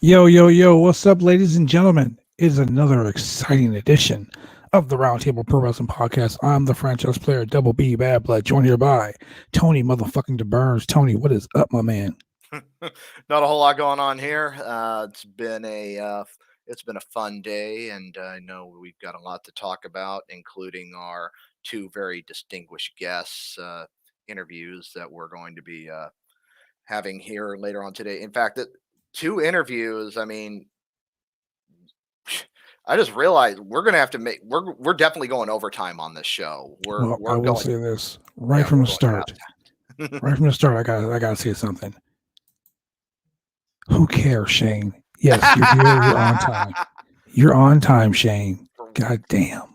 Yo, yo, yo, what's up, ladies and gentlemen? It is another exciting edition of the Roundtable Pro Wrestling Podcast. I'm the franchise player, Double B Bad Blood, joined here by Tony motherfucking DeBurns. Tony, what is up, my man? Not a whole lot going on here. It's been a fun day, and I know we've got a lot to talk about, including our two very distinguished guests interviews that we're going to be having here later on today. In fact, two interviews. I mean, I just realized we're gonna have to make. We're definitely going overtime on this show. I will say this right from the start. Right from the start, I gotta say something. Who cares, Shane? Yes, you're here. You're on time. You're on time, Shane. God damn.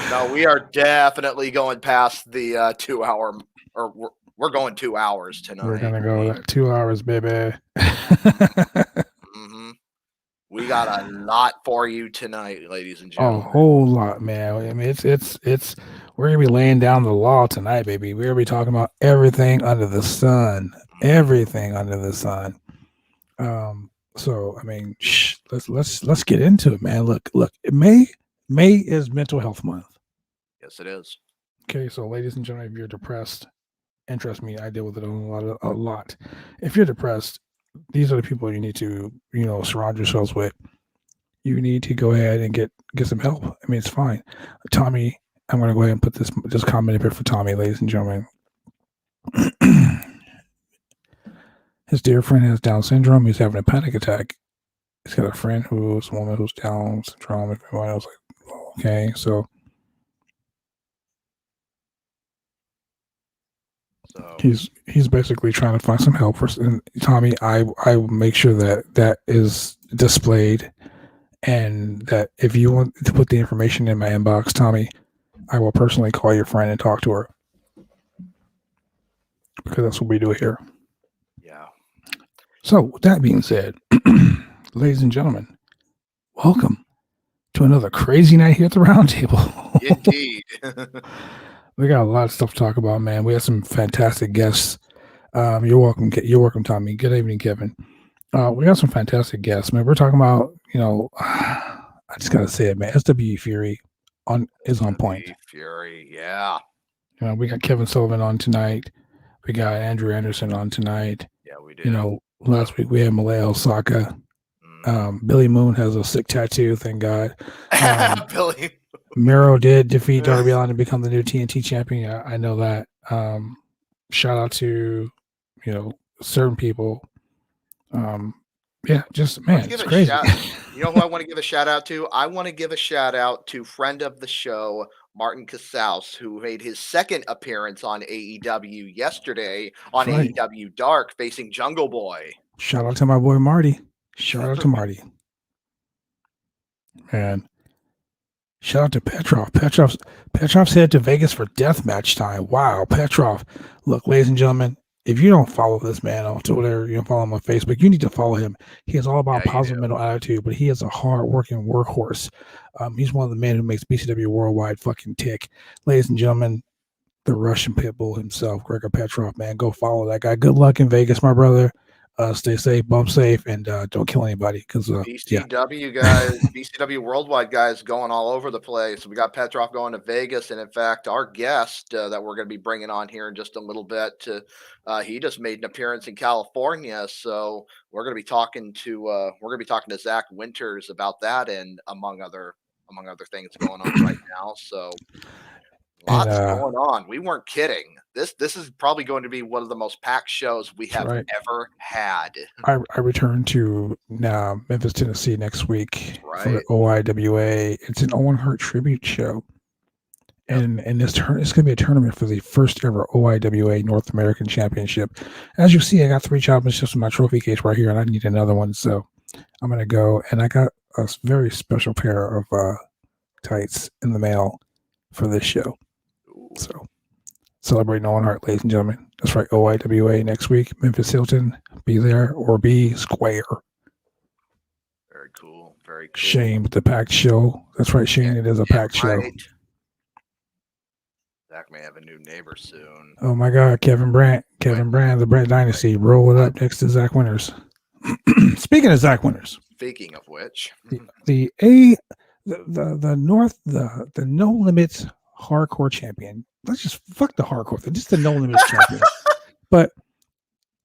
No, we are definitely going past the 2 hour, or we're going 2 hours tonight. We're gonna go 2 hours, baby. We got a lot for you tonight, ladies and gentlemen. A whole lot, man. I mean, it's we're gonna be laying down the law tonight, baby. We're gonna be talking about everything under the sun. Everything under the sun. So I mean, let's get into it, man. Look. May is Mental Health Month. Yes, it is. Okay, so ladies and gentlemen, if you're depressed, and trust me, I deal with it a lot. If you're depressed, these are the people you need to, surround yourselves with. You need to go ahead and get some help. I mean, it's fine. Tommy, I'm going to go ahead and put this comment up here for Tommy, ladies and gentlemen. His dear friend has Down syndrome. He's having a panic attack. He's got a friend who's a woman who's Down syndrome. Everyone else like, okay, so he's basically trying to find some help for. And Tommy, I will make sure that is displayed, and that if you want to put the information in my inbox, Tommy, I will personally call your friend and talk to her, because that's what we do here. Yeah. So with that being said, ladies and gentlemen, welcome to another crazy night here at the Roundtable. Indeed. We got a lot of stuff to talk about, man. We have some fantastic guests. You're welcome. You're welcome, Tommy. Good evening, Kevin. We got some fantastic guests, man. We're talking about, I just gotta say it, man. SWE Fury is on point. Fury, yeah. We got Kevin Sullivan on tonight. We got Andrew Anderson on tonight. Yeah, we did. Last week we had Malay Osaka. Billy Moon has a sick tattoo. Thank God. Billy. Miro did defeat Darby Allin to become the new TNT champion. I know that. Shout out to, certain people. Just, man, it's crazy. You know who I want to give a shout out to? I want to give a shout out to friend of the show, Martin Casaus, who made his second appearance on AEW yesterday on AEW Dark, facing Jungle Boy. Shout out to my boy Marty. Shout out to Marty. And shout out to Petrov. Petrov's headed to Vegas for deathmatch time. Wow, Petrov. Look, ladies and gentlemen, if you don't follow this man on Twitter, you don't follow him on Facebook, you need to follow him. He is all about positive mental attitude, but he is a hard-working workhorse. He's one of the men who makes BCW Worldwide fucking tick. Ladies and gentlemen, the Russian Pitbull himself, Gregor Petrov, man, go follow that guy. Good luck in Vegas, my brother. Stay safe, bump safe, and don't kill anybody. Because BCW guys, BCW Worldwide guys going all over the place. We got Petrov going to Vegas, and in fact, our guest that we're going to be bringing on here in just a little bit, he just made an appearance in California. So we're going to be talking to Zach Winters about that, and among other things going on right now. So lots going on. We weren't kidding. This is probably going to be one of the most packed shows we have ever had. I return to Memphis, Tennessee next week for the OIWA. It's an Owen Hart tribute show. And it's going to be a tournament for the first ever OIWA North American Championship. As you see, I got 3 championships in my trophy case right here, and I need another one. So I'm going to go, and I got a very special pair of tights in the mail for this show. So celebrating Owen Hart, ladies and gentlemen. That's right, OIWA next week. Memphis Hilton, be there or be square. Very cool. Very cool. Shane with the packed show. That's right, Shane. It is a packed show. Zach may have a new neighbor soon. Oh my God, Kevin Brandt, the Brandt Dynasty, roll it up next to Zach Winters. Speaking of Zach Winters. Speaking of which, the No Limits Hardcore Champion. Let's just fuck the hardcore thing. Just the No Limits Champion. But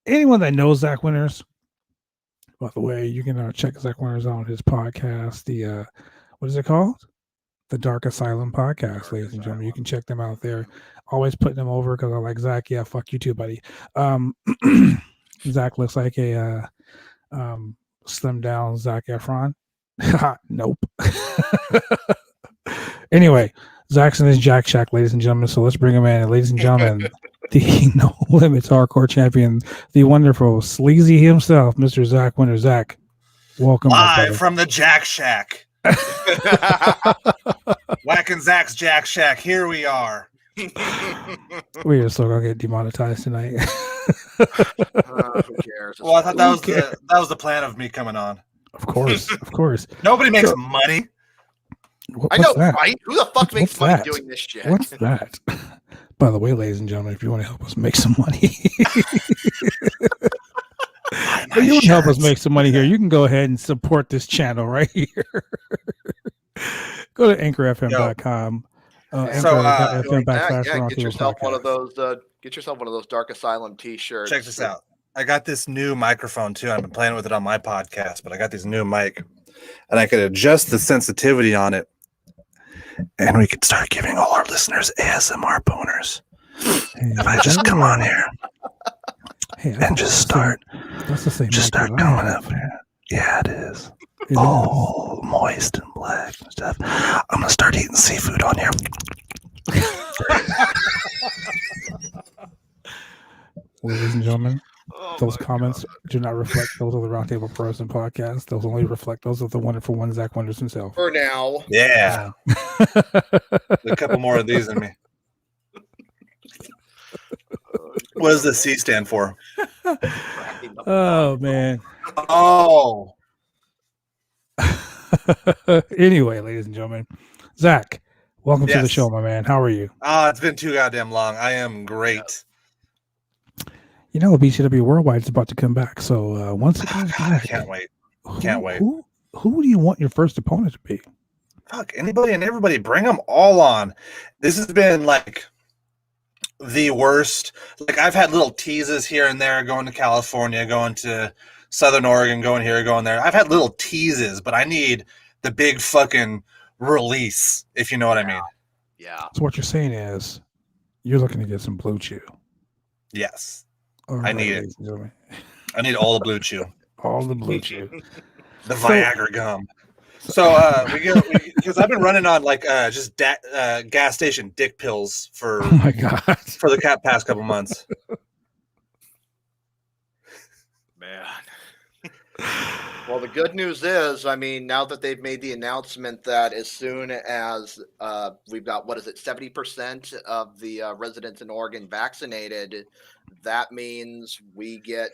anyone that knows Zach Winters, by the way, you can check Zach Winters on his podcast. The what is it called? The Dark Asylum Podcast, ladies and gentlemen. You can check them out there. Always putting them over because I like Zach. Yeah, fuck you too, buddy. Zach looks like a slim down Zac Efron. Nope. Anyway, Zach's in his Jack Shack, ladies and gentlemen. So let's bring him in. Ladies and gentlemen, the No Limits Hardcore Champion, the wonderful sleazy himself, Mr. Zach Winters. Zach, welcome. Live from the Jack Shack. Whacking Zach's Jack Shack. Here we are. We are still gonna get demonetized tonight. who cares? Well, I thought that was the plan of me coming on. Of course. Nobody makes money. I know, right? Who the fuck makes money doing this shit? What's that? By the way, ladies and gentlemen, if you want to help us make some money, if you want to help us make some money here, you can go ahead and support this channel right here. Go to anchorfm.com. Get yourself one of those. Get yourself one of those Dark Asylum T-shirts. Check this out. I got this new microphone too. I've been playing with it on my podcast, but I got this new mic, and I could adjust the sensitivity on it, and we could start giving all our listeners ASMR boners. If I just come on here and just start coming up here. Yeah, it is. All moist and black and stuff. I'm gonna start eating seafood on here. Ladies and gentlemen, those comments do not reflect those of the Roundtable Pros and Podcast. Those only reflect those of the wonderful one, Zach Winters himself. For now. Yeah. A couple more of these in me. What does the C stand for? Oh, man. Oh. Anyway, ladies and gentlemen, Zach, welcome to the show, my man. How are you? It's been too goddamn long. I am great. You know, BCW Worldwide is about to come back. So once it comes back, I can't wait. Who do you want your first opponent to be? Fuck, anybody and everybody. Bring them all on. This has been like the worst. Like, I've had little teases here and there, going to California, going to Southern Oregon, going here, going there. I've had little teases, but I need the big fucking release, if you know what I mean. Yeah. So what you're saying is you're looking to get some Blue Chew. Yes. Right, I need it. I need all the Blue Chew. All the Blue Chew. The Viagra gum. So because I've been running on like just gas station dick pills for oh my God, for the past couple months. Man. Well, the good news is, I mean, now that they've made the announcement that as soon as we've got, 70% of the residents in Oregon vaccinated, that means we get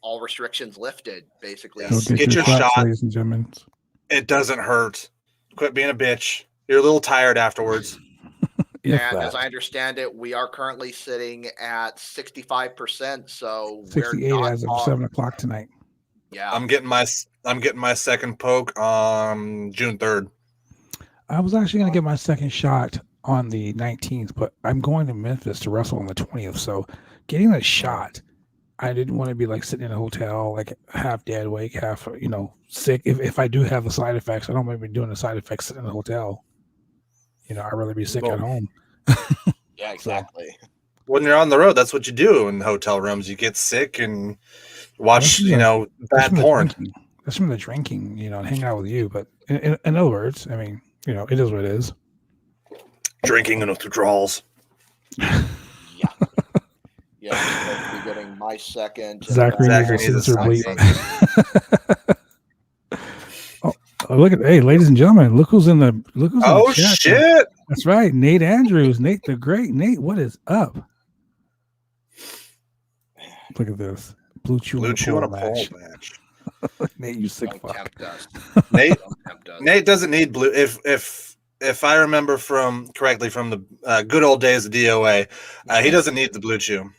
all restrictions lifted, basically. So get your shot, ladies and gentlemen. It doesn't hurt. Quit being a bitch. You're a little tired afterwards. And as I understand it, we are currently sitting at 65%. So 68 as of 7:00 tonight. Yeah, I'm getting my second poke on June 3rd. I was actually going to get my second shot on the 19th, but I'm going to Memphis to wrestle on the 20th. So getting a shot, I didn't want to be like sitting in a hotel, like half dead weight, half, sick. If I do have the side effects, I don't want to be doing the side effects sitting in a hotel. I'd rather be sick at home. Yeah, exactly. When you're on the road, that's what you do in hotel rooms. You get sick and watch, bad porn. That's from the drinking, and hanging out with you. But in other words, I mean, it is what it is. Drinking and withdrawals. Yeah. Yeah, I'm supposed to be getting my second. Zachary needs a sensor bleep. Oh, look at, hey, ladies and gentlemen, look who's in the chat. Shit. That's right. Nate Andrews, Nate the Great. Nate, what is up? Look at this. Blue Chew on a pole match. Nate, you sick fuck. Nate doesn't need blue. If I remember correctly from the good old days of DOA, he doesn't need the Blue Chew.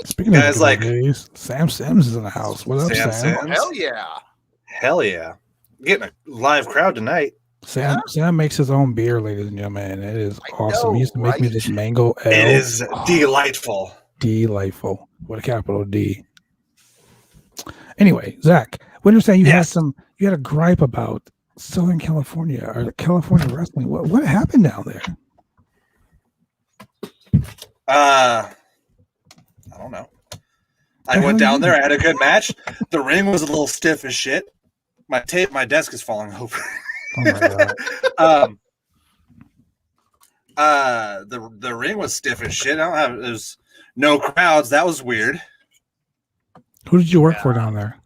Speaking of guys like days, Sam Sims is in the house. What up, Sam? Oh, hell yeah. Hell yeah. Getting a live crowd tonight. Sam makes his own beer, ladies and gentlemen. It is awesome. He used to make me this mango ale. It is delightful. Delightful. With a capital D. Anyway, Zach, what you're saying, you had a gripe about Southern California or California wrestling. What happened down there? I don't know. I went down there. I had a good match. The ring was a little stiff as shit. My desk is falling over. Oh my god. The ring was stiff as shit. There's no crowds. That was weird. Who did you work for down there?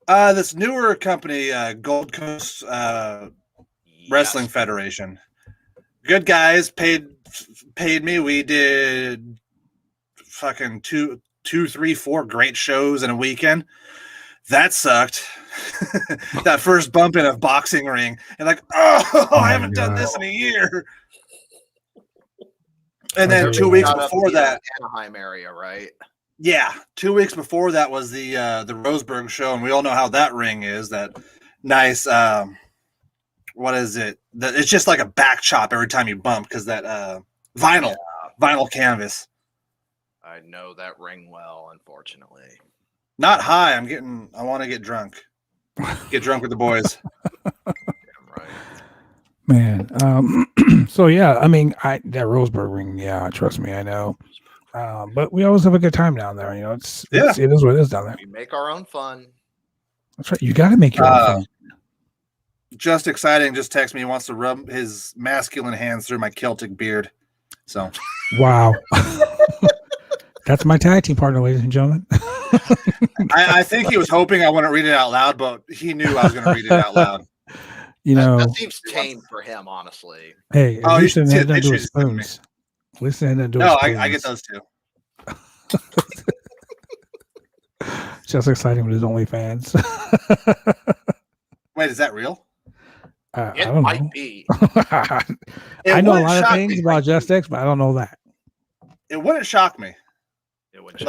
This newer company, Gold Coast Wrestling Federation. Good guys, paid me. We did fucking two, 3, 4 great shows in a weekend. That sucked. That first bump in a boxing ring, and like, I haven't done this in a year. And then 2 weeks before that, Anaheim area, right? Yeah, 2 weeks before that was the Roseburg show, and we all know how that ring is. That nice, what is it? It's just like a back chop every time you bump because that vinyl canvas. I know that ring well, unfortunately. Not high. I want to get drunk. Get drunk with the boys. Right. Man. So yeah, I mean, that Roseburg ring. Yeah, trust me, I know. But we always have a good time down there. You know, it is what it is down there. We make our own fun. That's right. You got to make your own fun. Just exciting. Just text me. He wants to rub his masculine hands through my Celtic beard. So, wow. That's my tag team partner, ladies and gentlemen. I think he was hoping I wouldn't read it out loud, but he knew I was going to read it out loud. You know, that seems tame for him, honestly. Hey, at least they didn't do spoons. At least they didn't do spoons. I get those too. Just exciting with his OnlyFans. Wait, is that real? It might be. I know a lot of things about Just X, but I don't know that. It wouldn't shock me. It would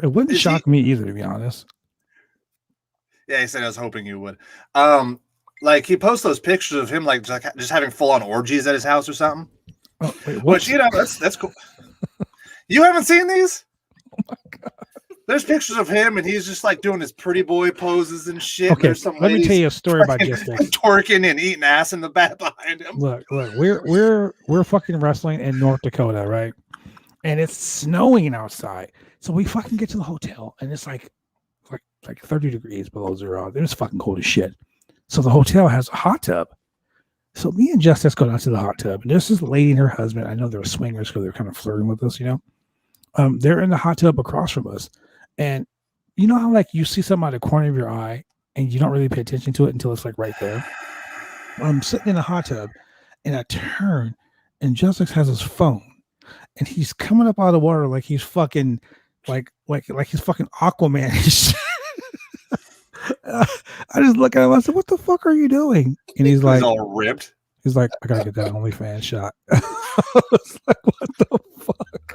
it wouldn't shock me either, to be honest. Yeah, he said I was hoping you would. Like he posts those pictures of him like just having full on orgies at his house or something. Oh, wait, which that's cool. You haven't seen these? Oh my god! There's pictures of him and he's just like doing his pretty boy poses and shit. Okay, let me tell you a story about Just X. Twerking and eating ass in the back behind him. Look, we're fucking wrestling in North Dakota, right? And it's snowing outside, so we fucking get to the hotel and it's like 30 degrees below zero. It's fucking cold as shit. So the hotel has a hot tub. So me and Justice go down to the hot tub, and there's this lady and her husband. I know they were swingers because they're kind of flirting with us, you know. They're in the hot tub across from us, and you know how like you see something out of the corner of your eye, and you don't really pay attention to it until it's like right there. I'm sitting in the hot tub, and I turn, and Justice has his phone, and he's coming up out of the water like he's fucking like he's fucking Aquaman. I just look at him. I said, "What the fuck are you doing?" And he's like, all ripped. He's like, "I gotta get that OnlyFans shot." I was like, "What the fuck?"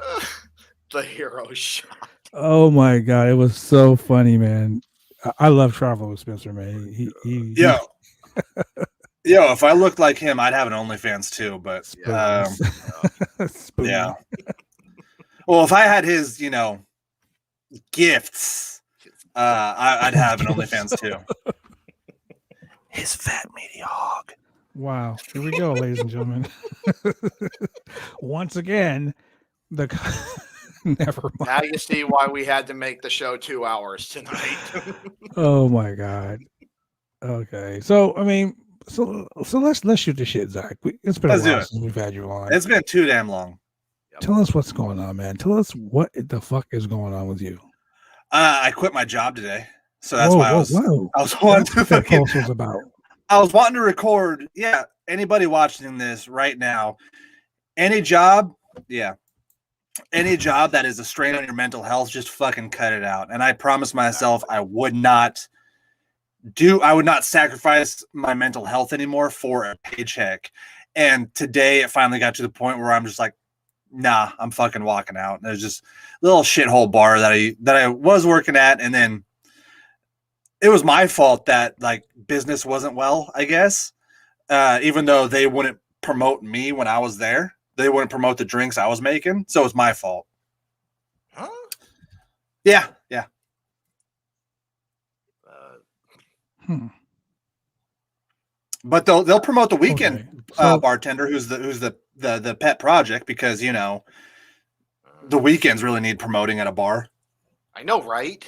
The hero shot. Oh my god, it was so funny, man. I love traveling with Spencer, man. Yo, if I looked like him, I'd have an OnlyFans too. But yeah. Well, if I had his, gifts. I'd have an OnlyFans too. His fat meaty hog. Wow. Here we go, ladies and gentlemen. Once again, never mind. Now you see why we had to make the show 2 hours tonight. Oh my god. Okay. So I mean, so let's shoot the shit, Zach. It's been a while since we've had you on. It's been too damn long. Tell us what's going on, man. Tell us what the fuck is going on with you. I quit my job today, so that's why I was wanting to fucking. Was about. I was wanting to record. Yeah, anybody watching this right now, any job that is a strain on your mental health, just fucking cut it out. And I promised myself I would not sacrifice my mental health anymore for a paycheck. And today it finally got to the point where I'm just like, nah, I'm fucking walking out. And there's just a little shithole bar that I was working at, and then it was my fault that like business wasn't well, I guess. Even though they wouldn't promote me when I was there, they wouldn't promote the drinks I was making, so it's my fault. Huh? Yeah. But they'll promote the weekend bartender who's the pet project, because you know the weekends really need promoting at a bar. I know, right?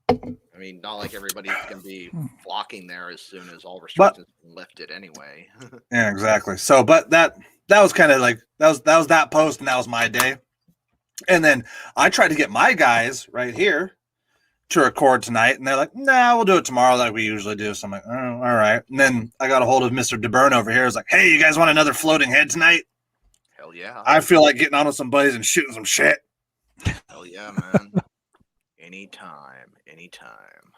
I mean, not like everybody's going to be flocking there as soon as all restrictions are lifted anyway. Yeah, exactly. So, but that was kind of like that was that post, and that was my day. And then I tried to get my guys right here to record tonight, and they're like, "Nah, we'll do it tomorrow like we usually do." So I'm like, "Oh, all right." And then I got a hold of Mr. DeBurn over here. I was like, "Hey, you guys want another floating head tonight?" Hell yeah! I feel like getting on with some buddies and shooting some shit. Hell yeah, man! Anytime.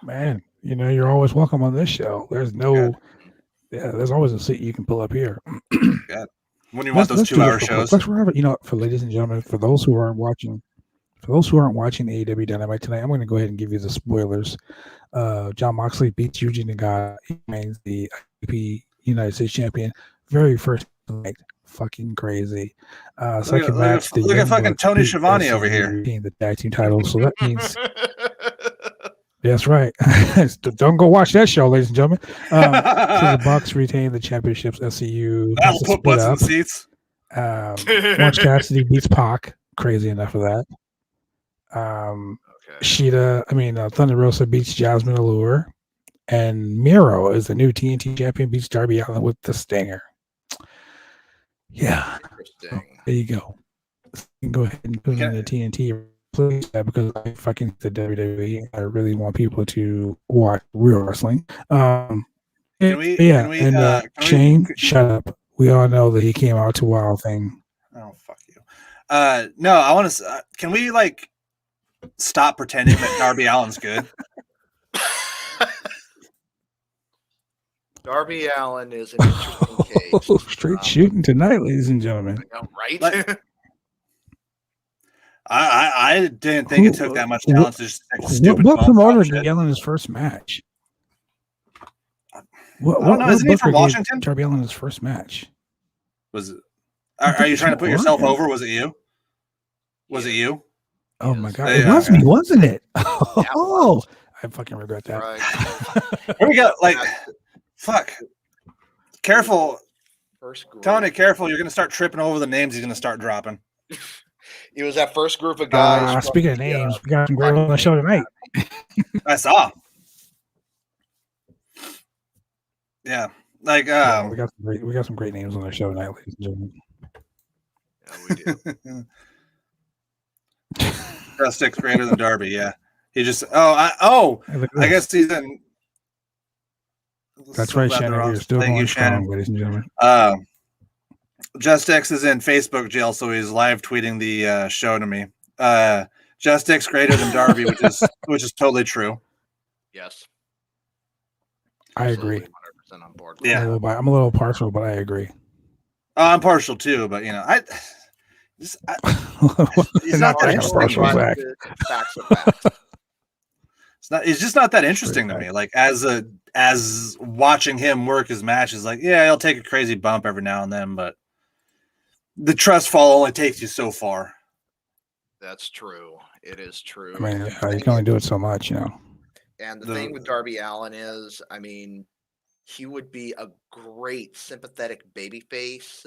Man, you know, you're always welcome on this show. There's there's always a seat you can pull up here. God. When you want those 2-hour shows. Let's remember, you know, for ladies and gentlemen, for those who aren't watching AEW Dynamite tonight, I'm going to go ahead and give you the spoilers. Jon Moxley beats Yuji Nagata. He remains the IWGP United States Champion. Very first night. Fucking crazy. Second match. Look at fucking Tony Schiavone over here. The tag team titles. So that means... That's right. Don't go watch that show, ladies and gentlemen. So the Bucks retain the championships. SCU. That'll put butts in seats. Orange Cassidy beats Pac. Crazy enough of that. Thunder Rosa beats Jasmine Allure. And Miro is the new TNT champion, beats Darby Allin with the Stinger. Yeah. Interesting. There you go. You can go ahead and put in the TNT. Please, because I fucking the WWE. I really want people to watch real wrestling. Shane, shut up. We all know that he came out to Wild Thing. Oh, fuck you. No, I want to. Can we like stop pretending that Darby Allin's good? Darby Allin is an interesting case. Straight shooting tonight, ladies and gentlemen. I know, right? Like, I didn't think it took that much talent to just take stupid. What promoter did Allin in his first match? Isn't he from Washington? Darby Allin in his first match. Was it? Are you trying to put yourself over? Was it you? Was it you? Oh my god, it was me, wasn't it? Oh, I fucking regret that. Right. Here we go. Like, fuck. Careful, Tony. Careful. You're gonna start tripping over the names he's gonna start dropping. It was that first group of guys. Speaking of names, we got some great on the show tonight. I saw. Yeah, like we got some great names on the show tonight, ladies and gentlemen. Yeah, we do. Rustic's greater than Darby. Yeah, he just. I guess he's in. That's right, Shannon. You're still going strong, ladies and gentlemen. Just X is in Facebook jail, so he's live tweeting the show to me. Just X greater than Darby, which is totally true. Yes, I agree. 100% on board. Yeah, I'm a little partial, but I agree. I'm partial too, but you know, he's not that interesting. Facts are facts. He's just not that interesting to me. Like as watching him work his matches, like he'll take a crazy bump every now and then, but the trust fall only takes you so far. That's true. It is true. I mean, you can only do it so much, you know. And the thing with Darby Allin is, I mean, he would be a great sympathetic babyface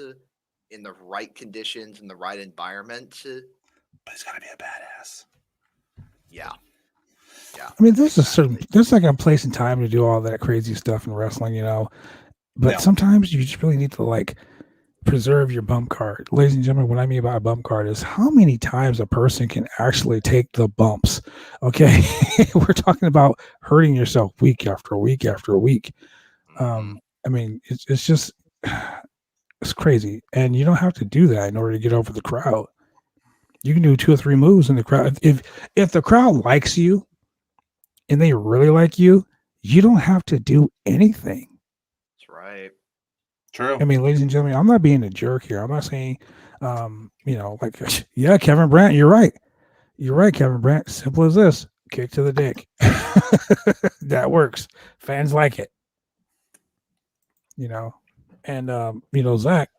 in the right conditions, in the right environment. But he's got to be a badass. Yeah. Yeah. I mean, there's like a place and time to do all that crazy stuff in wrestling, you know. But sometimes you just really need to like preserve your bump card. Ladies and gentlemen, what I mean by a bump card is how many times a person can actually take the bumps. Okay. We're talking about hurting yourself week after week after week. I mean, it's just it's crazy. And you don't have to do that in order to get over the crowd. You can do 2 or 3 moves in the crowd. If the crowd likes you and they really like you, you don't have to do anything. That's right. True. I mean, ladies and gentlemen, I'm not being a jerk here. I'm not saying, like, yeah, Kevin Brandt, you're right. You're right, Kevin Brandt. Simple as this. Kick to the dick. That works. Fans like it. And Zach,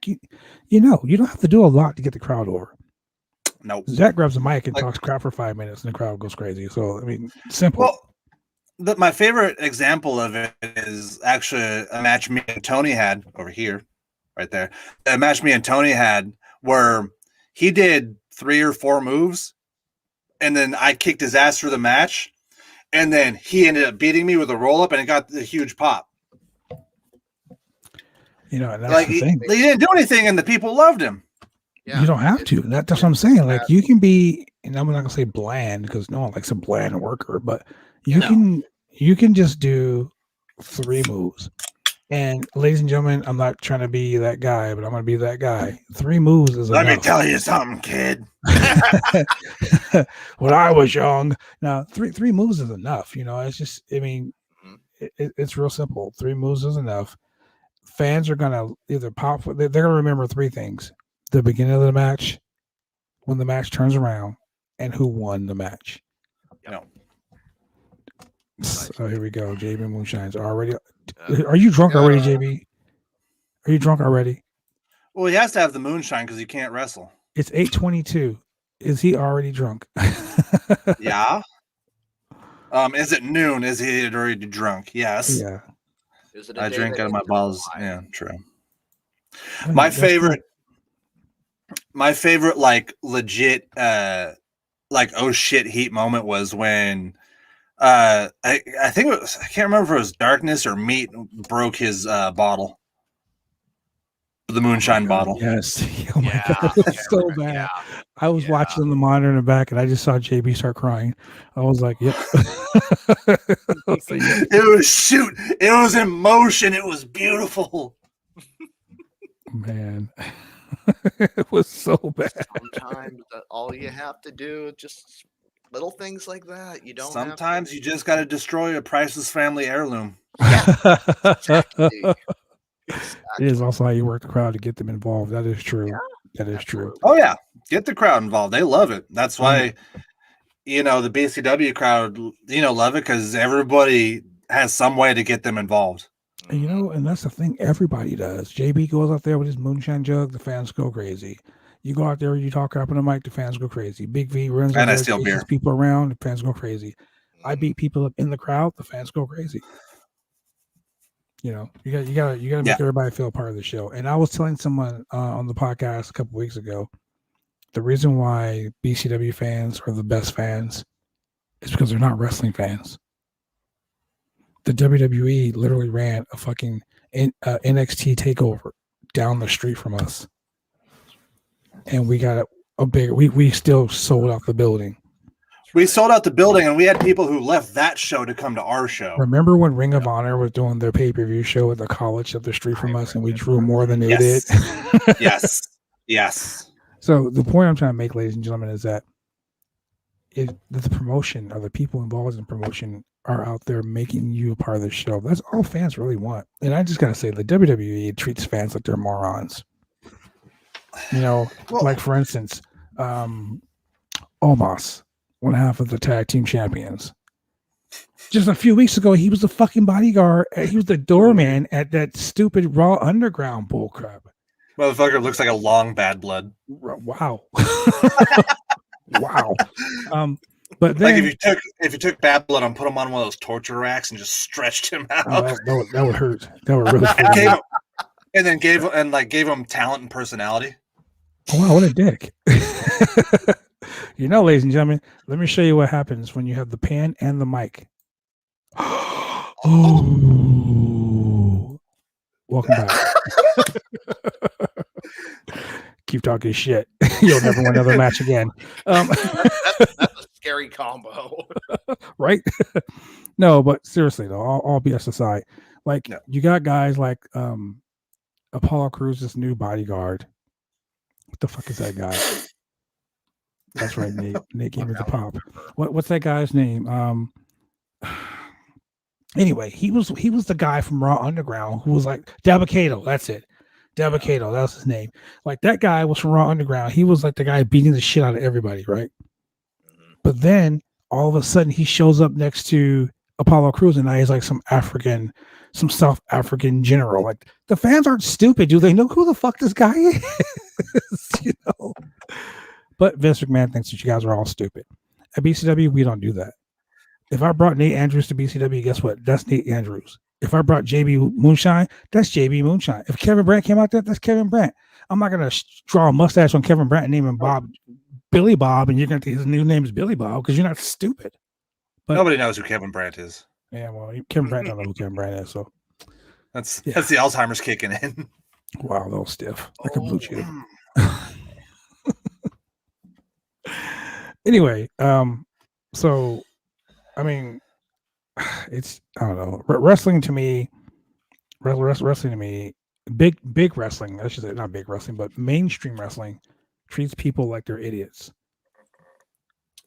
you don't have to do a lot to get the crowd over. Nope. Zach grabs a mic and talks crap for 5 minutes, and the crowd goes crazy. So, I mean, simple. Well, my favorite example of it is actually a match me and Tony had over here, right there. A match me and Tony had where he did 3 or 4 moves, and then I kicked his ass through the match, and then he ended up beating me with a roll-up, and it got the huge pop. And that's the thing. He didn't do anything, and the people loved him. Yeah, you don't have to. That's what I'm saying. Like, you can be, and I'm not gonna say bland because no one likes a bland worker, but you can just do 3 moves. And ladies and gentlemen, I'm not trying to be that guy, but I'm gonna be that guy. 3 moves is enough. Let me tell you something, kid. When I was young, now 3 moves is enough. It's just, I mean, it's real simple. 3 moves is enough. Fans are gonna either pop. They're gonna remember 3 things: the beginning of the match, when the match turns around, and who won the match. So here we go. JB Moonshine's already. Are you drunk already, JB? Are you drunk already? Well, he has to have the moonshine because he can't wrestle. It's 8:22. Is he already drunk? Yeah. Is it noon? Is he already drunk? Yes. Yeah. I drink out of my bottles. Yeah, true. My favorite, like legit, like oh shit heat moment was when, I think it was, I can't remember if it was Darkness or Meat broke his bottle, the moonshine bottle. Yes. Oh my god, it was so bad. Yeah. I was watching the monitor in the back, and I just saw JB start crying. I was like, "Yep." It was shoot. It was in motion. It was beautiful. Man, it was so bad. Sometimes all you have to do, just little things like that. You don't. Sometimes you just got to destroy a priceless family heirloom. Yeah, exactly. It is also how you work the crowd to get them involved. That is true. Yeah, that is true. Oh yeah, get the crowd involved. They love it. That's why, the BCW crowd, love it because everybody has some way to get them involved. And, and that's the thing. Everybody does. JB goes out there with his moonshine jug. The fans go crazy. You go out there, you talk up on the mic, the fans go crazy. Big V runs out there, chases people around, the fans go crazy. I beat people up in the crowd, the fans go crazy. You gotta make everybody feel part of the show. And I was telling someone on the podcast a couple weeks ago, the reason why BCW fans are the best fans is because they're not wrestling fans. The WWE literally ran a fucking NXT takeover down the street from us, and we got a big. We still sold out the building. We sold out the building, and we had people who left that show to come to our show. Remember when Ring of Honor was doing their pay-per-view show at the college up the street from us, and we drew more than they did? Yes. So the point I'm trying to make, ladies and gentlemen, is that the promotion or the people involved in promotion are out there making you a part of the show. That's all fans really want. And I just got to say, the WWE treats fans like they're morons. Like, for instance, Omos, one half of the tag team champions. Just a few weeks ago, he was the fucking bodyguard. He was the doorman at that stupid Raw Underground bullcrap. Motherfucker looks like a long bad blood. Wow. Wow. But then, like if you took bad blood and put him on one of those torture racks and just stretched him out, that would hurt. That would really hurt. And then gave him talent and personality. Oh, wow, what a dick. Ladies and gentlemen, let me show you what happens when you have the pan and the mic. Oh, welcome back. Keep talking shit. You'll never win another match again. That's a scary combo, right? No, but seriously though, all BS aside, you got guys like Apollo Crews' new bodyguard. What the fuck is that guy? That's right, Nate. Nate gave me the pop. What's that guy's name? Anyway, he was the guy from Raw Underground who was like Dabba-Kato. That's it. Dabba-Kato, that's his name. Like that guy was from Raw Underground. He was like the guy beating the shit out of everybody, right? But then all of a sudden he shows up next to Apollo Crews, and now he's like some South African general. Like the fans aren't stupid. Do they know who the fuck this guy is? You know. But Vince McMahon thinks that you guys are all stupid. At BCW, we don't do that. If I brought Nate Andrews to BCW, guess what? That's Nate Andrews. If I brought JB Moonshine, that's JB Moonshine. If Kevin Brandt came out there, that's Kevin Brandt. I'm not gonna draw a mustache on Kevin Brandt and name him Billy Bob, and you're gonna think his new name is Billy Bob because you're not stupid. But nobody knows who Kevin Brandt is. Yeah, well, Kevin Brandt don't know who Kevin Brandt is, so that's the Alzheimer's kicking in. Wow, a little stiff, like a blue cheetah. Anyway, so I mean, it's I don't know. Wrestling to me, big wrestling. I should say not big wrestling, but mainstream wrestling treats people like they're idiots.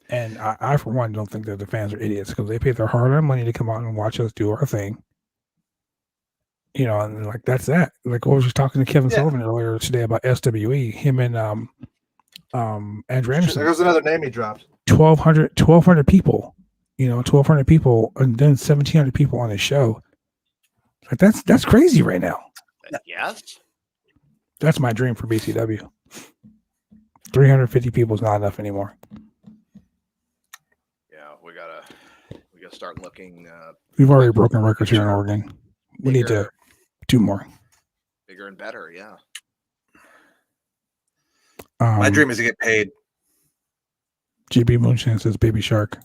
And I for one, don't think that the fans are idiots because they pay their hard-earned money to come out and watch us do our thing. You know, and like that's that. Like I was just talking to Kevin Sullivan earlier today about SWE. Him and Andrew Anderson. There's another name he dropped. 1,200 people. You know, 1,200 people, and then 1,700 people on his show. Like that's crazy right now. Yes, that's my dream for BCW. 350 people is not enough anymore. Yeah, we gotta start looking. We've already broken records here in Oregon. We need to do more. Bigger and better, yeah. My dream is to get paid. GB Moonshine says Baby Shark.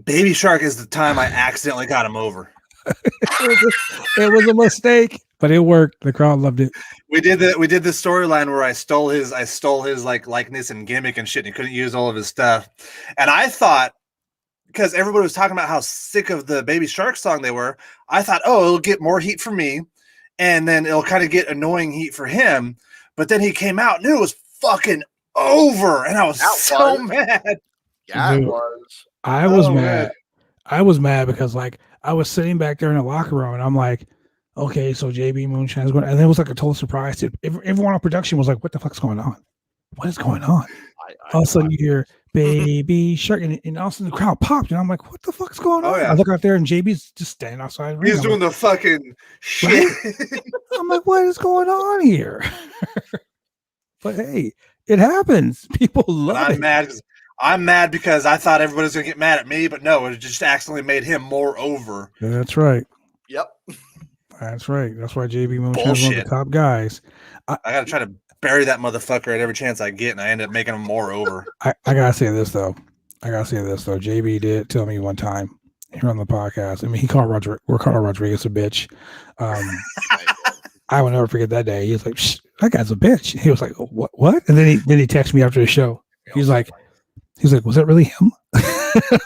Baby Shark is the time I accidentally got him over. It was a mistake, but it worked. The crowd loved it. We did the storyline where I stole his like likeness and gimmick and shit, and he couldn't use all of his stuff. And I thought, because everybody was talking about how sick of the Baby Shark song they were, I thought, oh, it'll get more heat for me, and then it'll kind of get annoying heat for him. But then he came out and it was fucking over, and I was so mad. Yeah, Dude, it was. I was mad. I was mad because like I was sitting back there in the locker room and I'm like, okay, so JB Moonshine's going, and it was like a total surprise to everyone on production was like, what the fuck's going on? What is going on? All of a sudden you hear Baby Shark, and all of a sudden the crowd popped, and I'm like, what the fuck's going on? I look out there and JB's just standing outside. He's doing the fucking shit. I'm like, what is going on here? But hey, it happens. People love it. I'm mad because I thought everybody was gonna get mad at me, but no, it just accidentally made him more over. Yeah, that's right. Yep. That's right. That's why JB Moonshine's one of the top guys. I gotta try to bury that motherfucker at every chance I get, and I end up making him more over. I gotta say this though. JB did tell me one time here on the podcast. I mean, he called Rodriguez a bitch. I will never forget that day. He was like, "That guy's a bitch." He was like, "What?" And then he texted me after the show. He's like, "Was that really him?"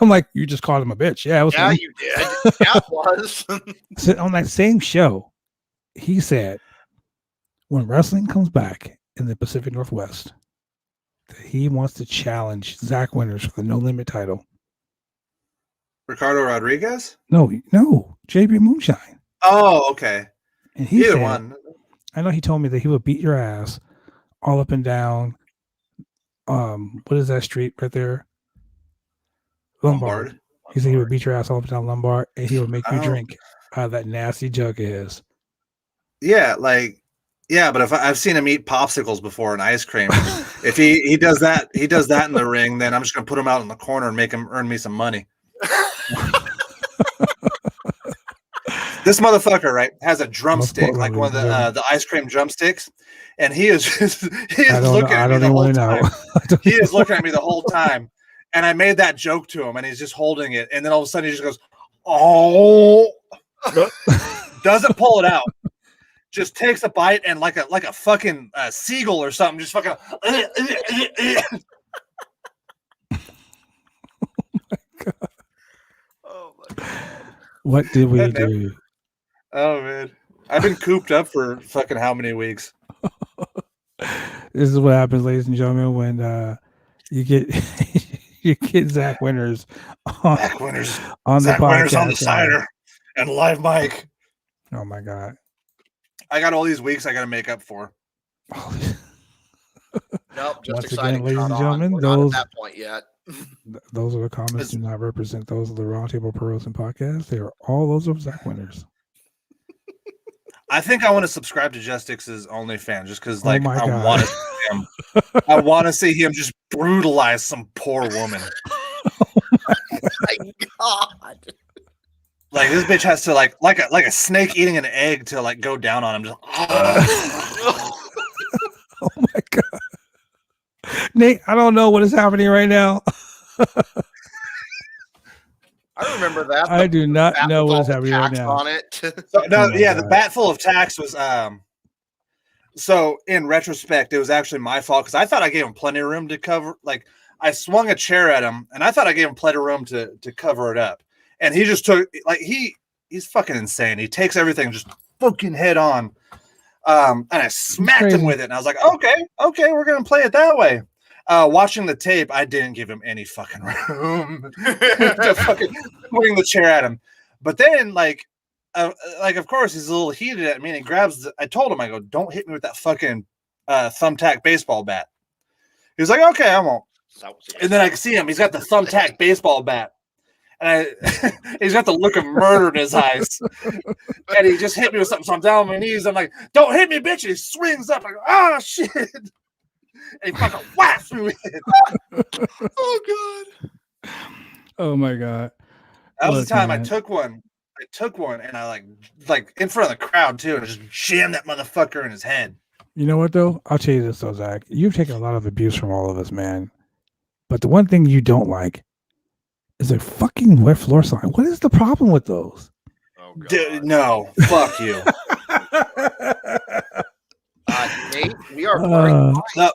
I'm like, "You just called him a bitch." Yeah, it was. Yeah, him. you did. Yeah, it was. So on that same show, he said, when wrestling comes back in the Pacific Northwest, that he wants to challenge Zach Winters for the No Limit title. Ricardo Rodriguez? No, JB Moonshine. Oh, okay. And he Either said, one. I know he told me that he would beat your ass all up and down. What is that street right there? Lombard. He said he would beat your ass all up and down Lombard, and he would make you drink out of that nasty jug of his. Yeah, but if I've seen him eat popsicles before and ice cream, if he does that in the ring, then I'm just gonna put him out in the corner and make him earn me some money. This motherfucker, right, has a drumstick, like one of the ice cream drumsticks, and he is looking at me the whole time. He is looking at me the whole time, and I made that joke to him, and he's just holding it, and then all of a sudden he just goes, "Oh," doesn't pull it out, just takes a bite, and like a fucking seagull or something, just fucking. Oh my god! What did we do? Oh man, I've been cooped up for fucking how many weeks? This is what happens, ladies and gentlemen, when you get Zach Winters on the podcast. Winters on the cider. and live mic. Oh my god! I got all these weeks I got to make up for. Nope, just Once exciting. again, ladies and We're gentlemen, not those at that point yet. those are the comments do not represent those of the Roundtable Pro Wrestling Podcast. They are all those of Zach winners. I think I want to subscribe to Justix's OnlyFans just because, like, my I God. want to see him. I want to see him just brutalize some poor woman. My God. Like, this bitch has to like a snake eating an egg to like go down on him. Just, Oh my god, Nate! I don't know what is happening right now. I remember that. I do not know what is happening right now. On it. So, no, Oh my yeah, God. the bat full of tacks was so in retrospect, it was actually my fault because I thought I gave him plenty of room to cover. Like, I swung a chair at him, and I thought I gave him plenty of room to cover it up, and he just took like he's fucking insane. He takes everything just fucking head on, and I smacked him with it, and I was like, okay, we're gonna play it that way. Watching the tape, I didn't give him any fucking room to fucking swing the chair at him. But then, like, of course, he's a little heated at me, and he grabs. I told him, I go, "Don't hit me with that fucking thumbtack baseball bat." He was like, "Okay, I won't." And then I can see him. He's got the thumbtack baseball bat, and he's got the look of murder in his eyes. And he just hit me with something. So I'm down on my knees. I'm like, "Don't hit me, bitch!" And he swings up. I go, "Ah, shit!" And he fucking whacks me with it. Oh God. Oh my god! That was Look, the time man. I took one, and I like in front of the crowd too, and just jammed that motherfucker in his head. You know what though? I'll tell you this though, Zach. You've taken a lot of abuse from all of us, man. But the one thing you don't like is a fucking wet floor sign. What is the problem with those? Oh God. Dude, no, fuck you. Nate, we are playing No,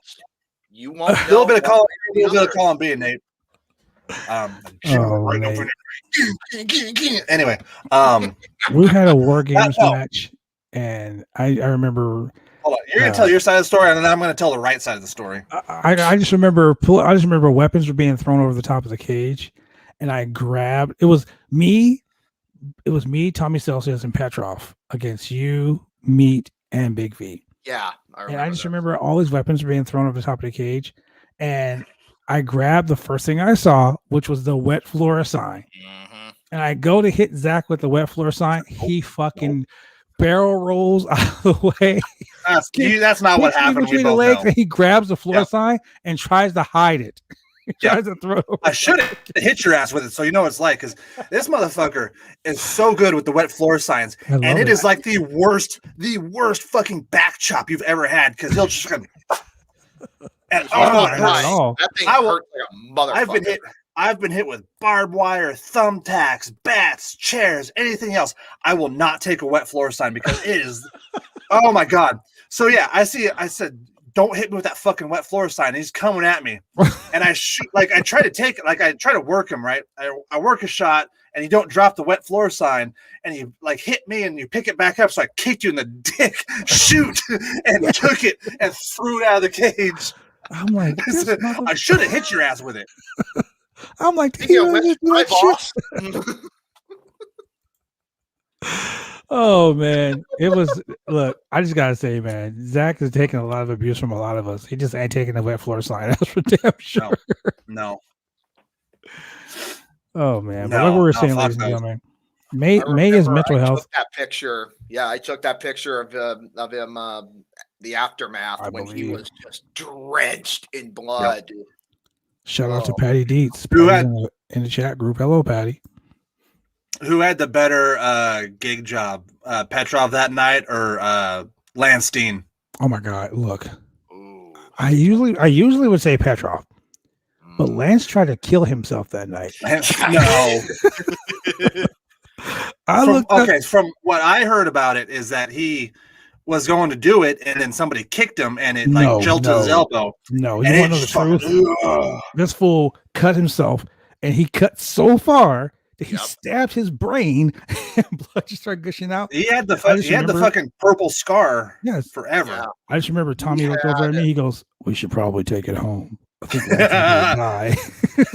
You want a little bit of column B, Nate. Right Nate. over there. Anyway, We had a War Games match, and I remember. hold on. You're gonna tell your side of the story, and then I'm gonna tell the right side of the story. I just remember weapons were being thrown over the top of the cage, and I grabbed. It was me, Tommy Celsius, and Petrov against you, Meat, and Big V. Yeah, I just remember all these weapons were being thrown over the top of the cage, and I grabbed the first thing I saw, which was the wet floor sign. Mm-hmm. And I go to hit Zach with the wet floor sign. He fucking barrel rolls out of the way. That's not what happened. Between the legs, and he grabs the floor sign and tries to hide it. Tries to throw it over. I should have hit your ass with it so you know what it's like, because this motherfucker is so good with the wet floor signs, and it is like the worst fucking back chop you've ever had, because he'll just and that thing hurt like a motherfucker. I've been hit with barbed wire, thumbtacks, bats, chairs, anything else. I will not take a wet floor sign because it is oh my God. So yeah, I said, don't hit me with that fucking wet floor sign. He's coming at me. And I shoot, like, I try to take it, like, I try to work him, right? I work a shot, and you don't drop the wet floor sign, and you, like, hit me, and you pick it back up, so I kicked you in the dick, shoot, and took it, and threw it out of the cage. I'm like, I should have hit your ass with it. I'm like, oh man, it was. Look, I just gotta say, man, Zach is taking a lot of abuse from a lot of us. He just ain't taking the wet floor sign. That's for damn sure. No. Oh man, but like we were saying, ladies and gentlemen, May is mental health. That picture, yeah, I took that picture of him, the aftermath when he was just drenched in blood. Yep. Shout out to Patty Dietz, who had in the chat group. Hello, Patty. Who had the better gig job, Petrov that night or Landstein? Oh my God! Look, I usually would say Petrov, but Lance tried to kill himself that night. No. From what I heard about it is that he was going to do it, and then somebody kicked him, and it jolted his elbow. No, you want to know the truth? This fool cut himself, and he cut so far that he stabbed his brain, and blood just started gushing out. He had the fucking purple scar. Yes, forever. Yeah. I just remember Tommy looked over at me. He goes, "We should probably take it home. I think Lance is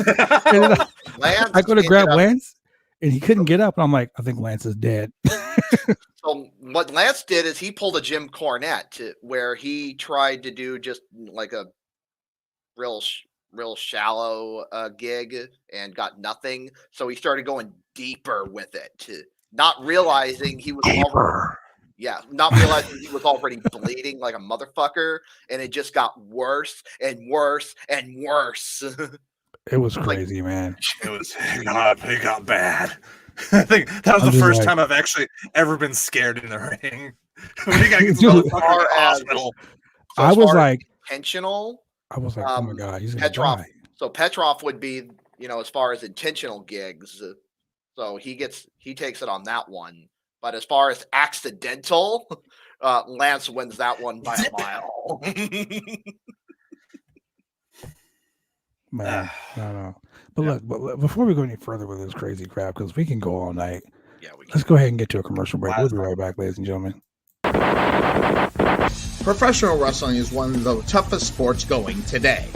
gonna die." I go to grab Lance, and he couldn't get up. And I'm like, I think Lance is dead. So what Lance did is he pulled a Jim Cornette where he tried to do just like a real shallow gig and got nothing. So he started going deeper with it, not realizing he was not realizing he was already bleeding like a motherfucker, and it just got worse and worse and worse. It was crazy, man. It got bad. I think that was the first time I've actually ever been scared in the ring. We gotta get to the hospital. So I was like intentional. I was like, oh my god, he's gonna die. So Petrov would be, as far as intentional gigs. So he takes it on that one. But as far as accidental, Lance wins that one by a mile. Man, I don't know. But look, before we go any further with this crazy crap, because we can go all night. Yeah, we can. Let's go ahead and get to a commercial break. We'll be right back, ladies and gentlemen. Professional wrestling is one of the toughest sports going today.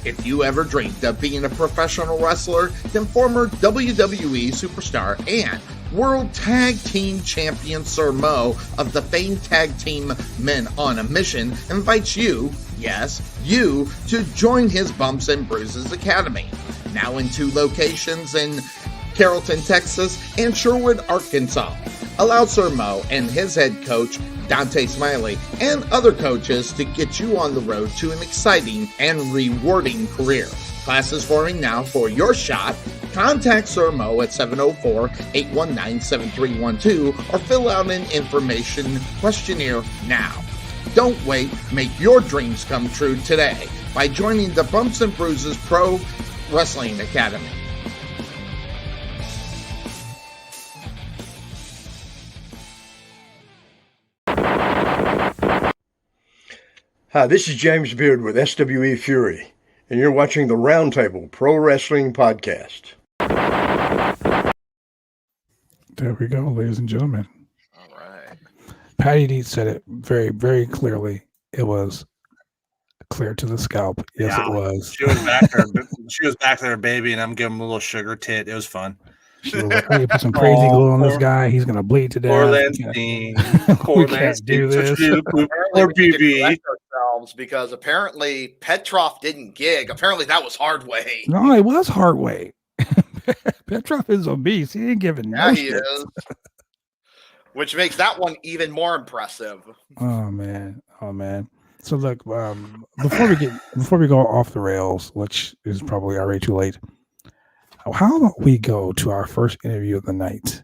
If you ever dreamed of being a professional wrestler, then former WWE superstar and World Tag Team Champion Sir Mo of the famed tag team Men on a Mission invites you, yes, you, to join his Bumps and Bruises Academy. Now in 2 locations in Carrollton, Texas and Sherwood, Arkansas. Allow Sir Mo and his head coach, Dante Smiley, and other coaches to get you on the road to an exciting and rewarding career. Classes forming now for your shot. Contact Sir Mo at 704-819-7312 or fill out an information questionnaire now. Don't wait, make your dreams come true today by joining the Bumps and Bruises Pro Wrestling Academy. Hi, this is James Beard with SWE Fury, and you're watching the Roundtable Pro Wrestling Podcast. There we go, ladies and gentlemen. All right. Patty D said it very, very clearly. It was clear to the scalp. Yes, it was. She was back there, baby, and I'm giving him a little sugar tit. It was fun. She was like, hey, put some crazy glue on this guy. He's going to bleed to death. We can't do this. Or BB. Because apparently Petrov didn't gig. Apparently that was Hardway. No, it was Hardway. Petrov is obese. He ain't giving no he is. Which makes that one even more impressive. Oh man. So look, before we go off the rails, which is probably already too late, how about we go to our first interview of the night?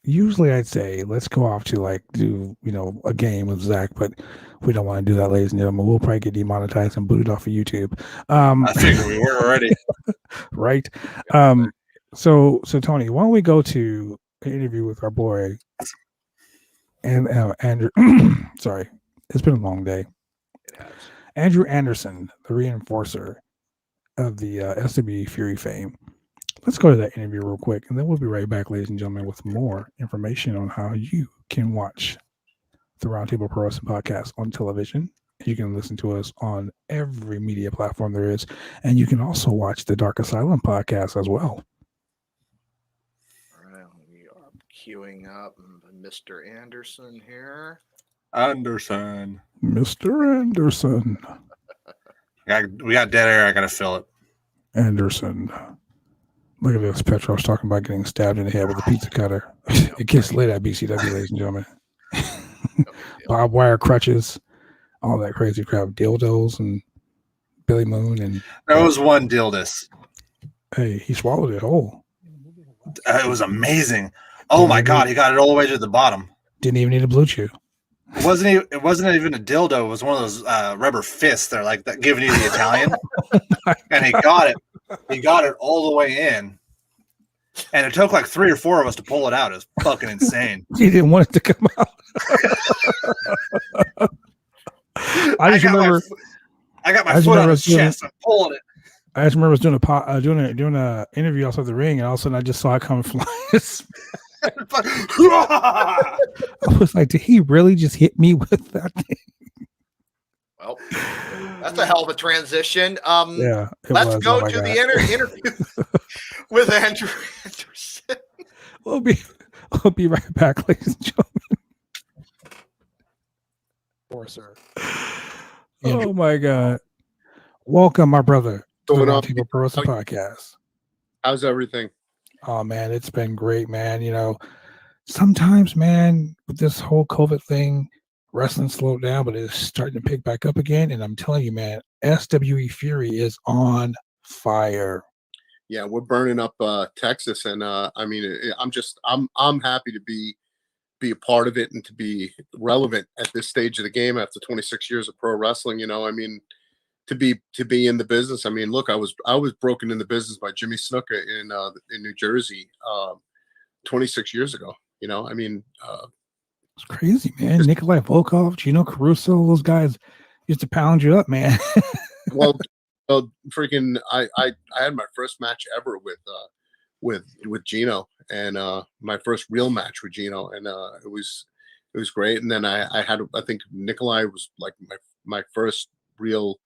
Usually I'd say let's go off to do a game with Zach, but we don't want to do that, ladies and gentlemen. We'll probably get demonetized and booted off of YouTube. I figured we were already. Right. So Tony, why don't we go to an interview with our boy and Andrew? Sorry, it's been a long day. It has. Andrew Anderson, the reinforcer of the SWE Fury fame. Let's go to that interview real quick, and then we'll be right back, ladies and gentlemen, with more information on how you can watch the Roundtable Pro Wrestling Podcast on television. You can listen to us on every media platform there is, and you can also watch the Dark Asylum podcast as well. All right, we are queuing up Mr. Anderson here. Mr. Anderson. We got dead air. I got to fill it. Anderson. Look at this. Petrov's talking about getting stabbed in the head with a pizza cutter. It gets late at BCW, ladies and gentlemen. Barbed wire crutches, all that crazy crap. Dildos and Billy Moon. And there was one dildus. Hey, he swallowed it whole. It was amazing. Oh my God, he got it all the way to the bottom. Didn't even need a blue chew. It wasn't even a dildo. It was one of those rubber fists. They're like that, giving you the Italian. And he got it. He got it all the way in. And it took like 3 or 4 of us to pull it out. It was fucking insane. He didn't want it to come out. I got my foot on his chest. I'm pulling it. I just remember I was doing a interview outside the ring, and all of a sudden I just saw it come flying. I was like, did he really just hit me with that thing? Well, that's a hell of a transition. Yeah, let's was. go Oh to the interview with Andrew Anderson. We'll be right back, ladies and gentlemen. Poor sir. Oh my God! Welcome, my brother, to the Roundtable Pro Wrestling Podcast. How's everything? Oh man, it's been great, man. You know, sometimes, man, with this whole COVID thing, wrestling slowed down, but it's starting to pick back up again. And I'm telling you, man, SWE Fury is on fire. Yeah, we're burning up Texas, and I mean, I'm happy to be a part of it and to be relevant at this stage of the game after 26 years of pro wrestling. You know, I mean, to be in the business. I mean, look, I was broken in the business by Jimmy Snuka in New Jersey 26 years ago. You know, I mean, it's crazy, man. Nikolai Volkoff, Gino Caruso, those guys used to pound you up, man. well, freaking, I had my first match ever with Gino, and my first real match with Gino, and it was great. And then I think Nikolai was like my first real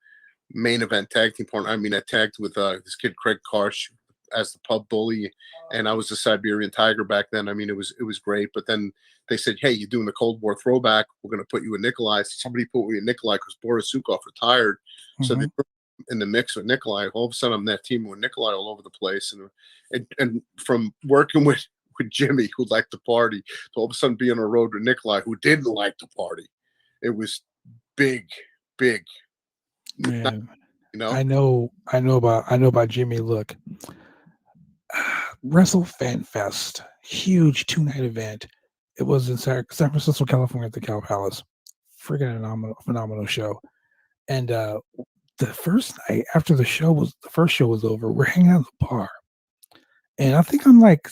main event tag team partner. I mean, I tagged with this kid Craig Karsh as the pub bully, and I was the Siberian Tiger back then. I mean, it was great. But then they said, "Hey, you're doing the Cold War throwback. We're going to put you with Nikolai." So somebody put me in Nikolai because Boris Zukov retired. Mm-hmm. So they were in the mix with Nikolai. All of a sudden, I'm that team with Nikolai all over the place, and from working with Jimmy, who liked to party, to all of a sudden being on a road with Nikolai, who didn't like to party. It was big. Man, you know, I know about Jimmy. Look, Wrestle Fan Fest, huge 2-night event. It was in San Francisco, California, at the Cal Palace. Freaking phenomenal show. And the first night after the first show was over, we're hanging out at the bar, and I think I'm like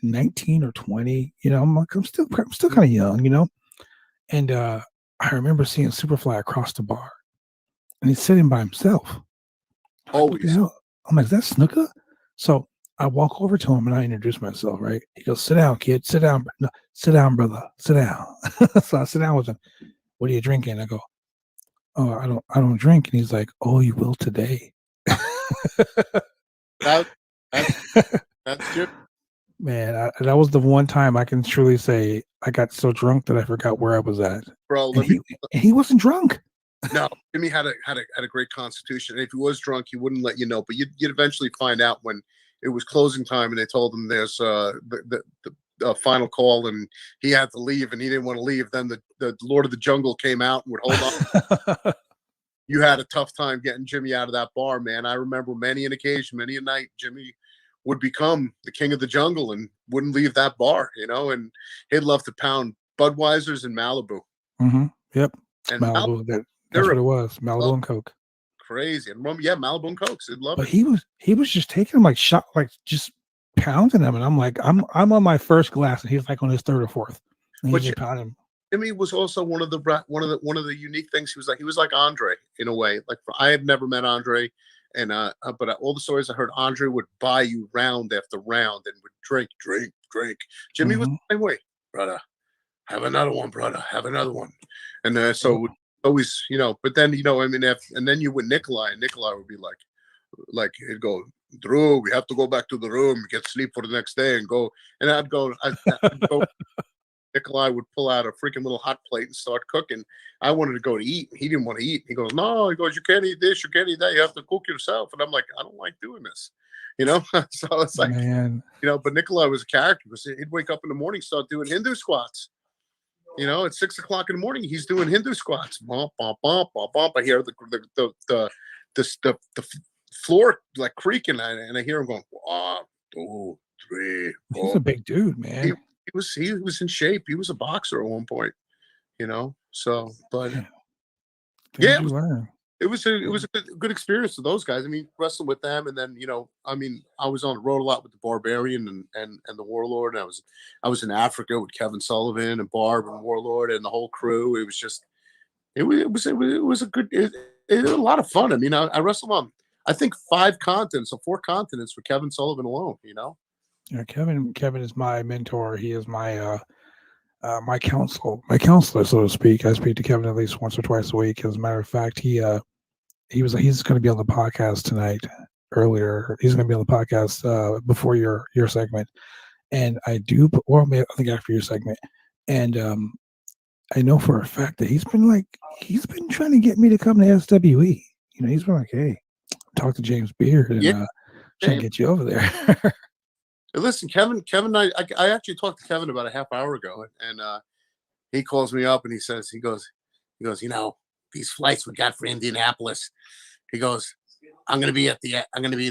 19 or 20. You know, I'm still kind of young, you know. And I remember seeing Superfly across the bar. And he's sitting by himself. Always. I'm like, is that Snuka? So I walk over to him and I introduce myself, right? He goes, "Sit down, kid. Sit down. No, sit down, brother. Sit down." So I sit down with him. "What are you drinking?" I go, "Oh, I don't drink." And he's like, "Oh, you will today." That's good. Man, that was the one time I can truly say I got so drunk that I forgot where I was at. Bro, and he wasn't drunk. No, Jimmy had a great constitution. And if he was drunk, he wouldn't let you know. But you'd eventually find out when it was closing time, and they told him there's the final call, and he had to leave, and he didn't want to leave. Then the Lord of the Jungle came out and would hold on. You had a tough time getting Jimmy out of that bar, man. I remember many an occasion, many a night, Jimmy would become the king of the jungle and wouldn't leave that bar, you know. And he'd love to pound Budweisers in Malibu. Mm-hmm. Yep, and Malibu. That's what it was. Malibu and Coke. Crazy. And Malibu and Cokes. They'd love but it. He was just taking them just pounding them. And I'm like, I'm on my first glass, and he's like on his third or fourth. And he's just pounding. Jimmy was also one of the unique things. He was like Andre in a way. Like, I had never met Andre, and but all the stories I heard, Andre would buy you round after round and would drink. Jimmy was the same way, brother. Have another one, brother. Have another one. And so always, you know. But then, you know, I mean, and then you with Nikolai, and Nikolai would be like he'd go, "Drew, we have to go back to the room, get sleep for the next day," and go. And I'd go. Nikolai would pull out a freaking little hot plate and start cooking. I wanted to go to eat. He didn't want to eat. He goes, "No," he goes, "You can't eat this. You can't eat that. You have to cook yourself." And I'm like, I don't like doing this, you know. So it's like, man, you know. But Nikolai was a character because he'd wake up in the morning, start doing Hindu squats. You know, at 6 o'clock in the morning, he's doing Hindu squats. Bump, bump, bump, bump, bump. I hear the floor like creaking, and I hear him going, 1, 2, 3, 4. He's a big dude, man. He was in shape. He was a boxer at one point, you know. So, but yeah, it was a good experience with those guys. I mean, wrestling with them, and then, you know, I mean, I was on the road a lot with the Barbarian and the Warlord. And I was in Africa with Kevin Sullivan and Barb and Warlord and the whole crew. It was just it was a lot of fun. I mean, I wrestled on, I think, 5 continents or 4 continents for Kevin Sullivan alone, you know. Yeah, Kevin is my mentor. He is my my counselor, so to speak. I speak to Kevin at least once or twice a week. As a matter of fact, he's going to be on the podcast tonight. Earlier, he's going to be on the podcast before your segment, and I think after your segment, and I know for a fact that he's been trying to get me to come to SWE. He's been like, hey, talk to James Beard and try to get you over there. Listen, Kevin, I actually talked to Kevin about a half hour ago, and he calls me up and he goes, these flights we got for Indianapolis. He goes, I'm gonna be in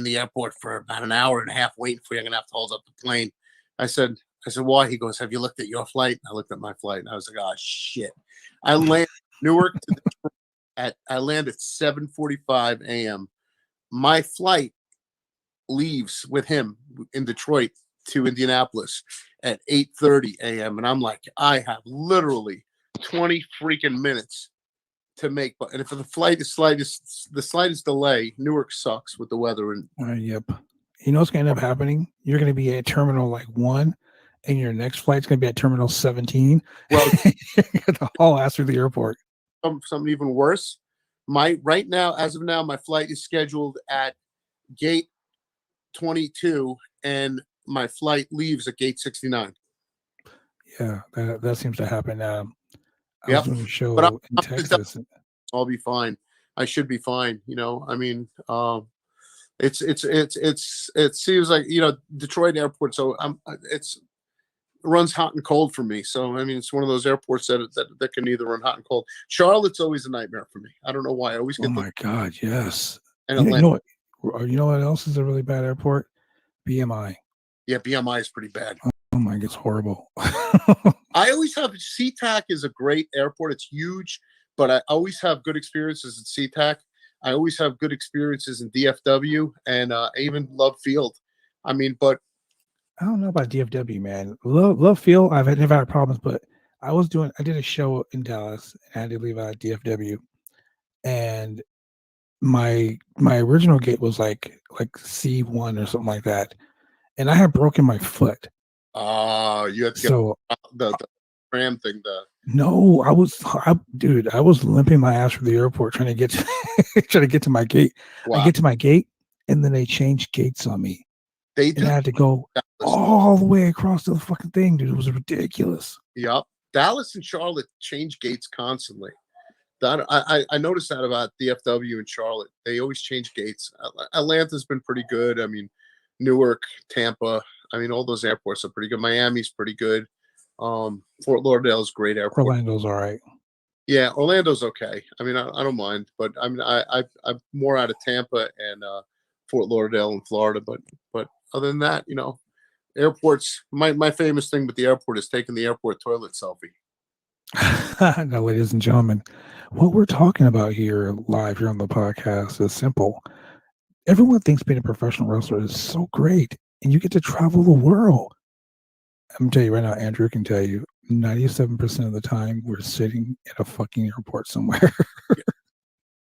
the airport for about an hour and a half waiting for you. I'm gonna have to hold up the plane. I said, why? He goes, have you looked at your flight? I looked at my flight and I was like, oh shit. I landed Newark I land at 7:45 a.m. My flight leaves with him in Detroit to Indianapolis at 8:30 a.m. And I'm like, I have literally 20 freaking minutes to make, and if the slightest delay, Newark sucks with the weather. And yep. You know what's going to end up happening? You're going to be at terminal 1, and your next flight's going to be at terminal 17. Well, the whole ass through the airport. Something even worse. As of now, my flight is scheduled at gate 22, and my flight leaves at gate 69. Yeah, that seems to happen. I was doing a show but in Texas. I'll be fine. I should be fine. It seems like Detroit airport. So it runs hot and cold for me. So it's one of those airports that can either run hot and cold. Charlotte's always a nightmare for me. I don't know why. I always get. Oh my God, yes. And you know what else is a really bad airport? BMI. Yeah, BMI is pretty bad. Oh my God, it's horrible. I always have SeaTac is a great airport. It's huge, but I always have good experiences at SeaTac. I always have good experiences in DFW, and I even love Field. But I don't know about DFW, man. Love Field. I've never had problems, but I did a show in Dallas, and I had to leave out at DFW, and my original gate was like C1 or something like that, and I had broken my foot. You had to get the tram thing. No, I was limping my ass from the airport trying to get to my gate. Wow. I get to my gate, and then they changed gates on me. I had to go all the way across the fucking thing, dude. It was ridiculous. Yep. Dallas and Charlotte change gates constantly. I noticed that about DFW and Charlotte. They always change gates. Atlanta's been pretty good. Newark, Tampa. All those airports are pretty good. Miami's pretty good. Fort Lauderdale's great airport. Orlando's all right. Yeah, Orlando's okay. I don't mind, but I'm more out of Tampa and Fort Lauderdale in Florida. But other than that, airports. My famous thing with the airport is taking the airport toilet selfie. Now, ladies and gentlemen, what we're talking about here live here on the podcast is simple. Everyone thinks being a professional wrestler is so great, and you get to travel the world. I'm telling you right now, Andrew can tell you, 97% of the time we're sitting at a fucking airport somewhere.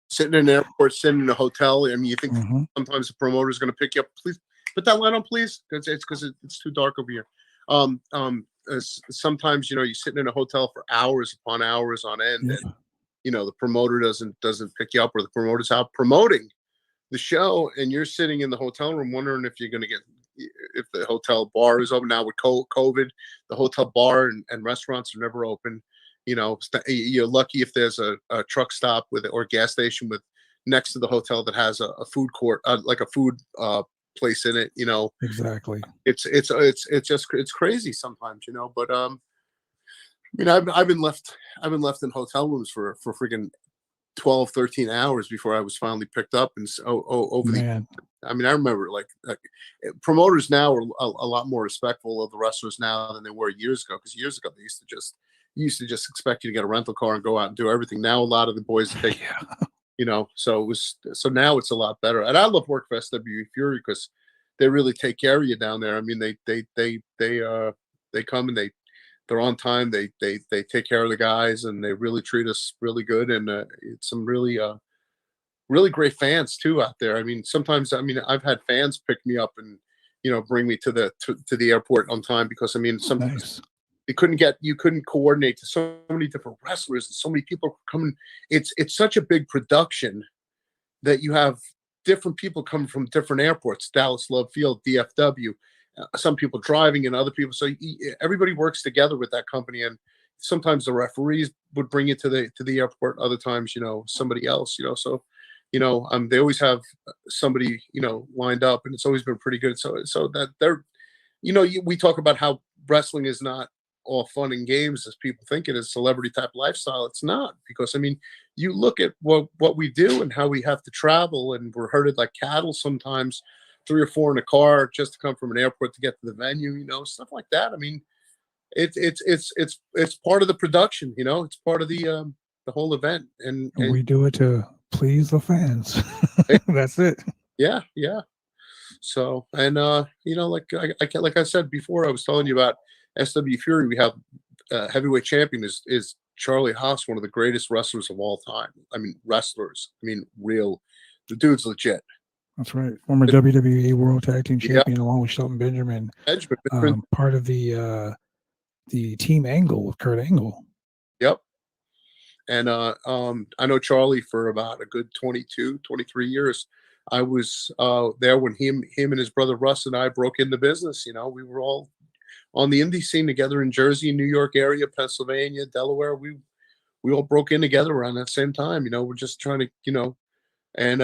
Sitting in an airport, sitting in a hotel. You think sometimes the promoter is going to pick you up. Please put that light on, please. Because it's too dark over here. Sometimes you're sitting in a hotel for hours upon hours on end, and the promoter doesn't pick you up, or the promoter's out promoting the show, and you're sitting in the hotel room wondering if you're going to get. If the hotel bar is open now with COVID, the hotel bar and restaurants are never open. You're lucky if there's a truck stop or gas station next to the hotel that has a food court, like a food place in it. Exactly. It's crazy sometimes, But I've been left in hotel rooms for freaking 12, 13 hours before I was finally picked up. And over the. I remember like promoters now are a lot more respectful of the wrestlers now than they were years ago. Because years ago they used to just expect you to get a rental car and go out and do everything. Now a lot of the boys take, so now it's a lot better. And I love work for SWE Fury because they really take care of you down there. They come and they're on time. They take care of the guys, and they really treat us really good. And it's some really great fans too out there. Sometimes I've had fans pick me up and bring me to the airport on time because sometimes you couldn't coordinate to so many different wrestlers and so many people coming. It's such a big production that you have different people coming from different airports, Dallas Love Field, DFW, some people driving and other people. So everybody works together with that company. And sometimes the referees would bring it to the airport. Other times, somebody else, so, they always have somebody, lined up, and it's always been pretty good. So that they're, we talk about how wrestling is not all fun and games as people think it is, celebrity type lifestyle. It's not, because you look at what we do and how we have to travel, and we're herded like cattle sometimes, 3 or 4 in a car just to come from an airport to get to the venue, stuff like that. It's part of the production, it's part of the whole event, and we do it to please the fans. That's it. Yeah. So, and like I said before, I was telling you about SW Fury. We have heavyweight champion is Charlie Haas, one of the greatest wrestlers of all time. The dude's legit. That's right. Former WWE World Tag Team Champion, along with Shelton Benjamin. Part of the Team Angle with Kurt Angle. Yep. And I know Charlie for about a good 22, 23 years. I was there when him and his brother Russ and I broke into business. We were all on the indie scene together in Jersey, New York area, Pennsylvania, Delaware. We all broke in together around that same time. We're just trying to, and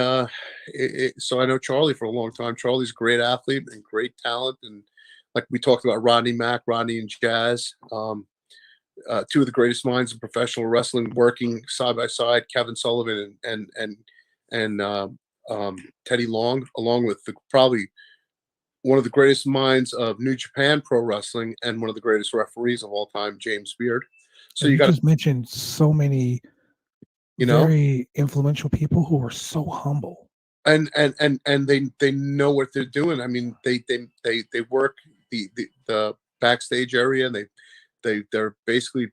so I know Charlie for a long time. Charlie's a great athlete and great talent. And like we talked about Rodney and Jazz, 2 of the greatest minds in professional wrestling working side by side, Kevin Sullivan and Teddy Long, along with probably one of the greatest minds of New Japan Pro Wrestling and one of the greatest referees of all time, James Beard. So you just mentioned so many, very influential people who are so humble, and they know what they're doing. They work the backstage area, and they're basically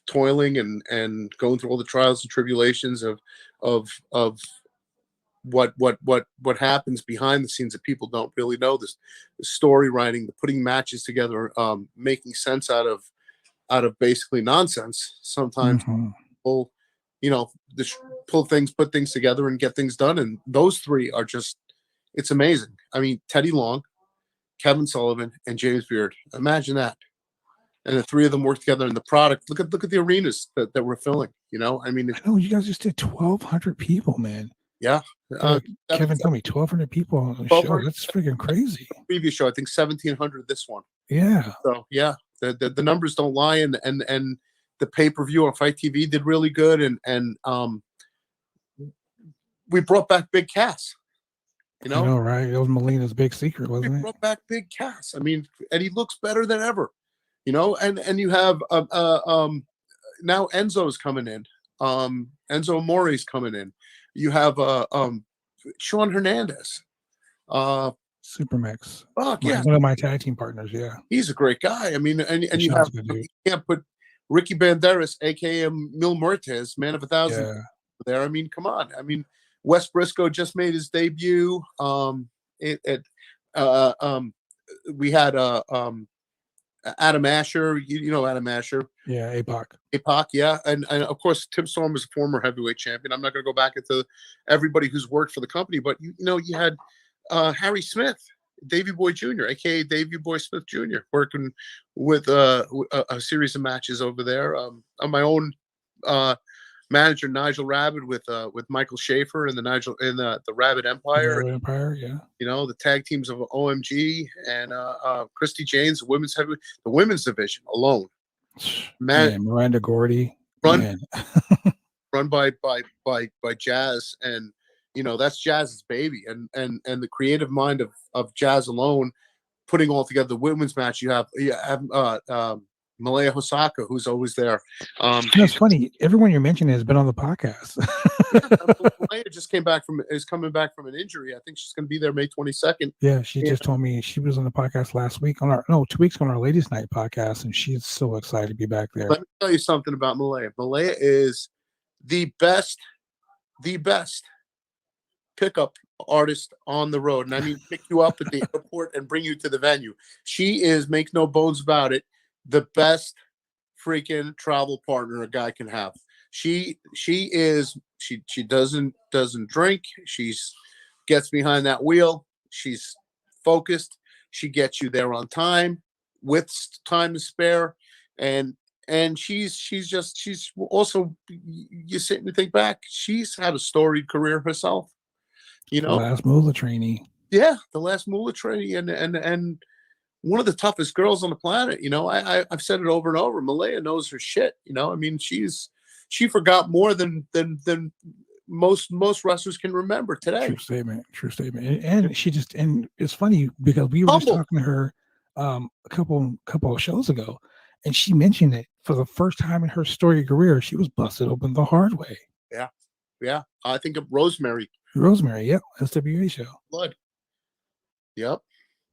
toiling and going through all the trials and tribulations of what happens behind the scenes that people don't really know. The story writing, the putting matches together, making sense out of basically nonsense. Sometimes people, just put things together and get things done. And those 3 are just, it's amazing. Teddy Long, Kevin Sullivan, and James Beard. Imagine that. And the 3 of them work together in the product. Look at the arenas that we're filling. I know you guys just did 1,200 people, man. Yeah. Kevin told me 1,200 people on the show. That's freaking crazy. Previous show, I think 1,700 this one. Yeah. So yeah, the numbers don't lie, and the pay-per-view on Fight TV did really good, and we brought back Big Cass. I know, right? It was Melina's big secret, wasn't it? We brought back Big Cass. And he looks better than ever. And you have now Enzo's coming in. Enzo Amore's coming in. You have Sean Hernandez. Supermax. Oh, yeah. One of my tag team partners, yeah. He's a great guy. And you have, you can't put Ricky Banderas, a.k.a. Mil Muertes, man of 1,000 there. Come on. Wes Briscoe just made his debut. We had Adam Asher, Adam Asher. Yeah, APOC, yeah. And of course, Tim Storm was a former heavyweight champion. I'm not going to go back into everybody who's worked for the company, but you had Harry Smith, Davey Boy Jr., a.k.a. Davey Boy Smith Jr., working with a series of matches over there. On my own manager, Nigel Rabbit, with Michael Schaefer and the Rabbit Empire. Rabbit Empire, yeah. The tag teams of OMG and Christy James, the women's division alone. Man, Miranda Gordy, run by Jazz, and that's Jazz's baby, and the creative mind of Jazz alone, putting all together the women's match. You have Malaya Hosaka, who's always there. It's funny. Everyone you're mentioning has been on the podcast. Malaya is coming back from an injury. I think she's going to be there May 22nd. Yeah, she just told me she was on the podcast last week 2 weeks ago on our Ladies Night podcast, and she's so excited to be back there. Let me tell you something about Malaya. Malaya is the best pickup artist on the road, and pick you up at the airport and bring you to the venue. She is, make no bones about it, the best freaking travel partner a guy can have. She doesn't drink. She's gets behind that wheel. She's focused. She gets you there on time with time to spare. And she's also, you sit and think back, she's had a storied career herself. You know, the last Moolah trainee. Yeah, the last Moolah trainee, and one of the toughest girls on the planet. You know, I've said it over and over. Malaya knows her shit. You know, I mean, she forgot more than most wrestlers can remember today. True statement. And she just, and it's funny because we were just talking to her a couple of shows ago, and she mentioned it for the first time in her storied career. She was busted open the hard way. Yeah. I think of Rosemary, yep, SWA show. Blood. Yep.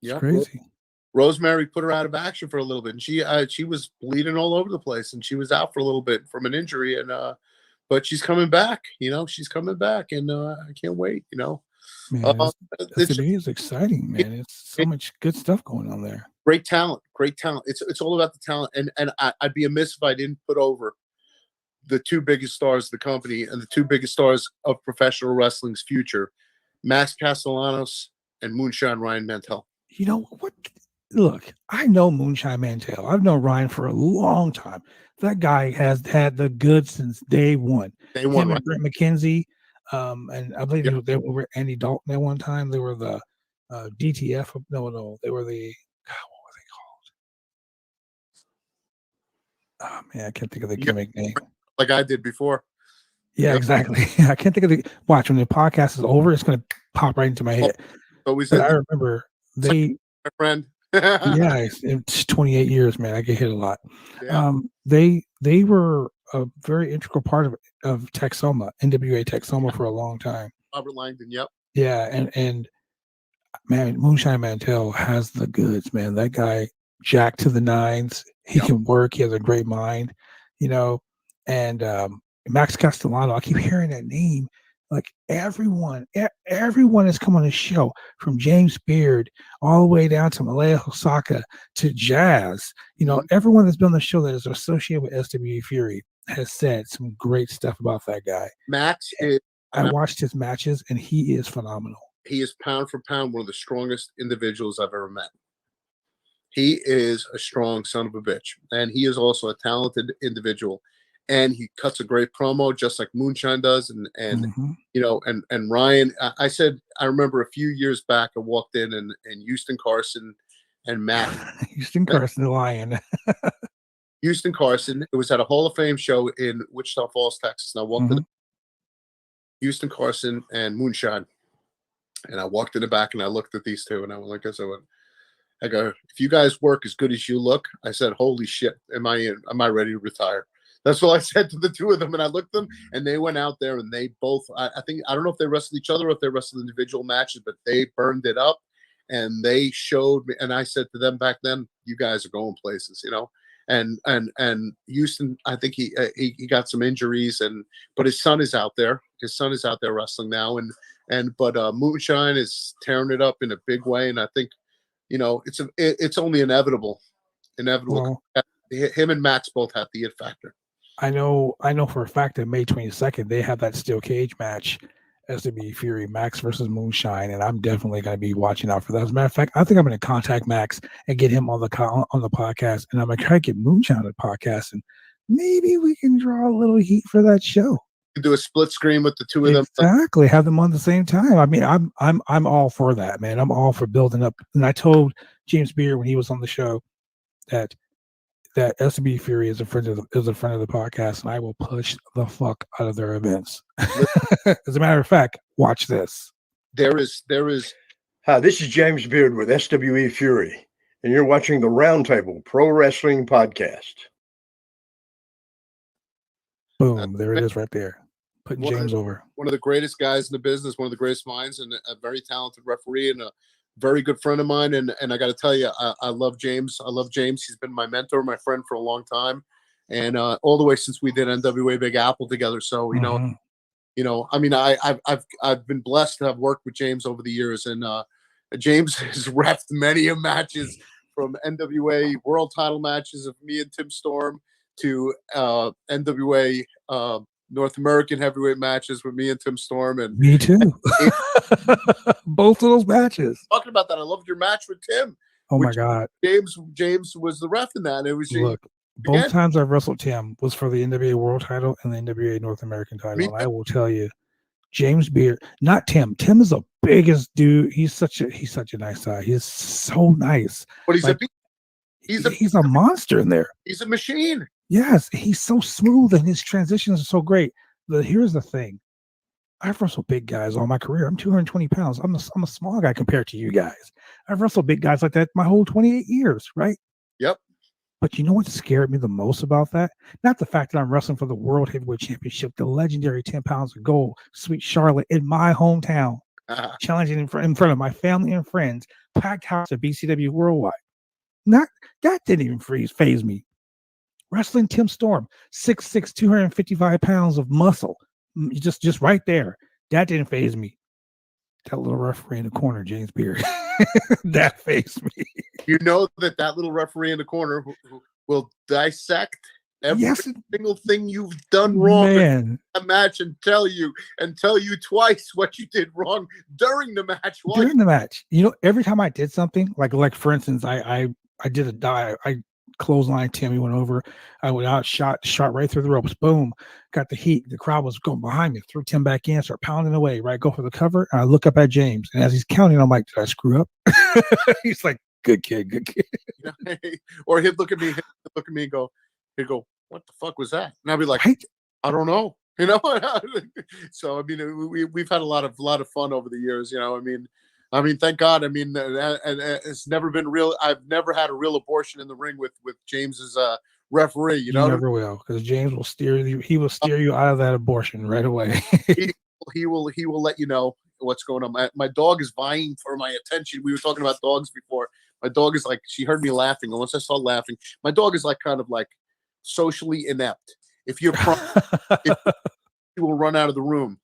It's crazy. Rosemary put her out of action for a little bit, and she was bleeding all over the place, and she was out for a little bit from an injury, and but she's coming back. You know, she's coming back, and I can't wait. You know, man, SWA is exciting, man. It's so much good stuff going on there. Great talent. It's all about the talent, and I'd be amiss if I didn't put over the two biggest stars of the company and the two biggest stars of professional wrestling's future, Max Castellanos and Moonshine Ryan Mantell. You know what? Look, I know Moonshine Mantell. I've known Ryan for a long time. That guy has had the goods since day one. Him and Brent McKenzie, and I believe they were Andy Dalton at one time. They were the DTF. No, they were the, God, what were they called? Oh man, I can't think of the gimmick name. Like I did before. Yeah, exactly. I can't think of the. Watch, when the podcast is over, it's going to pop right into my head. But I remember my friend. Yeah, it's 28 years, man. I get hit a lot. Yeah. They were a very integral part of Texoma, NWA Texoma, for a long time. Robert Langdon, yep. Yeah, and man, Moonshine Mantell has the goods, man. That guy jacked to the nines. He can work. He has a great mind, you know. And Max Castellano, I keep hearing that name. Like everyone has come on the show, from James Beard all the way down to Malaya Hosaka to Jazz. You know, everyone that's been on the show that is associated with SWE Fury has said some great stuff about that guy. Max I watched his matches, and he is phenomenal. He is pound for pound one of the strongest individuals I've ever met. He is a strong son of a bitch, and he is also a talented individual. And he cuts a great promo, just like Moonshine does. And you know, and Ryan, I remember a few years back, I walked in and Houston Carson and Matt. Houston Carson, the Lion. Houston Carson. It was at a Hall of Fame show in Wichita Falls, Texas. And I walked in, Houston Carson and Moonshine. And I walked in the back and I looked at these two and I went like this. I go, if you guys work as good as you look, I said, holy shit, am I ready to retire? That's what I said to the two of them. And I looked at them and they went out there and they both, I don't know if they wrestled each other or if they wrestled individual matches, but they burned it up and they showed me. And I said to them back then, you guys are going places, you know? And Houston, I think he got some injuries but his son is out there. His son is out there wrestling now. But Moonshine is tearing it up in a big way. And I think, you know, it's only inevitable. Well, him and Max both have the it factor. I know for a fact that May 22nd, they have that steel cage match, SWE Fury, Max versus Moonshine, and I'm definitely going to be watching out for that. As a matter of fact, I think I'm going to contact Max and get him on the podcast, and I'm going to try to get Moonshine on the podcast, and maybe we can draw a little heat for that show. Do a split screen with the two of them. Exactly, have them on the same time. I mean, I'm all for that, man. I'm all for building up. And I told James Beard when he was on the show that SB Fury is a friend of the podcast, and I will push the fuck out of their events. As a matter of fact, watch this. There is. Hi, this is James Beard with SWE Fury, and you're watching the Roundtable Pro Wrestling Podcast. Boom! There it is, right there. Putting James over. One of the greatest guys in the business, one of the greatest minds, and a very talented referee, and a very good friend of mine. And I got to tell you, I love James. I love James. He's been my mentor, my friend for a long time, and all the way since we did NWA Big Apple together. So you know, I mean, I've been blessed to have worked with James over the years, and James has refed many matches from NWA world title matches of me and Tim Storm to NWA North American heavyweight matches with me and Tim Storm. And me too. Both of those matches. Talking about that, I loved your match with Tim. Oh my God. James was the ref in that. It was both times I've wrestled Tim was for the NWA world title and the NWA North American title. And I will tell you, James Beard, not Tim. Tim is the biggest dude. He's such a nice guy. He's so nice. But he's a monster in there. He's a machine. Yes, he's so smooth and his transitions are so great. Here's the thing. I've wrestled big guys all my career. I'm 220 pounds. I'm a small guy compared to you guys. I've wrestled big guys like that my whole 28 years, right? Yep. But you know what scared me the most about that? Not the fact that I'm wrestling for the World Heavyweight Championship, the legendary 10 pounds of gold, Sweet Charlotte in my hometown, challenging in front of my family and friends, packed house at BCW Worldwide. That didn't even phase me. Wrestling Tim Storm, 6'6", 255 pounds of muscle, just right there. That didn't phase me. That little referee in the corner, James Beard, that phased me. You know that little referee in the corner who will dissect every single thing you've done wrong in a match and tell you twice what you did wrong during the match. During the match, every time I did something, like for instance, I did a dive. I clothesline Tim, he went over. I went out, shot right through the ropes. Boom, got the heat. The crowd was going behind me. Threw Tim back in, start pounding away. Right, go for the cover. And I look up at James, and as he's counting, I'm like, "Did I screw up?" He's like, "Good kid, good kid." Or he'd look at me and go, "What the fuck was that?" And I'd be like, right? "I don't know." So I mean, we've had a lot of fun over the years. I mean, thank God. I mean, it's never been real. I've never had a real abortion in the ring with James's referee. You never will, because James will steer you. He will steer you out of that abortion right away. he will let you know what's going on. My dog is vying for my attention. We were talking about dogs before. My dog is like, she heard me laughing, and once I started laughing, my dog is like kind of like socially inept. If you're he will run out of the room.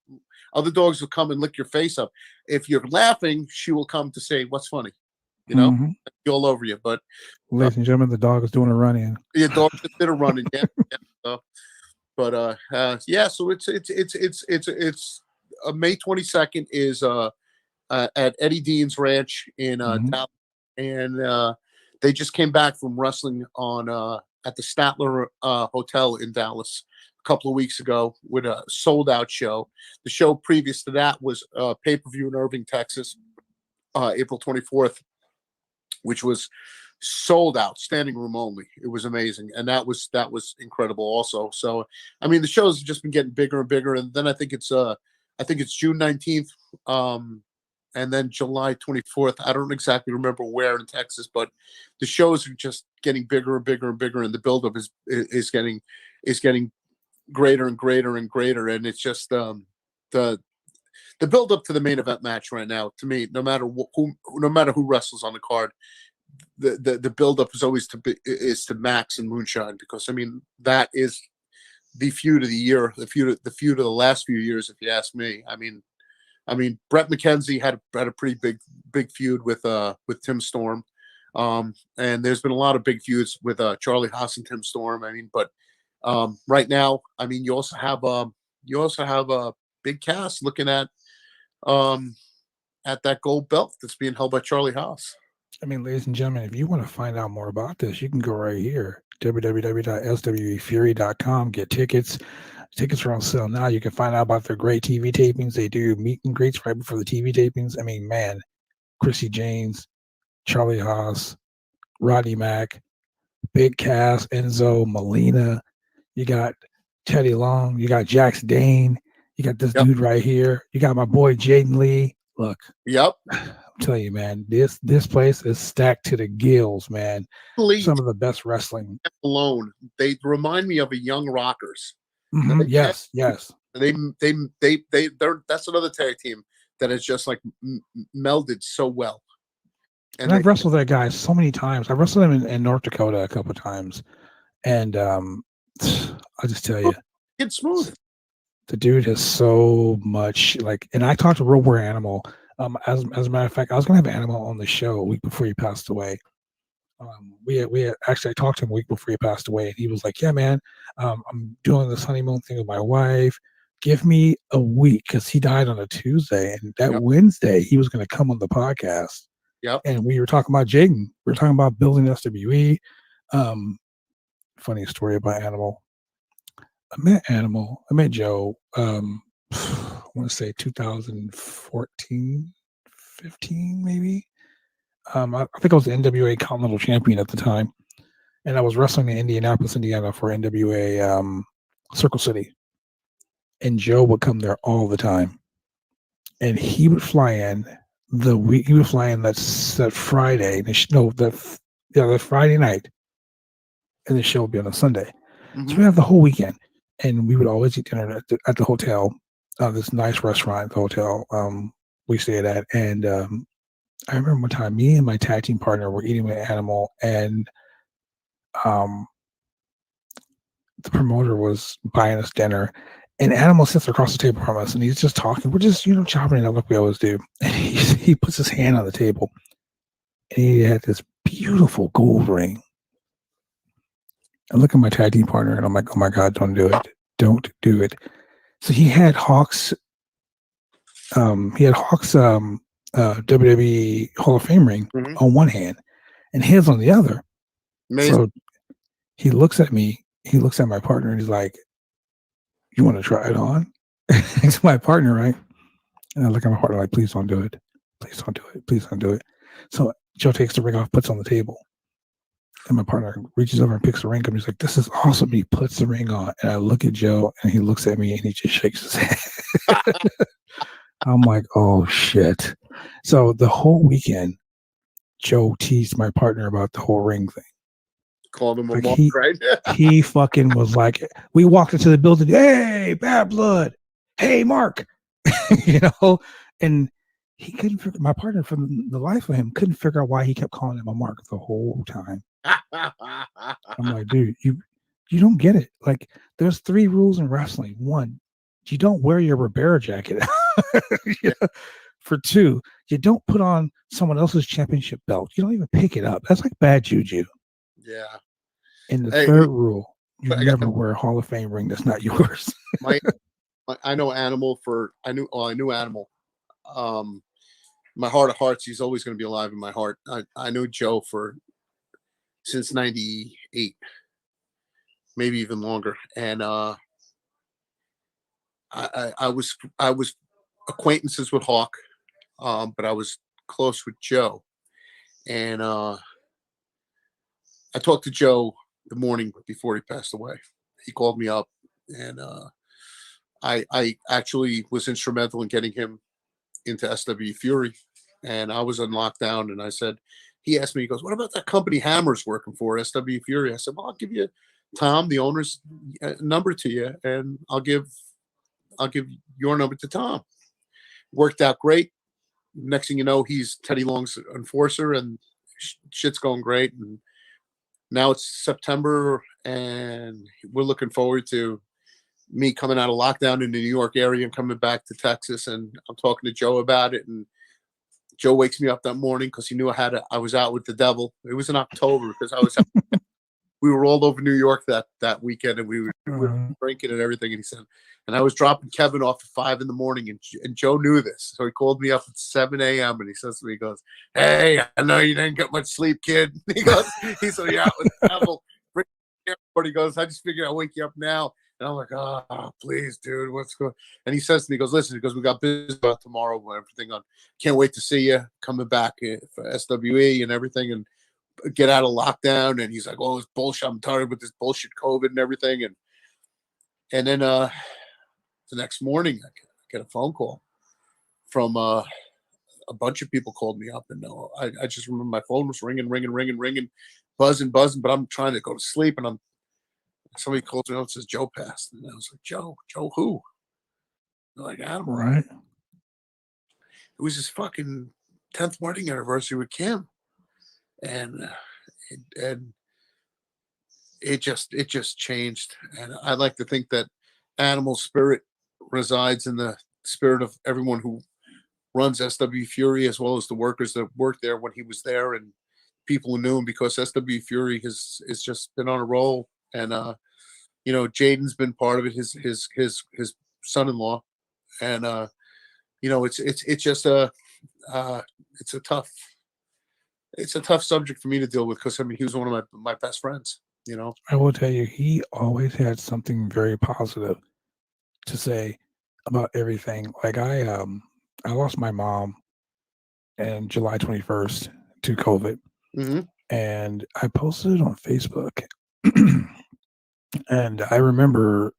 Other dogs will come and lick your face up. If you're laughing, she will come to say, "What's funny?" Mm-hmm. All over you. But ladies and gentlemen, the dog is doing a run-in. Yeah, dog just did a run-in. Yeah. But so it's May 22nd is at Eddie Dean's Ranch in Dallas, and they just came back from wrestling on at the Statler Hotel in Dallas a couple of weeks ago with a sold-out show. The show previous to that was pay-per-view in Irving, Texas, April 24th, which was sold out, standing room only. It was amazing, and that was incredible also. So I mean, the shows have just been getting bigger and bigger, and then I think it's June 19th, and then July 24th. I don't exactly remember where in Texas, but the shows are just getting bigger and bigger and bigger, and the buildup is getting greater and greater and greater, and it's just the buildup to the main event match right now. To me, no matter who wrestles on the card, the buildup is always to Max and Moonshine, because I mean that is the feud of the year, the feud of the last few years, if you ask me. I mean, Brett McKenzie had a pretty big feud with Tim Storm, and there's been a lot of big feuds with Charlie Haas and Tim Storm. I mean, but right now, I mean, you also have a big cast looking at that gold belt that's being held by Charlie Haas. I mean, ladies and gentlemen, if you want to find out more about this, you can go right here, www.swefury.com. Get tickets. Tickets are on sale now. You can find out about their great TV tapings. They do meet and greets right before the TV tapings. I mean, man, Chrissy Janes, Charlie Haas, Rodney Mack, Big Cass, Enzo, Molina. You got Teddy Long. You got Jax Dane. You got this dude right here. You got my boy Jaden Lee. Look. Yep. I'm telling you, man, this place is stacked to the gills, man. Some of the best wrestling. Alone, they remind me of a Young Rockers. Mm-hmm. Yes. They're that's another tag team that has just like melded so well. And I've wrestled that guy so many times. I wrestled him in North Dakota a couple of times, and I'll just tell you, it's smooth. The dude has so much and I talked to Road Warrior Animal. As a matter of fact, I was gonna have Animal on the show a week before he passed away. we had actually, I talked to him a week before he passed away, and he was like, "Yeah, man, I'm doing this honeymoon thing with my wife. Give me a week," because he died on a Tuesday, and that Wednesday he was going to come on the podcast. Yep. And we were talking about Jaden. We were talking about building SWE. Funny story about Animal. I met Joe. I want to say 2014, 15, maybe. I think I was the NWA Continental Champion at the time, and I was wrestling in Indianapolis, Indiana for NWA Circle City. And Joe would come there all the time, and he would fly in the week. He would fly in that Friday. That Friday night, and the show would be on a Sunday. Mm-hmm. So we have the whole weekend, and we would always eat dinner at the hotel, this nice restaurant at the hotel we stayed at. And I remember one time, me and my tag team partner were eating with Animal, and the promoter was buying us dinner, and Animal sits across the table from us, and he's just talking. We're just, chopping it up like we always do. And he puts his hand on the table, and he had this beautiful gold ring. I look at my tag team partner, and I'm like, "Oh my God, don't do it! Don't do it!" So he had Hawk's WWE Hall of Fame ring on one hand, and his on the other. Amazing. So he looks at me. He looks at my partner, and he's like, "You want to try it on?" It's my partner, right? And I look at my partner like, "Please don't do it. Please don't do it. Please don't do it." So Joe takes the ring off, puts it on the table. And my partner reaches over and picks the ring up. And he's like, "This is awesome." He puts the ring on. And I look at Joe, and he looks at me, and he just shakes his head. I'm like, "Oh, shit." So the whole weekend, Joe teased my partner about the whole ring thing. Called him a mark, right? He fucking was like, we walked into the building, "Hey, Bad Blood. Hey, Mark." And he couldn't figure, my partner, from the life of him, couldn't figure out why he kept calling him a Mark the whole time. I'm like, "Dude, you don't get it. Like, there's 3 rules in wrestling. 1, you don't wear your Ribera jacket. For 2, you don't put on someone else's championship belt. You don't even pick it up. That's like bad juju." Yeah. And the third rule, you never wear a Hall of Fame ring that's not yours. I know Animal I knew Animal. My heart of hearts, he's always going to be alive in my heart. I knew Joe since 98, maybe even longer. And I was acquaintances with Hawk, but I was close with Joe. And I talked to Joe the morning before he passed away. He called me up, and I actually was instrumental in getting him into SW Fury. And I was on lockdown, and I said, he asked me, he goes, "What about that company Hammer's working for, SW Fury?" I said, "Well, I'll give you Tom, the owner's number to you, and I'll give your number to Tom." Worked out great. Next thing you know, he's Teddy Long's enforcer, and shit's going great. And now it's September, and we're looking forward to me coming out of lockdown in the New York area and coming back to Texas. And I'm talking to Joe about it, and Joe wakes me up that morning because he knew I was out with the devil. It was in October because we were all over New York that weekend, and we were drinking and everything. And he said, and I was dropping Kevin off at 5 a.m, and Joe knew this, so he called me up at 7 a.m. and he says to me, he goes, "Hey, I know you didn't get much sleep, kid." He said, "You're out with the devil." He goes, "I just figured I'll wake you up now." And I'm like, "Oh, please, dude, what's going?" And he says to me, he goes, "Listen," he goes, "we got business about tomorrow and everything on. Can't wait to see you coming back for SWE and everything, and get out of lockdown." And he's like, "Oh, it's bullshit. I'm tired with this bullshit COVID and everything." And then the next morning, I get a phone call from a bunch of people called me up, and I just remember my phone was ringing, buzzing, but I'm trying to go to sleep, and somebody calls me up and says, "Joe passed." And I was like, Joe who?" They're like, "Animal." Right. It was his fucking 10th wedding anniversary with Kim. And it just changed. And I like to think that Animal spirit resides in the spirit of everyone who runs SW Fury, as well as the workers that worked there when he was there. And people who knew him, because SW Fury has just been on a roll, and you know, Jaden's been part of it, his son-in-law, and you know, it's just it's a tough subject for me to deal with, because I mean, he was one of my best friends, you know. I will tell you, he always had something very positive to say about everything. Like I lost my mom on July 21st to COVID, and I posted it on Facebook. And I remember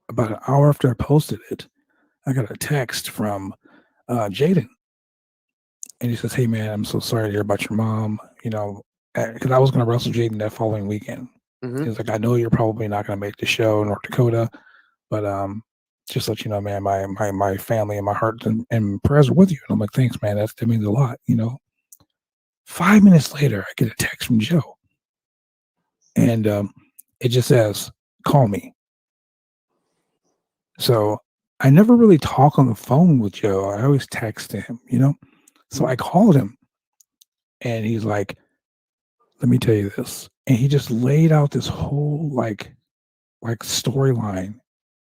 about an hour after I posted it, I got a text from Jaden, and he says, "Hey man, I'm so sorry to hear about your mom. You know, because I was going to wrestle Jaden that following weekend." He's like, "I know you're probably not going to make the show in North Dakota, but just let you know, man, my family and my heart and prayers are with you." And I'm like, "Thanks, man. That means a lot." You know. 5 minutes later, I get a text from Joe, and it just says, "Call me." So I never really talk on the phone with Joe. I always text him, you know. So I called him, and he's like, "Let me tell you this," and he just laid out this whole like storyline,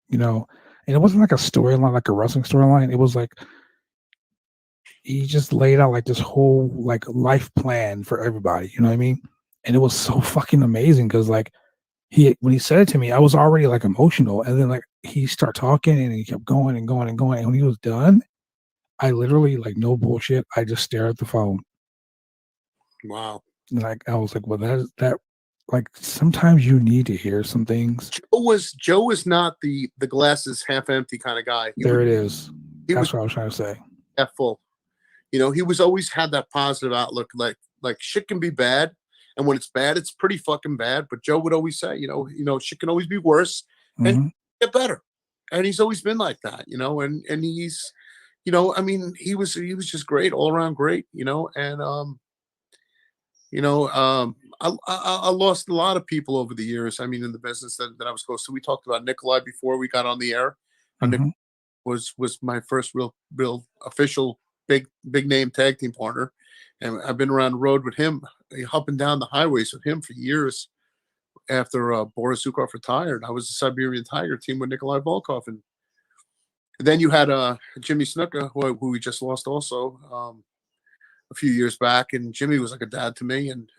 you know. And it wasn't like a storyline, like a wrestling storyline. It was like he just laid out like this whole like life plan for everybody, you know what I mean? And it was so fucking amazing because like when he said it to me, I was already like emotional, and then like he started talking and he kept going and going and going. And when he was done, I literally, like, no bullshit, I just stared at the phone. Wow. And like I was like, well, that like sometimes you need to hear some things. Joe was not the glasses half empty kind of guy. It is. That's what I was trying to say. Half full. You know, he was always had that positive outlook. Like shit can be bad, and when it's bad, it's pretty fucking bad. But Joe would always say, you know, shit can always be worse and get better. And he's always been like that, you know. And he's, you know, I mean, he was just great, all around great, you know. And I lost a lot of people over the years. I mean, in the business that I was close to. We talked about Nikolai before we got on the air. Nikolai was my first real official big name tag team partner, and I've been around the road with him, up and down the highways with him for years. After Boris Zukov retired, I was the Siberian Tiger team with Nikolai Volkoff, and then you had Jimmy Snuka, who we just lost also a few years back, and Jimmy was like a dad to me, and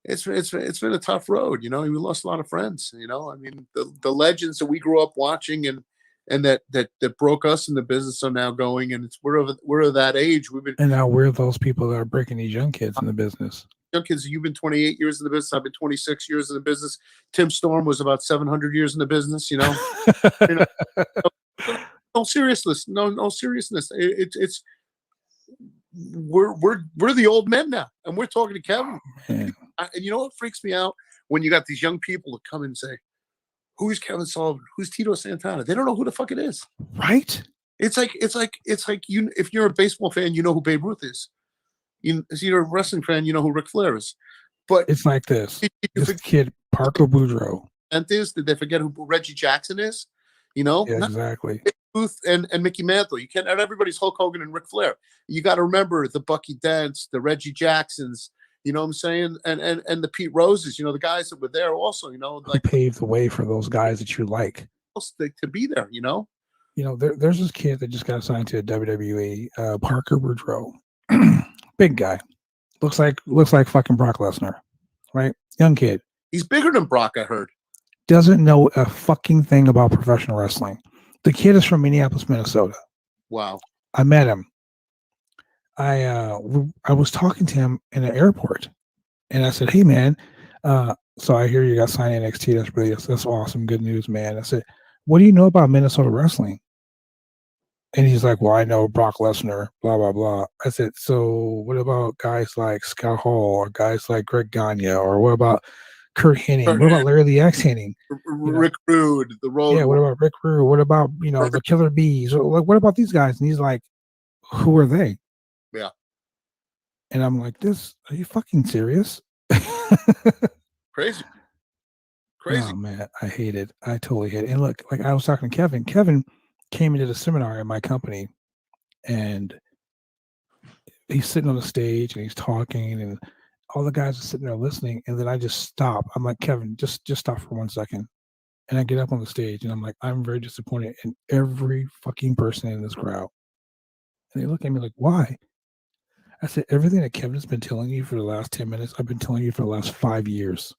it's been a tough road, you know. We lost a lot of friends, you know. I mean, the legends that we grew up watching and that broke us in the business are now going, and we're of that age. And now we're those people that are breaking these young kids in the business. Young kids, you've been 28 years in the business. I've been 26 years in the business. Tim Storm was about 700 years in the business, you know. No seriousness. It's we're the old men now, and we're talking to Kevin. And you know what freaks me out? When you got these young people that come and say, "Who's Kevin Sullivan? Who's Tito Santana?" They don't know who the fuck it is. Right? It's like you. If you're a baseball fan, you know who Babe Ruth is. If you're a wrestling fan, you know who Ric Flair is. But it's like this. This kid, Parker Boudreaux. Did they forget who Reggie Jackson is? You know? Yeah, exactly. Booth and Mickey Mantle. You can't. Not everybody's Hulk Hogan and Ric Flair. You got to remember the Bucky Dents, the Reggie Jacksons. You know what I'm saying? And the Pete Roses. You know, the guys that were there also. You know, like who paved the way for those guys that you like to be there. You know. You know, there's this kid that just got signed to WWE, Parker Boudreaux. Big guy, looks like fucking Brock Lesnar, right? Young kid. He's bigger than Brock, I heard. Doesn't know a fucking thing about professional wrestling. The kid is from Minneapolis, Minnesota. Wow. I met him. I was talking to him in an airport, and I said, "Hey man, so I hear you got signed NXT. That's awesome. Good news, man." I said, "What do you know about Minnesota wrestling?" And he's like, "Well, I know Brock Lesnar, blah, blah, blah." I said, "So what about guys like Scott Hall or guys like Greg Gagne, or what about Kurt Hennig? What about Larry the X Hennig? Rick Rude, the Road. Yeah, what about Rick Rude? What about, you know, the Killer Bees? What about these guys?" And he's like, "Who are they?" Yeah. And I'm like, are you fucking serious? Crazy. Oh, man, I hate it. I totally hate it. And look, like I was talking to Kevin. Kevin came into the seminar at my company, and he's sitting on the stage and he's talking, and all the guys are sitting there listening, and then I just stop. I'm like, Kevin, just stop for 1 second. And I get up on the stage, and I'm like, I'm very disappointed in every fucking person in this crowd. And they look at me like, why? I said, everything that Kevin's been telling you for the last 10 minutes, I've been telling you for the last 5 years.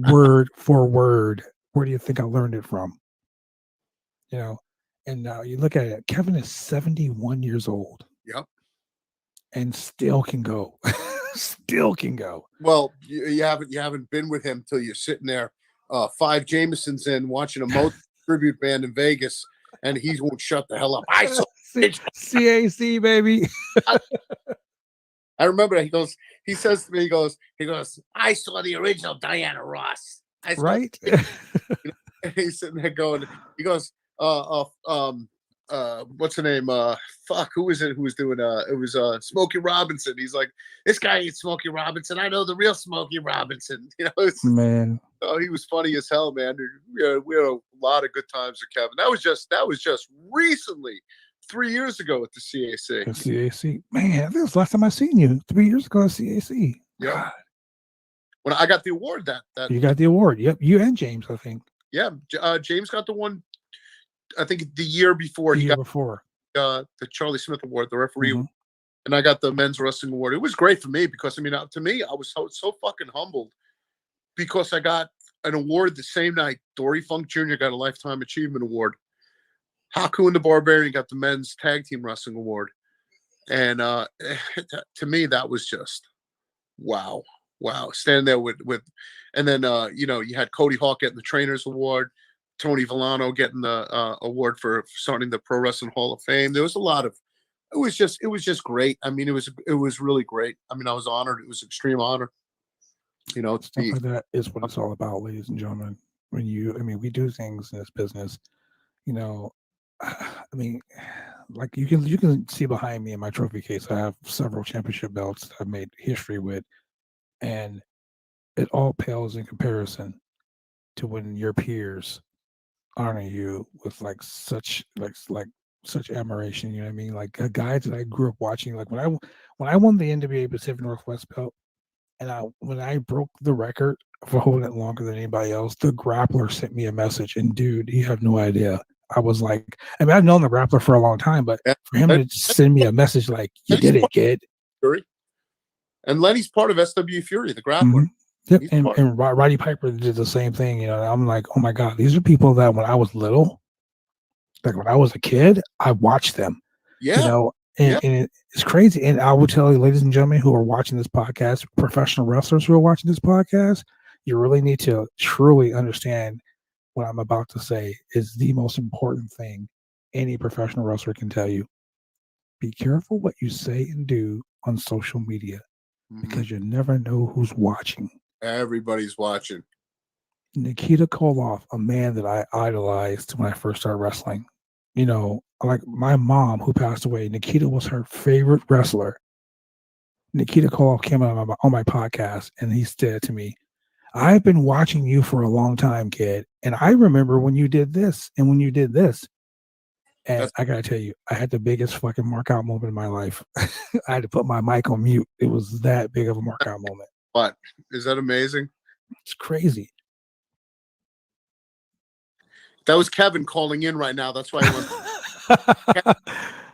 Word for word. Where do you think I learned it from? You know, and now you look at it, Kevin is 71 years old. Yep. And still can go. Still can go. Well, you haven't been with him till you're sitting there, 5 Jamesons in, watching a Motown tribute band in Vegas, and he won't shut the hell up. I saw CAC, baby. I remember that he says to me, he goes, I saw the original Diana Ross. Right? And he's sitting there going, he goes, what's her name? Who was it? Who was doing? It was Smokey Robinson. He's like, this guy ain't Smokey Robinson. I know the real Smokey Robinson. You know, man. Oh, he was funny as hell, man. We had a lot of good times with Kevin. That was just recently, 3 years ago at the CAC. The CAC, man. I think it was the last time I seen you 3 years ago at CAC. Yeah. God. When I got the award, that you got the award. Yep, you and James, I think. Yeah, James got the one. I think the year before the Charlie Smith Award, the referee, and I got the men's wrestling award. It was great for me because, I mean, to me, I was so fucking humbled because I got an award the same night. Dory Funk Jr. got a Lifetime Achievement Award. Haku and the Barbarian got the men's tag team wrestling award. And to me, that was just wow. Standing there with, and then, you had Cody Hawk getting the Trainers Award. Tony Villano getting the award for starting the Pro Wrestling Hall of Fame. There was a lot of, it was just great. I mean, it was really great. I mean, I was honored. It was an extreme honor. You know, stuff like that is what it's all about, ladies and gentlemen. We do things in this business. You know, I mean, like you can see behind me in my trophy case, I have several championship belts that I've made history with, and it all pales in comparison to when your peers honor you with such admiration. You know what I mean? Like guys that I grew up watching. Like when I won the NWA Pacific Northwest belt, and when I broke the record for holding it longer than anybody else, the grappler sent me a message, and dude, you have no idea. I was like, I mean, I've known the grappler for a long time, but for him to send me a message like, "You did it, kid." And Lenny's part of SW Fury, the grappler. Yep. And Roddy Piper did the same thing. You know, I'm like, oh my God, these are people that when I was little, like when I was a kid, I watched them. Yeah. You know, and it's crazy. And I will tell you, ladies and gentlemen who are watching this podcast, professional wrestlers who are watching this podcast, you really need to truly understand what I'm about to say is the most important thing any professional wrestler can tell you. Be careful what you say and do on social media because you never know who's watching. Everybody's watching. Nikita Koloff, a man that I idolized when I first started wrestling. You know, like my mom who passed away, Nikita was her favorite wrestler. Nikita Koloff came on my podcast and he said to me, I've been watching you for a long time, kid. And I remember when you did this and when you did this. And I got to tell you, I had the biggest fucking mark out moment in my life. I had to put my mic on mute. It was that big of a mark out moment. What? Is that amazing? It's crazy. That was Kevin calling in right now. That's why he wants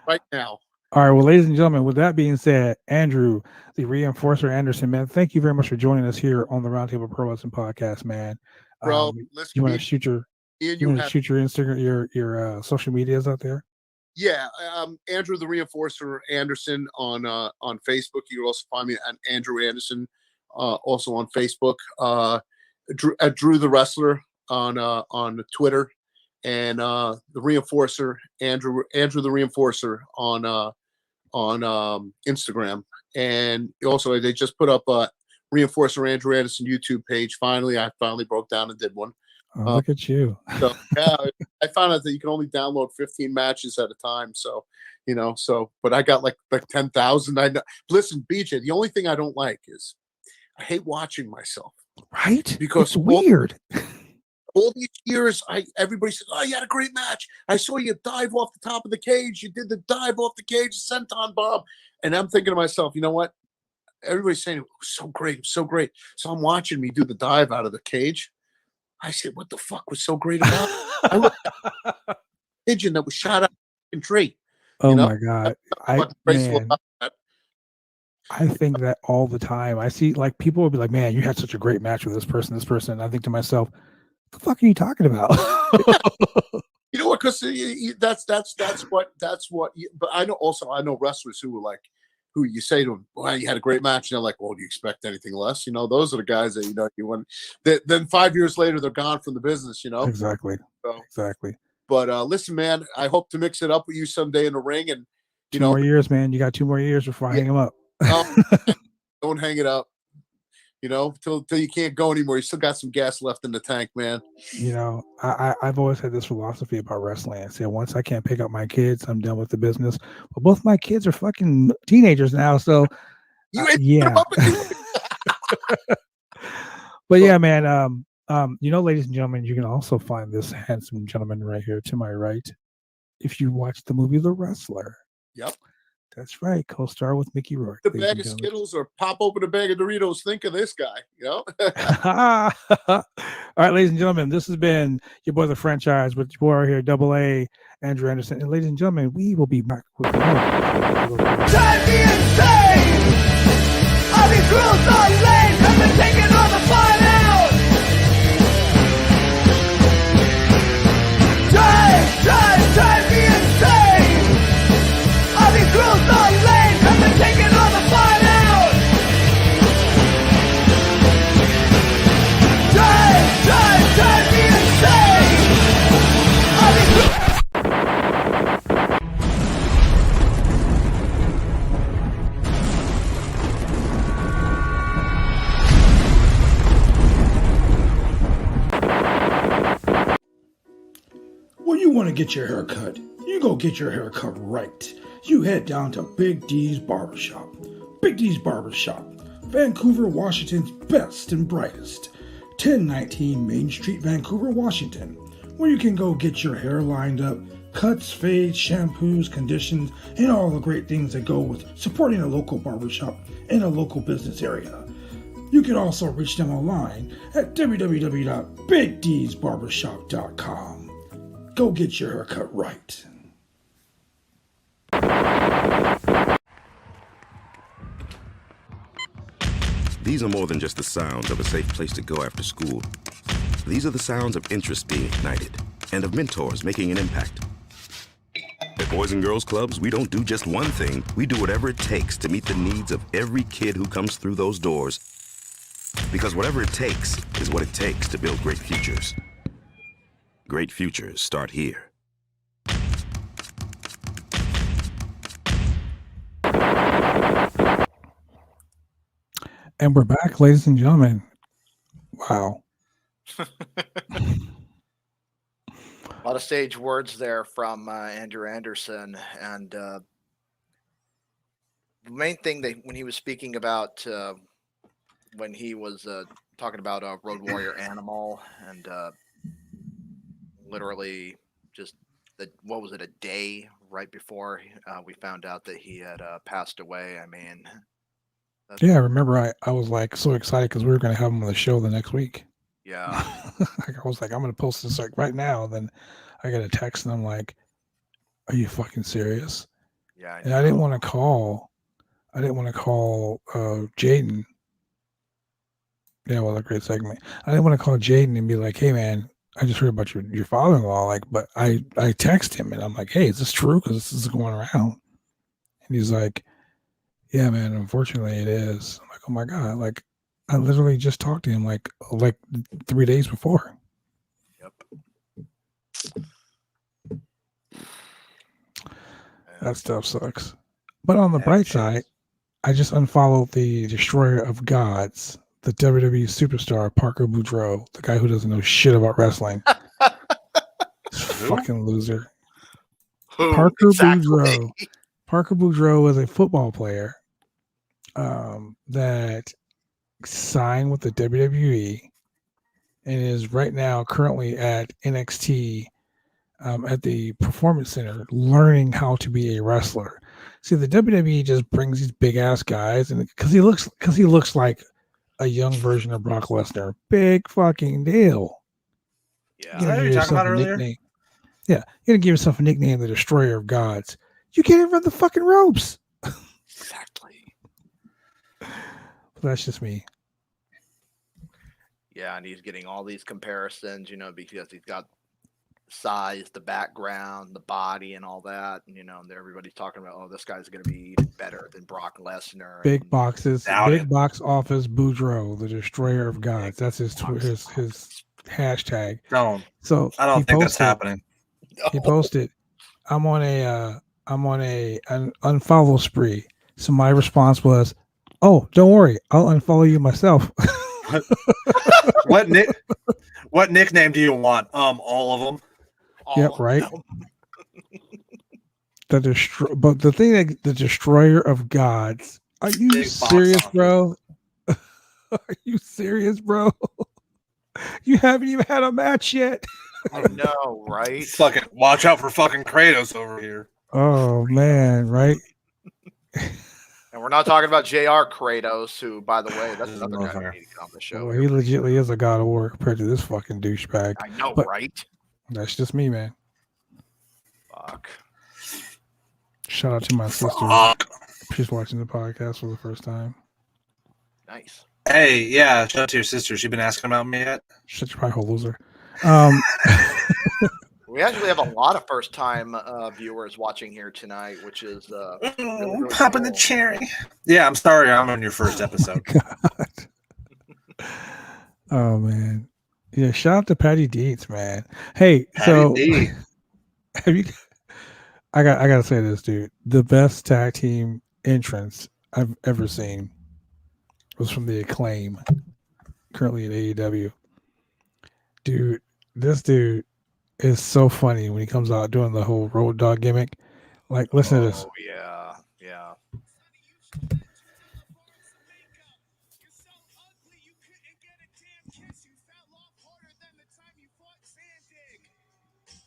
right now. All right. Well, ladies and gentlemen, with that being said, Andrew, the Reinforcer Anderson, man, thank you very much for joining us here on the Roundtable Pro Wrestling Podcast, man. Bro, you want to shoot your Instagram, your social medias out there? Yeah, Andrew the Reinforcer Anderson on Facebook. You can also find me at Andrew Anderson, also on Facebook. Drew the Wrestler on Twitter, and the Reinforcer Andrew the Reinforcer on Instagram. And also they just put up a Reinforcer Andrew Anderson YouTube page. I finally broke down and did one. Oh, look at you. So yeah, I found out that you can only download 15 matches at a time. So, but I got like 10,000. I know. Listen, BJ, the only thing I don't like is I hate watching myself. Right? Because it's weird. All these years, everybody said, "Oh, you had a great match. I saw you dive off the top of the cage. You did the dive off the cage, senton bomb." And I'm thinking to myself, you know what? everybody's saying it was so great, so great. So I'm watching me do the dive out of the cage. I said, what the fuck was so great about it? I looked at a pigeon that was shot out of a tree. Oh my God. I think that all the time. I see like people will be like, man, you had such a great match with this person. And I think to myself, what the fuck are you talking about? You know what? Because that's what. But I know wrestlers who were like, who you say to them, "Well, you had a great match," and they're like, "Well, do you expect anything less?" You know, those are the guys that you want. Then 5 years later, they're gone from the business. You know, exactly. So, exactly. But listen, man, I hope to mix it up with you someday in the ring, and two more years, man. You got 2 more years before I hang them up. Don't hang it up. You know, till you can't go anymore. You still got some gas left in the tank, man. You know, I've always had this philosophy about wrestling. I say once I can't pick up my kids, I'm done with the business. But both my kids are fucking teenagers now, so yeah. But yeah, man. You know, ladies and gentlemen, you can also find this handsome gentleman right here to my right if you watch the movie The Wrestler. Yep. That's right. Co-star with Mickey Rourke. The bag of Skittles or pop open a bag of Doritos. Think of this guy, you know? All right, ladies and gentlemen, this has been your boy, The Franchise, with your boy here, A.k.a. Andrew Anderson. And ladies and gentlemen, we will be back with more. Drive me insane! All these rules are lame, have been taking all the fun out! Drive me insane! All these rules are lame, have been taking all the fun out! Drive me insane! All these rules... When you want to get your hair cut, you go get your hair cut right. You head down to Big D's Barbershop. Big D's Barbershop, Vancouver, Washington's best and brightest. 1019 Main Street, Vancouver, Washington, where you can go get your hair lined up, cuts, fades, shampoos, conditions, and all the great things that go with supporting a local barbershop in a local business area. You can also reach them online at www.bigdsbarbershop.com. Go get your hair cut right. These are more than just the sounds of a safe place to go after school. These are the sounds of interest being ignited and of mentors making an impact. At Boys and Girls Clubs, we don't do just one thing. We do whatever it takes to meet the needs of every kid who comes through those doors. Because whatever it takes is what it takes to build great futures. Great futures start here. And we're back, ladies and gentlemen. Wow. A lot of sage words there from Andrew Anderson. And the main thing that when he was speaking about when he was talking about Road Warrior Animal and literally just what was it, a day right before we found out that he had passed away. I mean, yeah, I remember I was like so excited because we were going to have him on the show the next week. Yeah. I was like, I'm going to post this like right now. Then I got a text and I'm like, are you fucking serious? Yeah. And I didn't want to call Jaden. Yeah, well, a great segment. I didn't want to call Jaden and be like, hey man, I just heard about your father-in-law. Like, but I text him and I'm like, hey, is this true? Because this is going around. And he's like, yeah, man, unfortunately it is. I'm like, oh my God. Like, I literally just talked to him like 3 days before. Yep. That stuff sucks. But on the bright side, I just unfollowed the Destroyer of Gods, the WWE superstar Parker Boudreaux, the guy who doesn't know shit about wrestling. Fucking loser. Parker Boudreaux. Parker Boudreaux is a football player that signed with the WWE and is right now currently at NXT at the Performance Center learning how to be a wrestler. See, the WWE just brings these big ass guys, and because he looks like a young version of Brock Lesnar. Big fucking deal. Yeah. You're gonna give What were you talking yourself about a earlier? nickname. Yeah, you're gonna give yourself a nickname, the Destroyer of Gods. You can't even run the fucking ropes. Exactly. But that's just me. Yeah, and he's getting all these comparisons, because he's got size, the background, the body, and all that. And, and everybody's talking about, oh, this guy's going to be even better than Brock Lesnar. Big boxes, Doubt big it. box office, Boudreaux, the Destroyer of Gods. That's his hashtag. So I don't think that's happening. He posted, I'm on an unfollow spree. So my response was, oh, don't worry, I'll unfollow you myself. What nickname do you want? All of them. Yep, right. But the thing that the Destroyer of Gods. Are you Big serious, box bro? Are you serious, bro? You haven't even had a match yet. I know, right? Fucking watch out for fucking Kratos over here. Oh man, right? And we're not talking about JR Kratos, who, by the way, that's another guy we need to get on the show. Well, he legitimately is a God of War compared to this fucking douchebag. I know, But right? That's just me, man. Fuck. Shout out to my sister. She's watching the podcast for the first time. Nice. Hey, yeah, shout out to your sister. She been asking about me yet? Shut your pie hole, loser. We actually have a lot of first-time viewers watching here tonight, which is really popping cool. the cherry. Yeah, I'm sorry I'm on your first episode. God. Oh man. Yeah, shout out to Patty Deeds, man. Hey, Patty D. have you I gotta say this, dude. The best tag team entrance I've ever seen was from the Acclaim, currently at AEW. Dude, this dude is so funny when he comes out doing the whole road dog gimmick. Like, listen to this. Oh, yeah.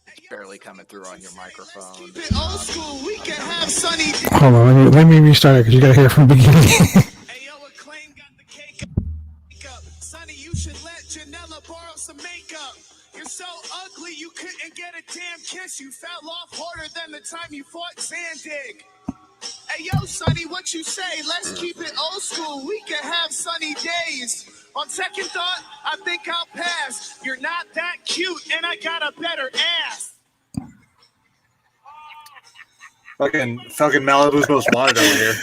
It's barely coming through on your microphone. Hold on, let me restart it because you gotta hear from the beginning. Sonny, you should let Janela borrow some makeup. You're so ugly, you couldn't get a damn kiss. You fell off harder than the time you fought Zandig. Hey, yo, Sonny, what you say? Let's keep it old school. We can have sunny days. On second thought, I think I'll pass. You're not that cute, and I got a better ass. Fucking Malibu's most wanted over here.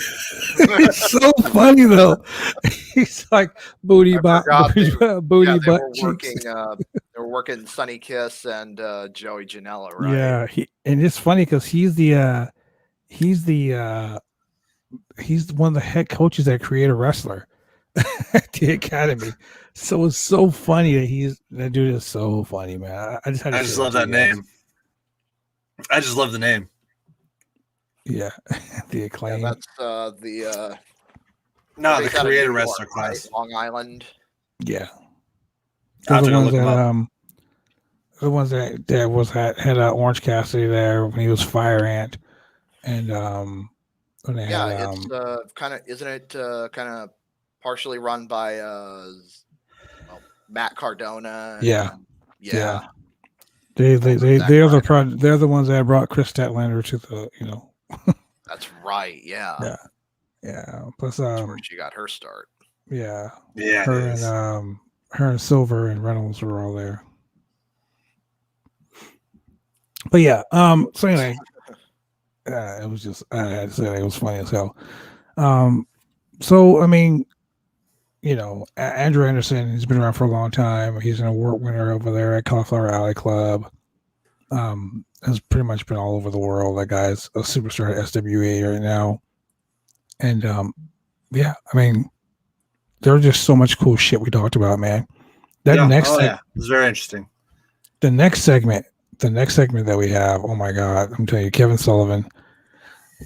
It's so funny though. He's like booty butt cheeks. They were working Sunny Kiss and Joey Janela, right? Yeah, and it's funny because he's one of the head coaches at Creator Wrestler at the Academy. So it's so funny that dude is so funny, man. I just love that name. I just love the name. Yeah, the Acclaim. Yeah, that's the Creator Wrestler class, right? Long Island. Yeah, I'll the ones look that them up. the ones that had Orange Cassidy there when he was Fire Ant, and when they had, it's kind of, isn't it kind of partially run by Matt Cardona? Yeah. They're the ones that brought Chris Statlander to the That's right. Yeah. Plus, that's where she got her start. Yeah. Yeah. Her and Silver and Reynolds were all there. But yeah. So anyway, it was just I had to say it was funny as hell. So I mean, Andrew Anderson, he's been around for a long time. He's an award winner over there at Cauliflower Alley Club. Has pretty much been all over the world. That guy's a superstar at SWA right now. And I mean, there's just so much cool shit we talked about, man. It was very interesting. The next segment that we have, oh my God, I'm telling you, Kevin Sullivan.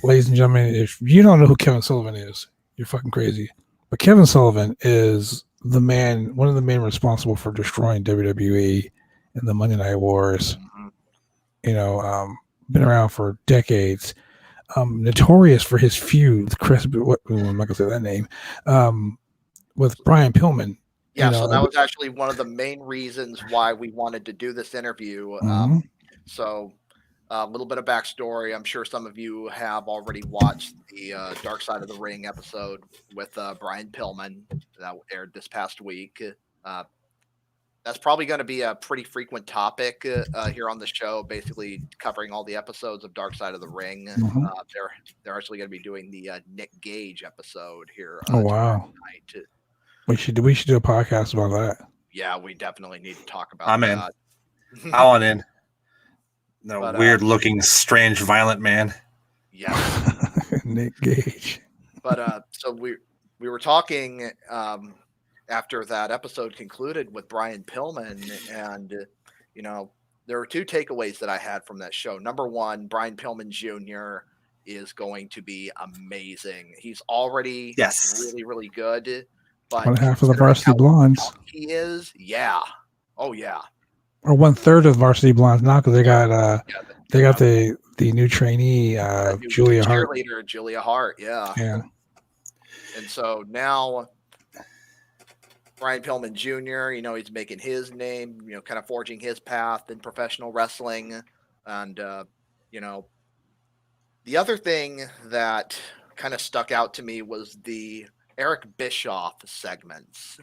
Ladies and gentlemen, if you don't know who Kevin Sullivan is, you're fucking crazy. But Kevin Sullivan is one of the men responsible for destroying WWE and the Monday Night Wars. Been around for decades. notorious for his feud. Chris, what? I'm not gonna say that name. With Brian Pillman. Yeah, so that was actually one of the main reasons why we wanted to do this interview. So a little bit of backstory. I'm sure some of you have already watched the Dark Side of the Ring episode with Brian Pillman that aired this past week. That's probably going to be a pretty frequent topic here on the show, basically covering all the episodes of Dark Side of the Ring. They're actually going to be doing the Nick Gage episode here. Oh, wow. Tonight. We should do a podcast about that. Yeah, we definitely need to talk about I'm that. I want in. No, weird looking, strange, violent man. Yeah. Nick Gage. But so we were talking after that episode concluded with Brian Pillman, and there were two takeaways that I had from that show. Number one, Brian Pillman Jr. is going to be amazing. He's already really, really good. But 1/2 of the Varsity Blondes. He is, yeah. Oh yeah. Or 1/3 of Varsity Blondes now, because they got the new trainee Julia Hart. Cheerleader Julia Hart, yeah. Yeah. And so now Brian Pillman Jr., he's making his name, kind of forging his path in professional wrestling. And the other thing that kind of stuck out to me was the Eric Bichoff segments.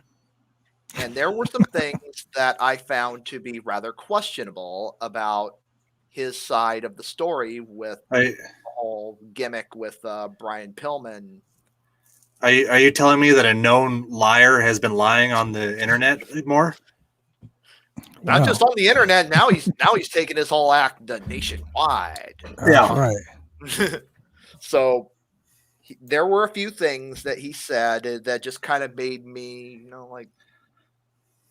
And there were some things that I found to be rather questionable about his side of the story with the whole gimmick with Brian Pillman. Are you telling me that a known liar has been lying on the internet more? Not just on the internet. Now he's taking his whole act nationwide. Yeah, right. So there were a few things that he said that just kind of made me, like,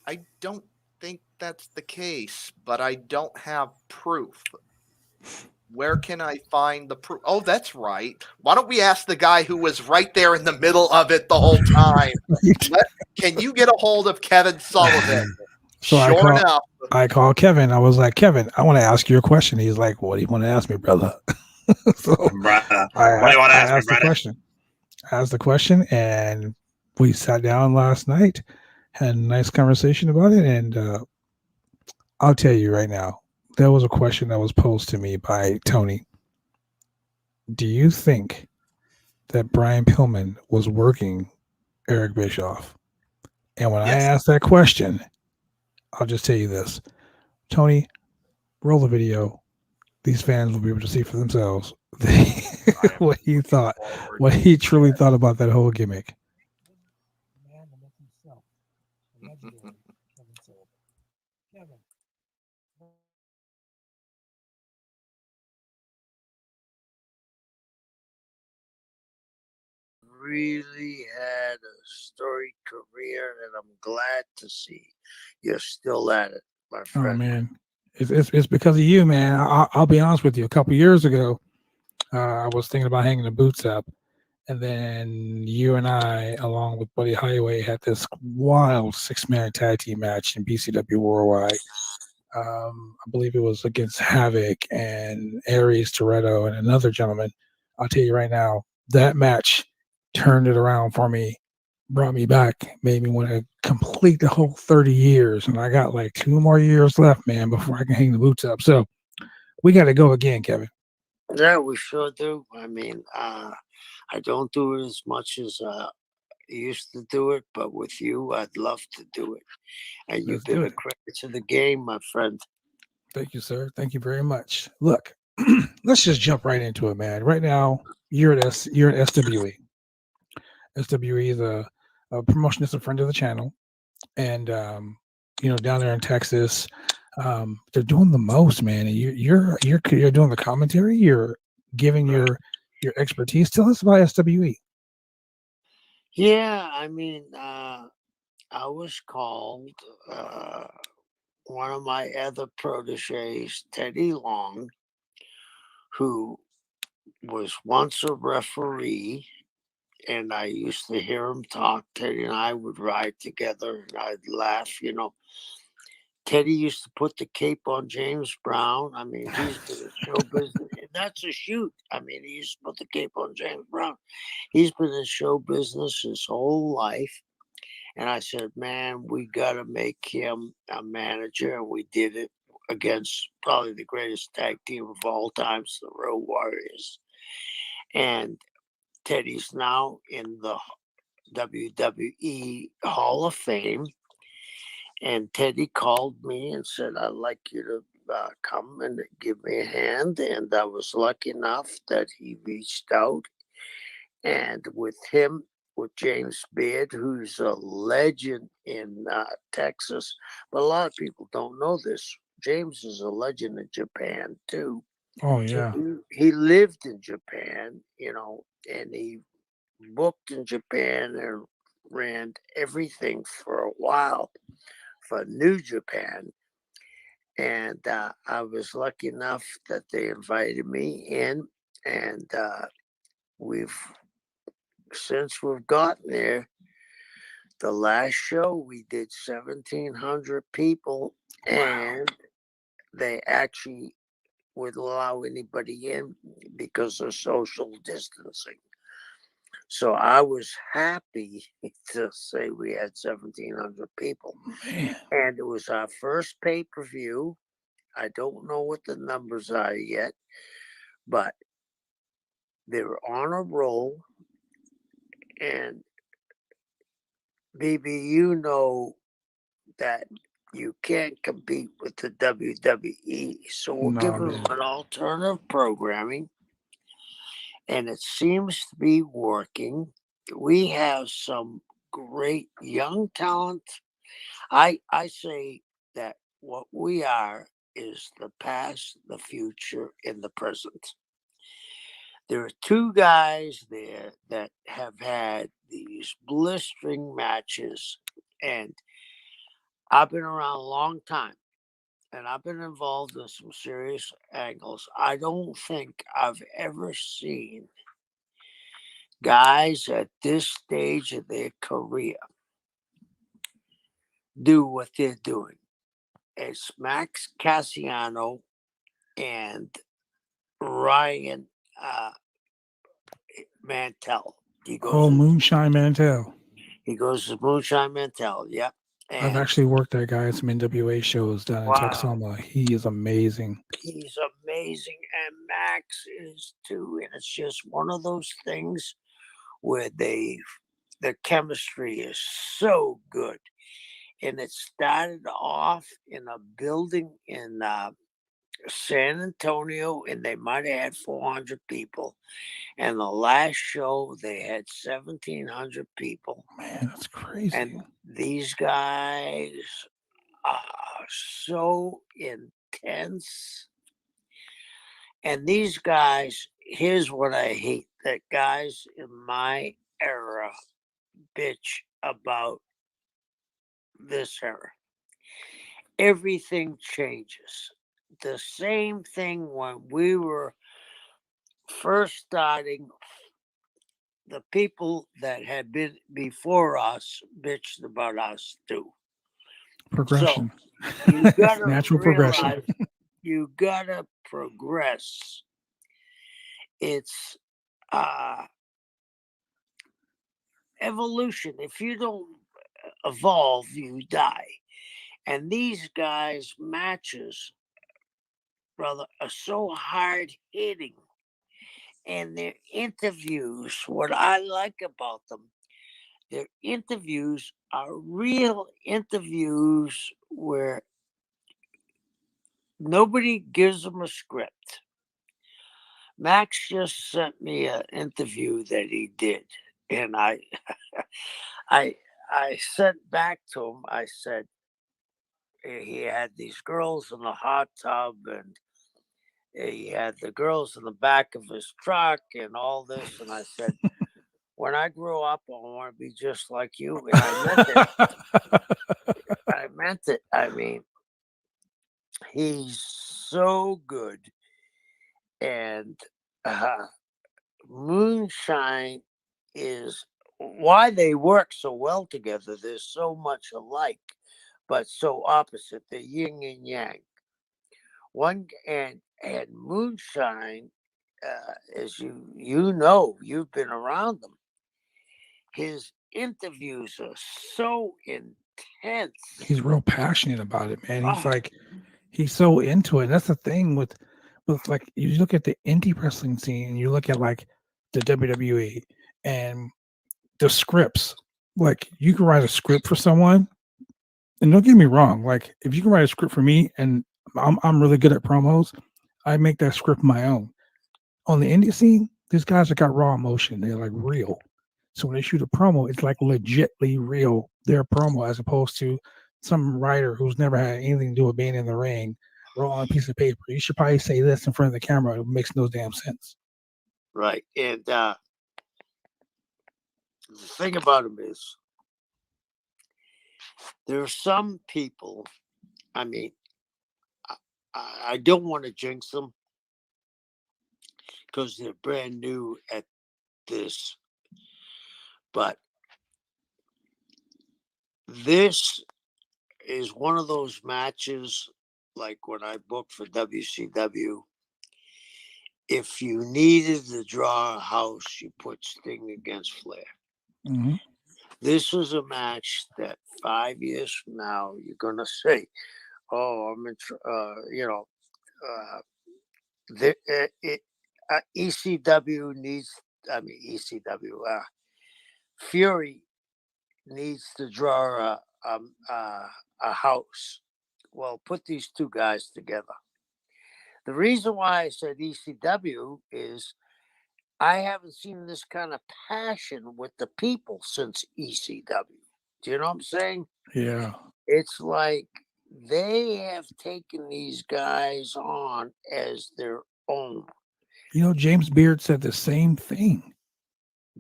I don't think that's the case, but I don't have proof. Where can I find the proof? Oh, that's right. Why don't we ask the guy who was right there in the middle of it the whole time? Can you get a hold of Kevin Sullivan? So I called Kevin. I was like, Kevin, I want to ask you a question. He's like, what do you want to ask me, brother? So I asked the question, and we sat down last night, had a nice conversation about it, and I'll tell you right now, there was a question that was posed to me by Tony. Do you think that Brian Pillman was working Eric Bichoff? And when I asked that question, I'll just tell you this. Tony, roll the video. These fans will be able to see for themselves what he thought, what he truly thought about that whole gimmick. Really had a storied career, and I'm glad to see you're still at it, my friend. Oh man, it's because of you, man. I'll be honest with you. A couple years ago, I was thinking about hanging the boots up, and then you and I, along with Buddy Highway, had this wild 6-man tag team match in BCW Worldwide. I believe it was against Havoc and Aries Toretto and another gentleman. I'll tell you right now, that match turned it around for me, brought me back, made me want to complete the whole 30 years. And I got like 2 more years left, man, before I can hang the boots up. So we got to go again, Kevin. Yeah, we sure do. I mean, I don't do it as much as I used to do it, but with you, I'd love to do it. And you've been a credit to the game, my friend. Thank you, sir. Thank you very much. Look, let's just jump right into it, man. Right now, you're at SWE. SWE is a promotion that's a friend of the channel, and down there in Texas, they're doing the most, man. And you're doing the commentary. You're giving your expertise. Tell us about SWE. Yeah, I mean, I was called. One of my other proteges, Teddy Long, who was once a referee. And I used to hear him talk. Teddy and I would ride together, and I'd laugh. Teddy used to put the cape on James Brown. I mean, he's been in show business. that's a shoot. I mean, he used to put the cape on James Brown. He's been in show business his whole life. And I said, man, we got to make him a manager. And we did it against probably the greatest tag team of all times, the Road Warriors. And Teddy's now in the WWE Hall of Fame. And Teddy called me and said, I'd like you to come and give me a hand. And I was lucky enough that he reached out. And with him, with James Beard, who's a legend in Texas. But a lot of people don't know this. James is a legend in Japan, too. Oh, yeah. So he lived in Japan, you know, and he booked in Japan and ran everything for a while for New Japan. And I was lucky enough that they invited me in. And since we've gotten there, the last show we did 1,700 people, and they actually would allow anybody in because of social distancing. So I was happy to say we had 1,700 people. Man. And it was our first pay-per-view. I don't know what the numbers are yet, but they were on a roll. And BB, you know that you can't compete with the WWE. So we'll give them an alternative programming. And it seems to be working. We have some great young talent. I say that what we are is the past, the future, and the present. There are two guys there that have had these blistering matches, and I've been around a long time, and I've been involved in some serious angles. I don't think I've ever seen guys at this stage of their career do what they're doing. It's Max Cassiano and Ryan Mantell. Moonshine Mantell. He goes to Moonshine Mantell, yep. And I've actually worked that guy at some NWA shows down in Texoma. He is amazing. He's amazing, and Max is too. And it's just one of those things where the chemistry is so good. And it started off in a building in San Antonio, and they might have had 400 people. And the last show, they had 1,700 people. Man, that's crazy. And these guys are so intense. And these guys, here's what I hate, that guys in my era bitch about this era. Everything changes. The same thing when we were first starting, the people that had been before us bitched about us too. Progression. So you gotta natural progression. You gotta progress. It's evolution. If you don't evolve, you die. And these guys' matches, brother, are so hard hitting. And their interviews, what I like about them, their interviews are real interviews where nobody gives them a script. Max just sent me an interview that he did, and I sent back to him. I said he had these girls in the hot tub, and he had the girls in the back of his truck, and all this. And I said, when I grow up, I want to be just like you. And I meant it. I meant it. I mean, he's so good. And Moonshine is why they work so well together. They're so much alike, but so opposite. They're yin and yang. And Moonshine as you know, you've been around them. His interviews are so intense. He's real passionate about it, man. He's like, he's so into it. And that's the thing with like, you look at the indie wrestling scene and you look at like the WWE and the scripts. Like, you can write a script for someone, and don't get me wrong, like, if you can write a script for me and I'm really good at promos, I make that script my own. On the indie scene, these guys have got raw emotion. They're like real. So when they shoot a promo, it's like legitly real, their promo, as opposed to some writer who's never had anything to do with being in the ring, roll on a piece of paper. You should probably say this in front of the camera. It makes no damn sense. Right. And the thing about him is, there are some people, I mean, I don't want to jinx them because they're brand new at this, but this is one of those matches, like when I booked for WCW, if you needed to draw a house, you put Sting against Flair. Mm-hmm. This was a match that 5 years from now, you're going to say, oh, I'm in, ECW needs, Fury needs to draw a house. Well, put these two guys together. The reason why I said ECW is I haven't seen this kind of passion with the people since ECW. Do you know what I'm saying? Yeah. It's like they have taken these guys on as their own. You know, James Beard said the same thing.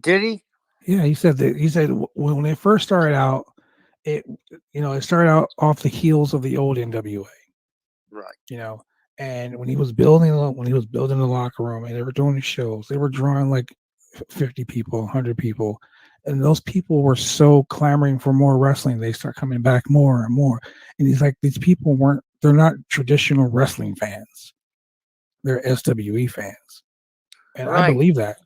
Did he? Yeah, he said that. He said when they first started out, it started out off the heels of the old NWA. Right. And when he was building the locker room and they were doing the shows, they were drawing like 50 people, 100 people. And those people were so clamoring for more wrestling. They start coming back more and more. And he's like, these people they're not traditional wrestling fans. They're SWE fans. And I believe that.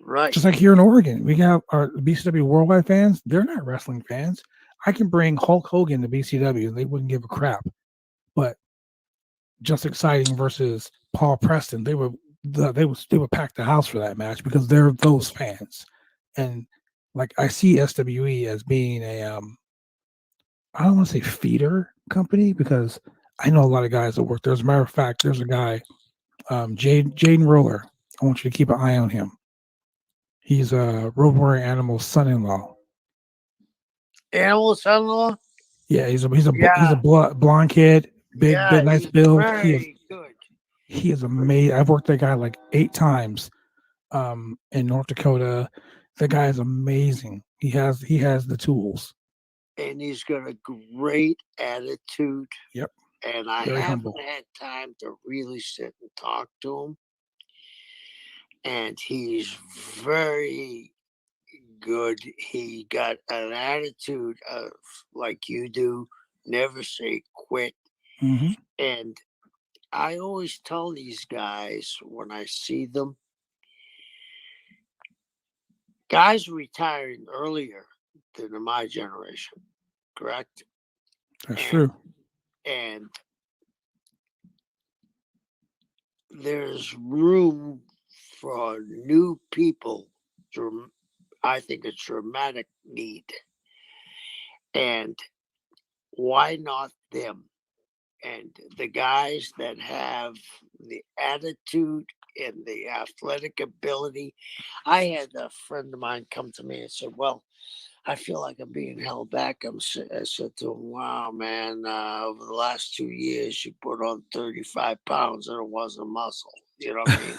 Right. Just like here in Oregon, we have our BCW Worldwide fans. They're not wrestling fans. I can bring Hulk Hogan to BCW. They wouldn't give a crap. But Just Exciting versus Paul Preston, they would pack the house for that match because they're those fans. And like, I see SWE as being a I don't want to say feeder company because I know a lot of guys that work there. As a matter of fact, there's a guy, Jaden Roller. I want you to keep an eye on him. He's a Road Warrior Animal's son-in-law. Animal son-in-law? Yeah, he's a blonde kid, big nice build. Very good. He is amazing. I've worked that guy like 8 times in North Dakota. The guy is amazing. He has the tools. And he's got a great attitude. Yep. And I Very haven't humble. had time to really sit and talk to him. And he's very good. He got an attitude of, like you do, never say quit. Mm-hmm. And I always tell these guys when I see them, guys are retiring earlier than in my generation, correct? That's true. And there's room for new people. I think it's dramatic need. And why not them? And the guys that have the attitude and the athletic ability. I had a friend of mine come to me and said, well, I feel like I'm being held back. I said to him, wow, man, over the last 2 years, you put on 35 pounds and it wasn't muscle. You know what I mean?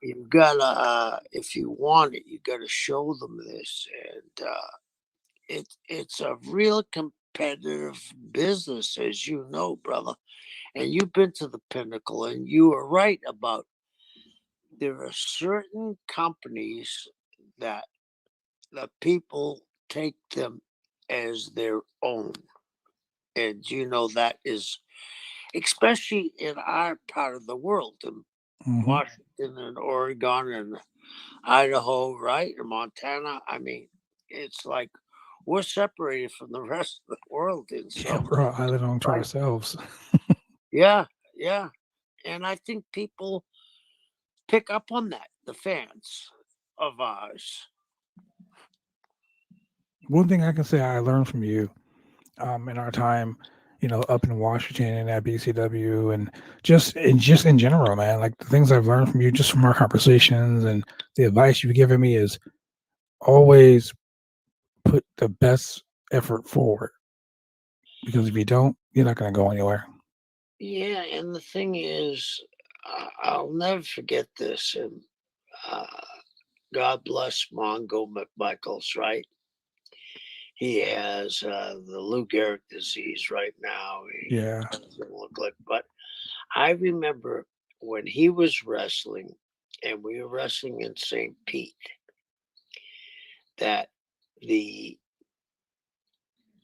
You gotta, if you want it, you gotta show them this. And it's a real competitive business, as you know, brother. And you've been to the pinnacle, and you are right about there are certain companies that the people take them as their own. And that is, especially in our part of the world. And Washington and Oregon and Idaho, right? Or Montana. I mean, it's like we're separated from the rest of the world in some we're all island unto right? ourselves. Yeah. And I think people pick up on that, the fans of ours. One thing I can say I learned from you in our time, up in Washington and at BCW and just in general, man, like the things I've learned from you just from our conversations and the advice you've given me is always put the best effort forward, because if you don't, you're not going to go anywhere. Yeah, and the thing is, I'll never forget this, and God bless Mongo McMichaels, right? He has the Lou Gehrig disease right now. He doesn't look like, but I remember when he was wrestling, and we were wrestling in St. Pete, that the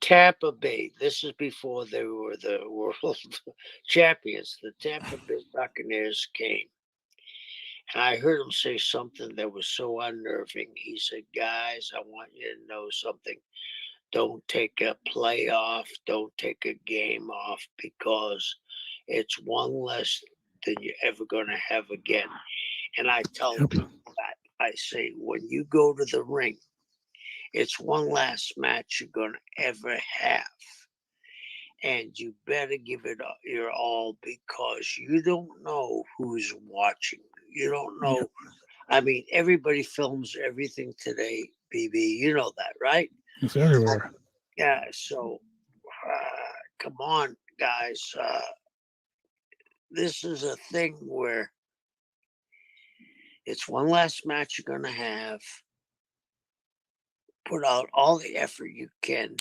Tampa Bay, this is before they were the world champions, the Tampa Bay Buccaneers came. And I heard him say something that was so unnerving. He said, guys, I want you to know something. Don't take a play off. Don't take a game off, because it's one less than you're ever going to have again. And I tell people that. I say, when you go to the ring, it's one last match you're going to ever have. And you better give it your all, because you don't know who's watching. You don't know. I mean, everybody films everything today, BB. You know that, right? It's everywhere. Yeah. So, come on, guys. This is a thing where it's one last match you're going to have. Put out all the effort you can,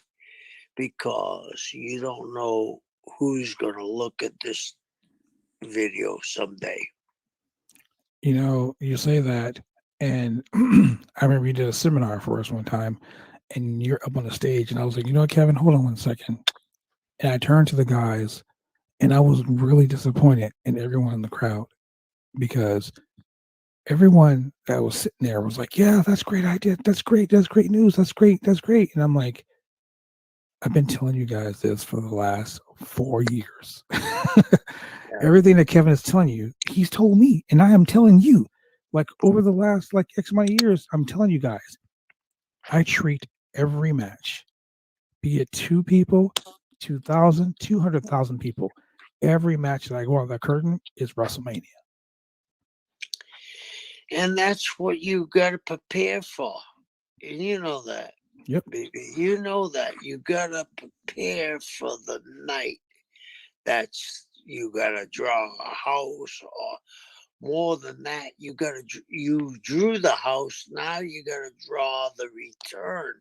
because you don't know who's going to look at this video someday. You say that, and I remember you did a seminar for us one time, and you're up on the stage, and I was like, Kevin, hold on one second. And I turned to the guys, and I was really disappointed in everyone in the crowd, because everyone that was sitting there was like, yeah, that's great idea. That's great. That's great news. That's great. That's great. And I'm like, I've been telling you guys this for the last 4 years. Everything that Kevin is telling you, he's told me, and I am telling you, like over the last X amount of years, I'm telling you guys, I treat every match, be it 2 people, 2,000, 200,000 people, every match that I go on the curtain is WrestleMania. And that's what you got to prepare for. And you know that. Yep. Baby. You know that. You got to prepare for the night. You got to draw a house, or more than that, you drew the house. Now you got to draw the return,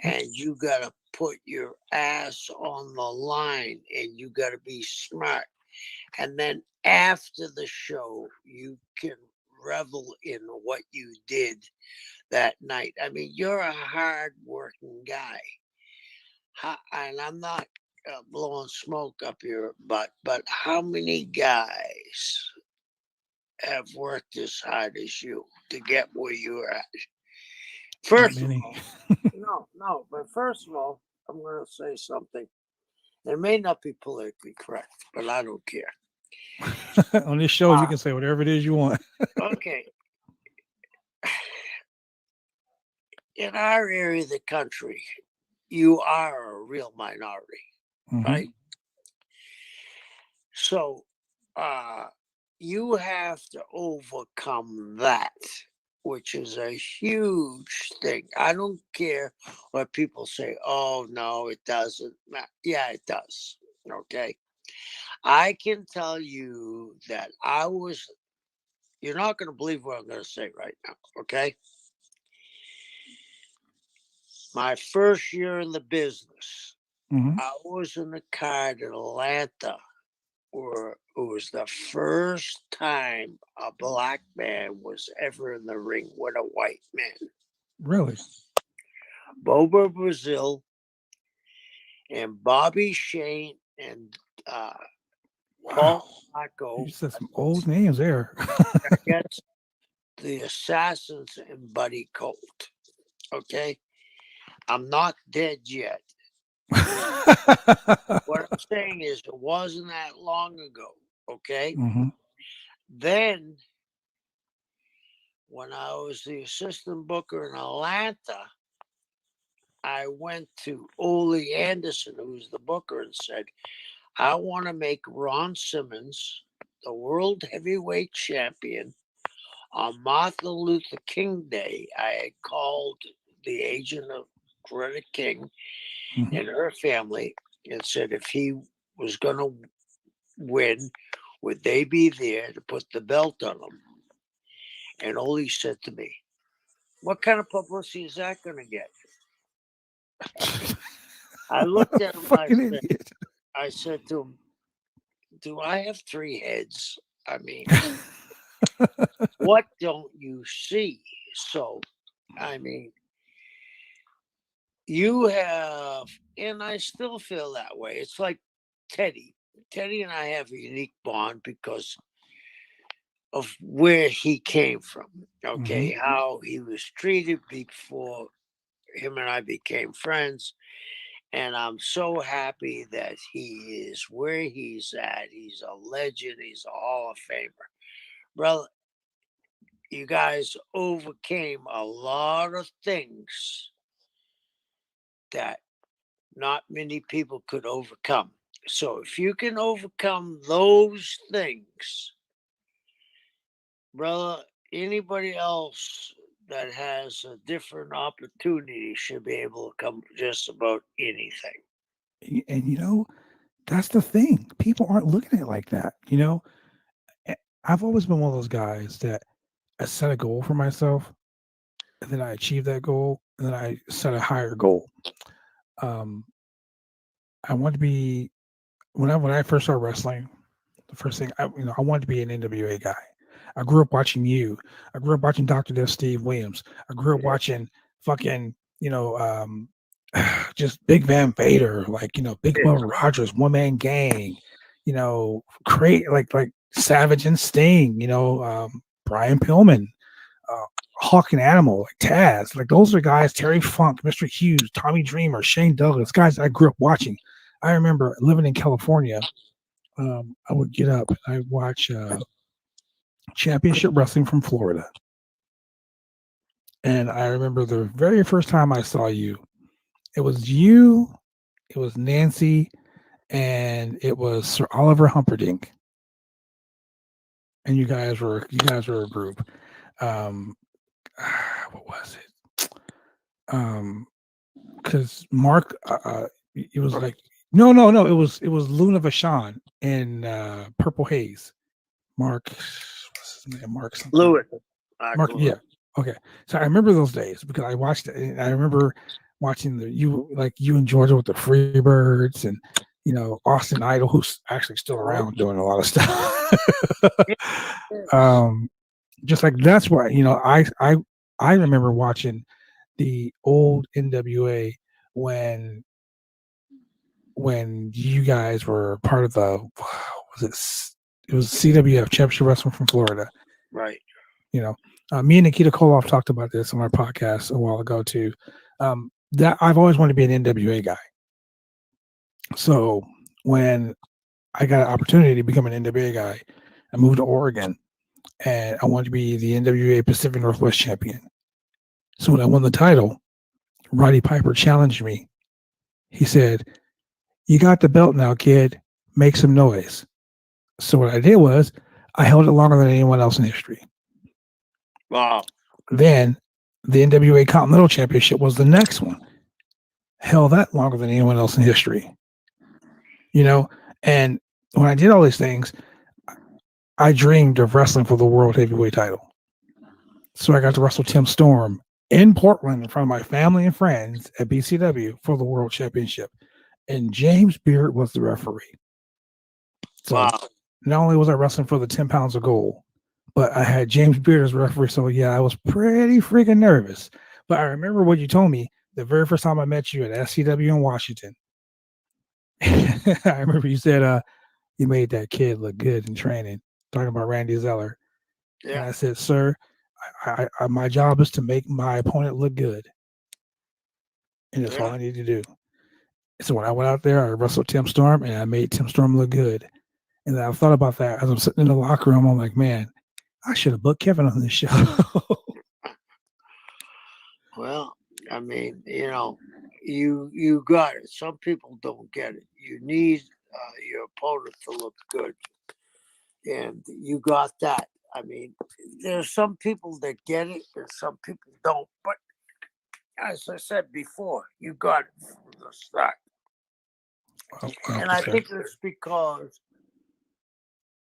and you got to put your ass on the line, and you got to be smart. And then after the show, you can revel in what you did that night. I mean, you're a hard-working guy. And I'm not blowing smoke up your butt, but how many guys have worked as hard as you to get where you're at? First of all, but first of all, I'm going to say something. It may not be politically correct, but I don't care. On this show, you can say whatever it is you want. Okay. In our area of the country, you are a real minority, right? So you have to overcome that, which is a huge thing. I don't care what people say. Oh, no, it doesn't. Yeah, it does. Okay. I can tell you that you're not going to believe what I'm going to say right now. Okay. My first year in the business, I was in a card in Atlanta where it was the first time a black man was ever in the ring with a white man. Really? Bobo Brazil and Bobby Shane and Paul Marco. You said some old names there. Against the Assassins and Buddy Colt. Okay? I'm not dead yet. What I'm saying is it wasn't that long ago. Okay? Mm-hmm. Then, when I was the assistant booker in Atlanta, I went to Ole Anderson, who's the booker, and said, I want to make Ron Simmons the world heavyweight champion on Martin Luther King Day. I had called the agent of Coretta King and her family and said if he was going to win, would they be there to put the belt on him? And Ole said to me, what kind of publicity is that going to get? I looked at him. I said to him, do I have three heads? I mean, what don't you see? So, I mean, you have, and I still feel that way. It's like Teddy. Teddy and I have a unique bond because of where he came from. Okay, how he was treated before him and I became friends. And I'm so happy that he is where he's at. He's a legend. He's a Hall of Famer. Brother, you guys overcame a lot of things that not many people could overcome. So if you can overcome those things, brother, anybody else that has a different opportunity should be able to come just about anything. And you know, that's the thing. People aren't looking at it like that. You know, I've always been one of those guys that I set a goal for myself, and then I achieve that goal, and then I set a higher goal. I want to be when I first started wrestling. The first thing I wanted to be an NWA guy. I grew up watching you. I grew up watching Dr. Death Steve Williams. I grew up watching fucking, just Big Van Vader, like, Big Bubba Rogers, One Man Gang, create like Savage and Sting, Brian Pillman, Hawk and Animal, like Taz. Like those are guys, Terry Funk, Mr. Hughes, Tommy Dreamer, Shane Douglas, guys I grew up watching. I remember living in California. I would get up and I'd watch Championship Wrestling from Florida. And I remember the very first time I saw you, it was you, it was Nancy, and it was Sir Oliver Humperdinck. And you guys were a group. What was it? Because Mark, it was like no, it was Luna Vachon in Purple Haze. Mark, what's his name? Mark something. Lewis. Mark, yeah. Okay. So I remember those days because I watched it. And I remember watching you and Georgia with the Freebirds and Austin Idol, who's actually still around doing a lot of stuff. Just like that's why I remember watching the old NWA when you guys were part of the it was CWF Championship Wrestling from Florida, right? Me and Nikita Koloff talked about this on our podcast a while ago too. That I've always wanted to be an NWA guy. So when I got an opportunity to become an NWA guy, I moved to Oregon, and I wanted to be the NWA Pacific Northwest champion. So when I won the title, Roddy Piper challenged me. He said, "You got the belt now, kid. Make some noise." So what I did was I held it longer than anyone else in history. Wow. Then the NWA Continental Championship was the next one. Held that longer than anyone else in history. And when I did all these things, I dreamed of wrestling for the World Heavyweight title. So I got to wrestle Tim Storm in Portland in front of my family and friends at BCW for the World Championship. And James Beard was the referee. So not only was I wrestling for the 10 pounds of gold, but I had James Beard as referee. So yeah, I was pretty freaking nervous. But I remember what you told me the very first time I met you at SCW in Washington. I remember you said, you made that kid look good in training. Talking about Randy Zeller. Yeah. And I said, sir, my job is to make my opponent look good. And that's all I need to do. So when I went out there, I wrestled Tim Storm, and I made Tim Storm look good. And I thought about that as I'm sitting in the locker room. I'm like, man, I should have booked Kevin on this show. Well, I mean, you got it. Some people don't get it. You need your opponent to look good, and you got that. I mean, there's some people that get it, and some people don't. But as I said before, you got it from the start. And I think it's because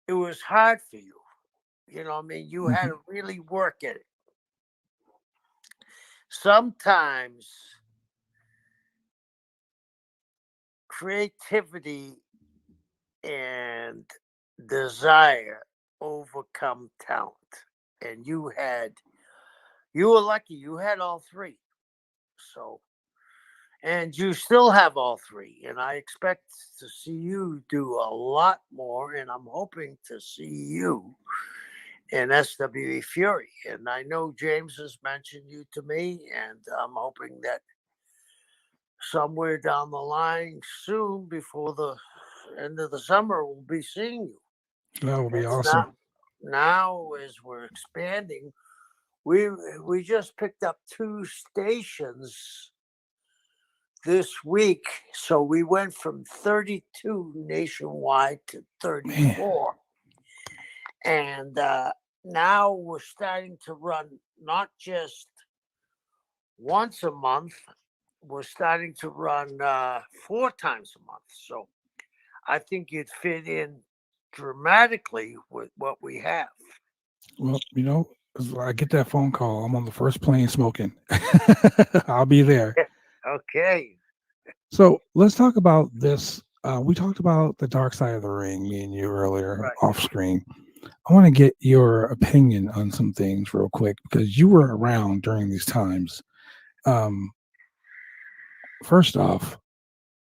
it was hard for you. I mean, you had to really work at it. Sometimes creativity and desire overcome talent. And you were lucky, you had all three. So, and you still have all three. And I expect to see you do a lot more. And I'm hoping to see you in SWE Fury. And I know James has mentioned you to me, and I'm hoping that somewhere down the line soon, before the end of the summer, we'll be seeing you. That would be awesome. Now, as we're expanding, we just picked up 2 stations this week. So we went from 32 nationwide to 34. Man. And now we're starting to run not just once a month, we're starting to run 4 times a month. So I think you'd fit in dramatically with what we have. Well, I get that phone call, I'm on the first plane smoking. I'll be there. Okay. So let's talk about this. We talked about the dark side of the ring, me and you earlier, off screen. I want to get your opinion on some things real quick, because you were around during these times. First off,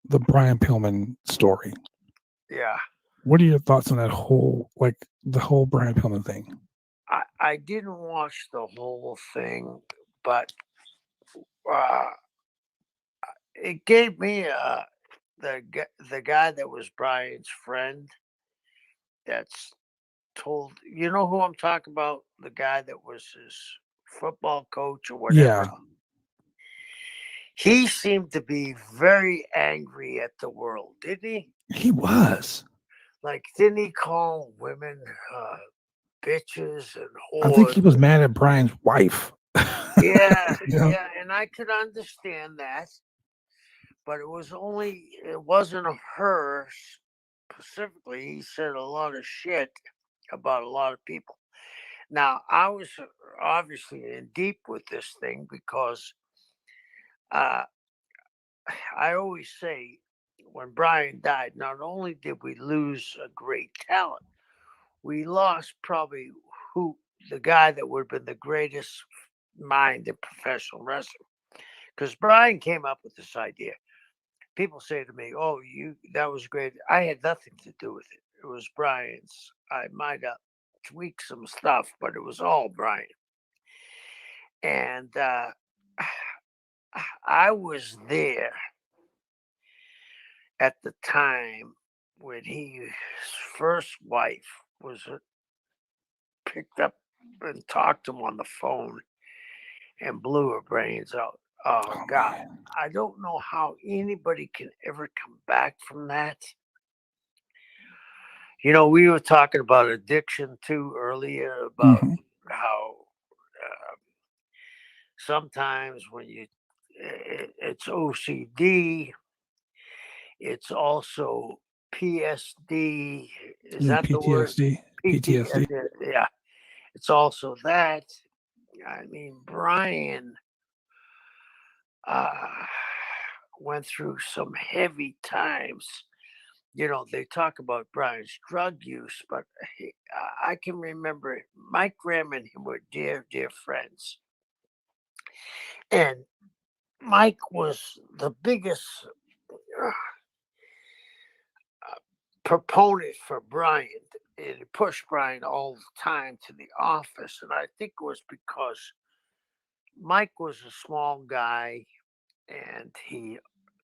the Brian Pillman story. Yeah. What are your thoughts on that the whole Brian Pillman thing? I didn't watch the whole thing, but it gave me the guy that was Brian's friend. That's told, you know who I'm talking about? The guy that was his football coach or whatever. Yeah. He seemed to be very angry at the world, didn't he? He was. Like, didn't he call women bitches and whores? I think he was mad at Brian's wife. Yeah, yeah, and I could understand that, but it wasn't her specifically. He said a lot of shit about a lot of people. Now, I was obviously in deep with this thing because I always say, when Brian died, not only did we lose a great talent, we lost probably the guy that would have been the greatest mind in professional wrestling. Because Brian came up with this idea. People say to me, "Oh, that was great." I had nothing to do with it. It was Brian's. I might have tweaked some stuff, but it was all Brian. And I was there at the time when his first wife was picked up and talked to him on the phone and blew her brains out. Oh God, man. I don't know how anybody can ever come back from that. We were talking about addiction too earlier, about how sometimes when it's OCD, it's also PSD. Is that the word? PTSD. Yeah. It's also that. I mean, Brian went through some heavy times. They talk about Brian's drug use, but I can remember Mike Graham and him were dear, dear friends. And Mike was the biggest proponent for Brian, and he pushed Brian all the time to the office. And I think it was because Mike was a small guy, and he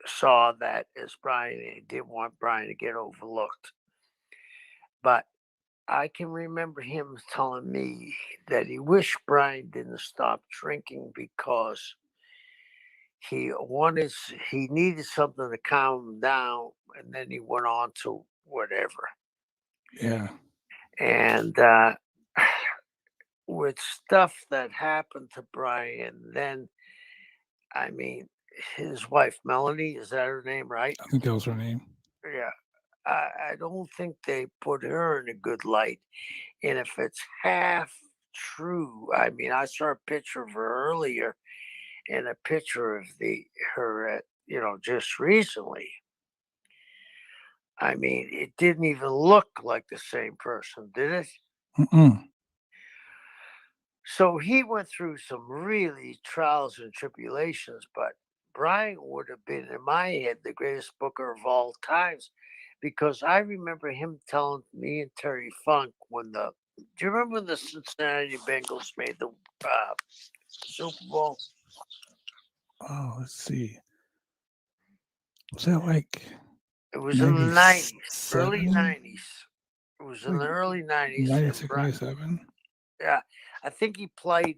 saw that as Brian, and he didn't want Brian to get overlooked. But I can remember him telling me that he wished Brian didn't stop drinking because he needed something to calm him down, and then he went on to whatever. Yeah. And with stuff that happened to Brian, then, I mean, his wife, Melanie, is that her name, right? I think that was her name. Yeah. I don't think they put her in a good light. And if it's half true, I mean, I saw a picture of her earlier and a picture of her at, just recently. I mean, it didn't even look like the same person, did it? Mm-mm. So he went through some really trials and tribulations, but Brian would have been, in my head, the greatest booker of all times, because I remember him telling me and Terry Funk do you remember when the Cincinnati Bengals made the Super Bowl? Oh, let's see. Was that like? It was in the 90s, early 97? 90s. It was in the early 90s. 96, 97? Yeah, I think he played.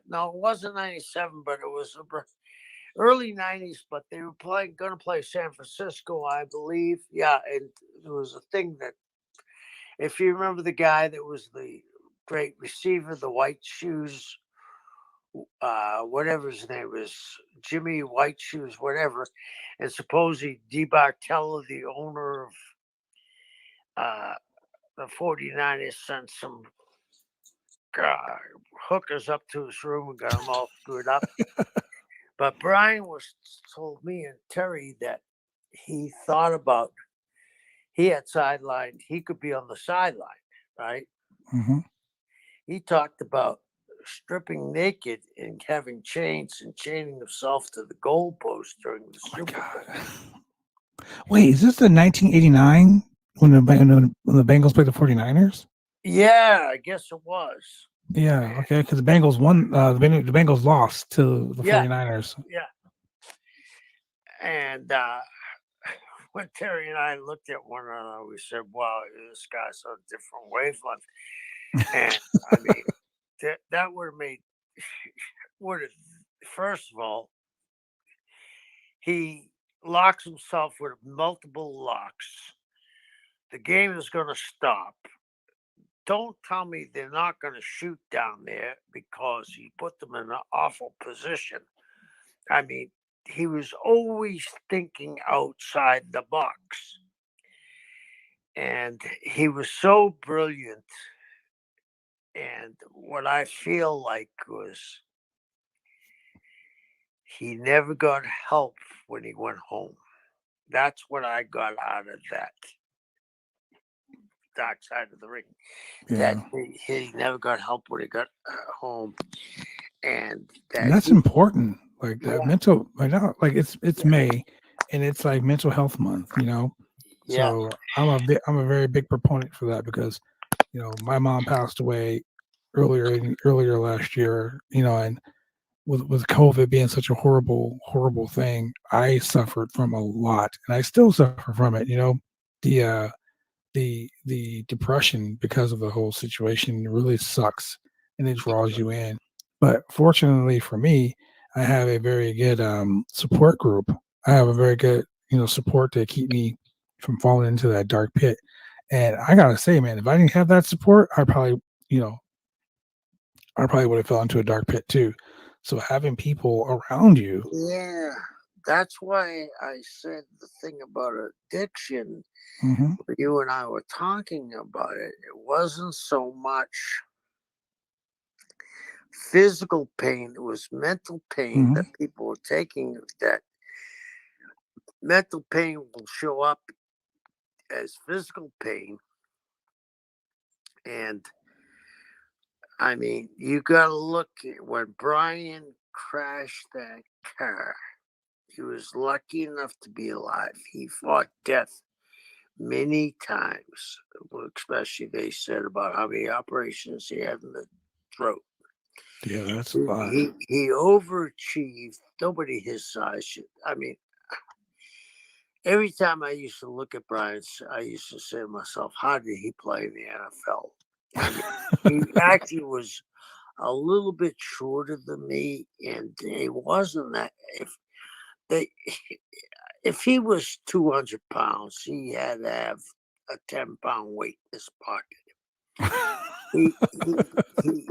No, it wasn't 97, but it was early 90s. But they were going to play San Francisco, I believe. Yeah, and there was a thing that, if you remember the guy that was the great receiver, the white shoes, whatever his name was, Jimmy White Shoes, whatever, and supposedly DeBartella, the owner of the 49ers, sent some hookers up to his room and got them all screwed up. But Brian told me and Terry that he thought about, he had sidelined, he could be on the sideline, right? Mm-hmm. He talked about stripping naked and having chains and chaining himself to the goalpost during the Super Bowl. Wait, is this the 1989 when the Bengals played the 49ers? Yeah, I guess it was. Yeah, okay, because the Bengals won. The Bengals lost to the 49ers. Yeah. And when Terry and I looked at one another, we said, wow, this guy's on a different wavelength. And I mean, that would have first of all, he locks himself with multiple locks. The game is going to stop. Don't tell me they're not going to shoot down there, because he put them in an awful position. I mean, he was always thinking outside the box. And he was so brilliant. And what I feel like was he never got help when he went home. That's what I got out of that dark side of the ring. Yeah. That he never got help when he got home. And that's important. Like that mental, like it's May, and it's like mental health month, So I'm a very big proponent for that, because my mom passed away earlier last year, and with COVID being such a horrible thing, I suffered from a lot, and I still suffer from it. The depression because of the whole situation really sucks, and it draws you in. But fortunately for me, I have a very good support group. I have a very good support to keep me from falling into that dark pit. And I gotta say, man, if I didn't have that support, I probably would have fell into a dark pit too. So having people around you. Yeah, that's why I said the thing about addiction. Mm-hmm. You and I were talking about it. It wasn't so much physical pain. It was mental pain that people were taking. That mental pain will show up as physical pain. And I mean, you got to look at when Brian crashed that car. He was lucky enough to be alive. He fought death many times, especially they said about how many operations he had in the throat. Yeah, that's a lot. He overachieved. Nobody his size should. I mean, every time I used to look at Brian, I used to say to myself, how did he play in the NFL? I mean, he actually was a little bit shorter than me, and he wasn't that. If he was 200 pounds, he had to have a 10-pound weight in his pocket.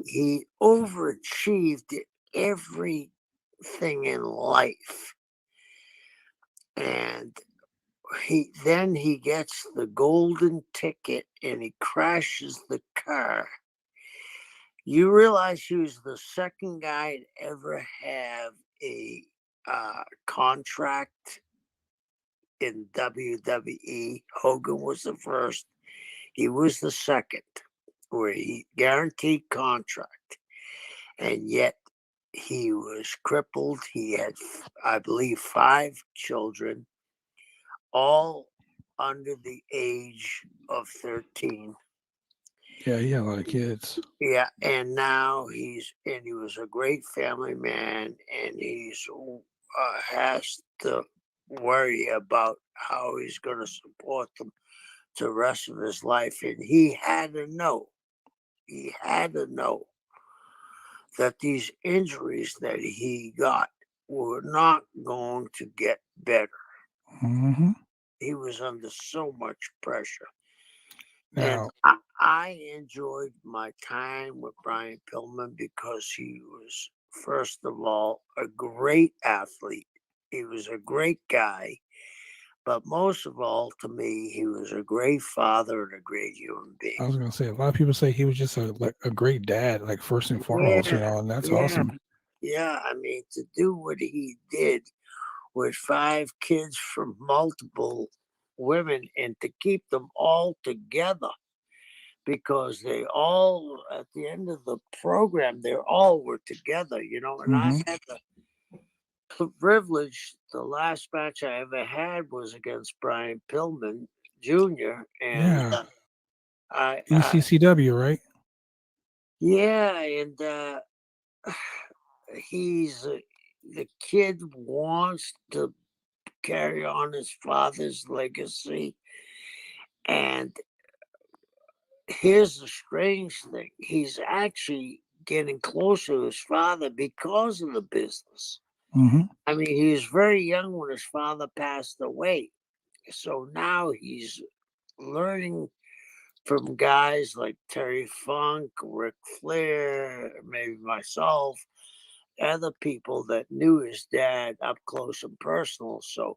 He overachieved everything in life, and he gets the golden ticket and he crashes the car. You realize he was the second guy to ever have a contract in WWE. Hogan was the first. He was the second, where he guaranteed contract, and yet he was crippled. He had, I believe, 5 children, all under the age of 13. Yeah, he had a lot of kids. Yeah, and now he was a great family man, and he's has to worry about how he's going to support them the rest of his life. And he had to know that these injuries that he got were not going to get better. Mm-hmm. He was under so much pressure. Now, and I enjoyed my time with Brian Pillman because he was, first of all, a great athlete. He was a great guy. But most of all, to me, he was a great father and a great human being. I was going to say, a lot of people say he was just a great dad, like first and foremost, and that's awesome. Yeah, I mean, to do what he did with 5 kids from multiple women and to keep them all together, because they all, at the end of the program, they all were together, and I had the privilege. The last match I ever had was against Brian Pillman Jr. And ECCW, right? Yeah, and the kid wants to carry on his father's legacy. And here's the strange thing. He's actually getting closer to his father because of the business. Mm-hmm. I mean, he was very young when his father passed away. So now he's learning from guys like Terry Funk, Ric Flair, maybe myself, other people that knew his dad up close and personal. So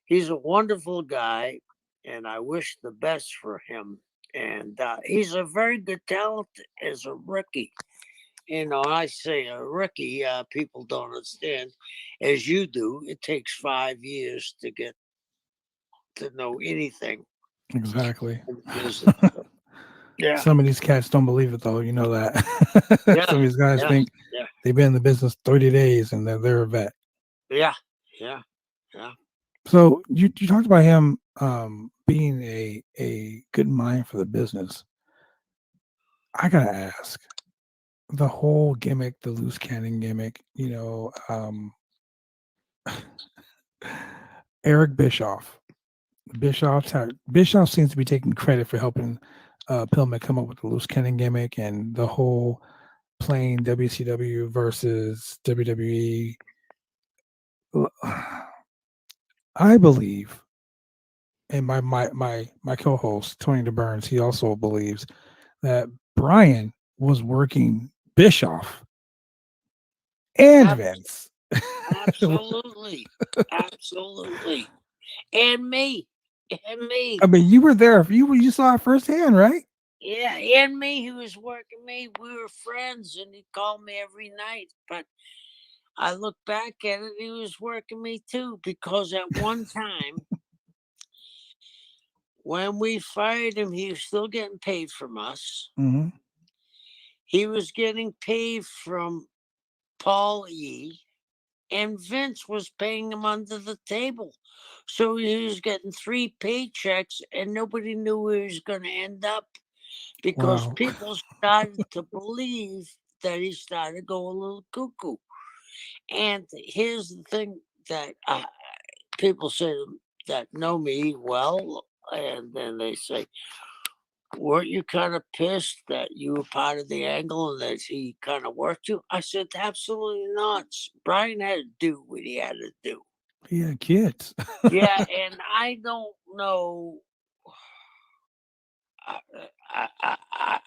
he's a wonderful guy, and I wish the best for him. And he's a very good talent as a rookie. I say a rookie, people don't understand, as you do. It takes 5 years to get to know anything. Exactly. Yeah. Some of these cats don't believe it, though. You know that. Some of these guys think they've been in the business 30 days and they're a vet. Yeah. So you talked about him being a good mind for the business. I gotta ask, the whole gimmick, the Loose Cannon Gimmick, Eric Bichoff. Bischoff seems to be taking credit for helping Pillman come up with the Loose Cannon Gimmick and the whole playing WCW versus WWE. I believe, and my co-host Tony DeBurns, he also believes that Brian was working Bischoff and Vince. Absolutely. And me. I mean, you were there. You saw it firsthand, right? Yeah, and me. He was working me. We were friends, and he called me every night. But I look back at it, he was working me too, because at one time, when we fired him, he was still getting paid from us. Mm-hmm. He was getting paid from Paul E. and Vince was paying him under the table. So he was getting 3 paychecks, and nobody knew where he was going to end up because people started to believe that he started to go a little cuckoo. And here's the thing that people say that know me well, and then they say, weren't you kind of pissed that you were part of the angle and that he kind of worked you? I said, absolutely not. Brian had to do what he had to do. He had kids. Yeah, and I don't know.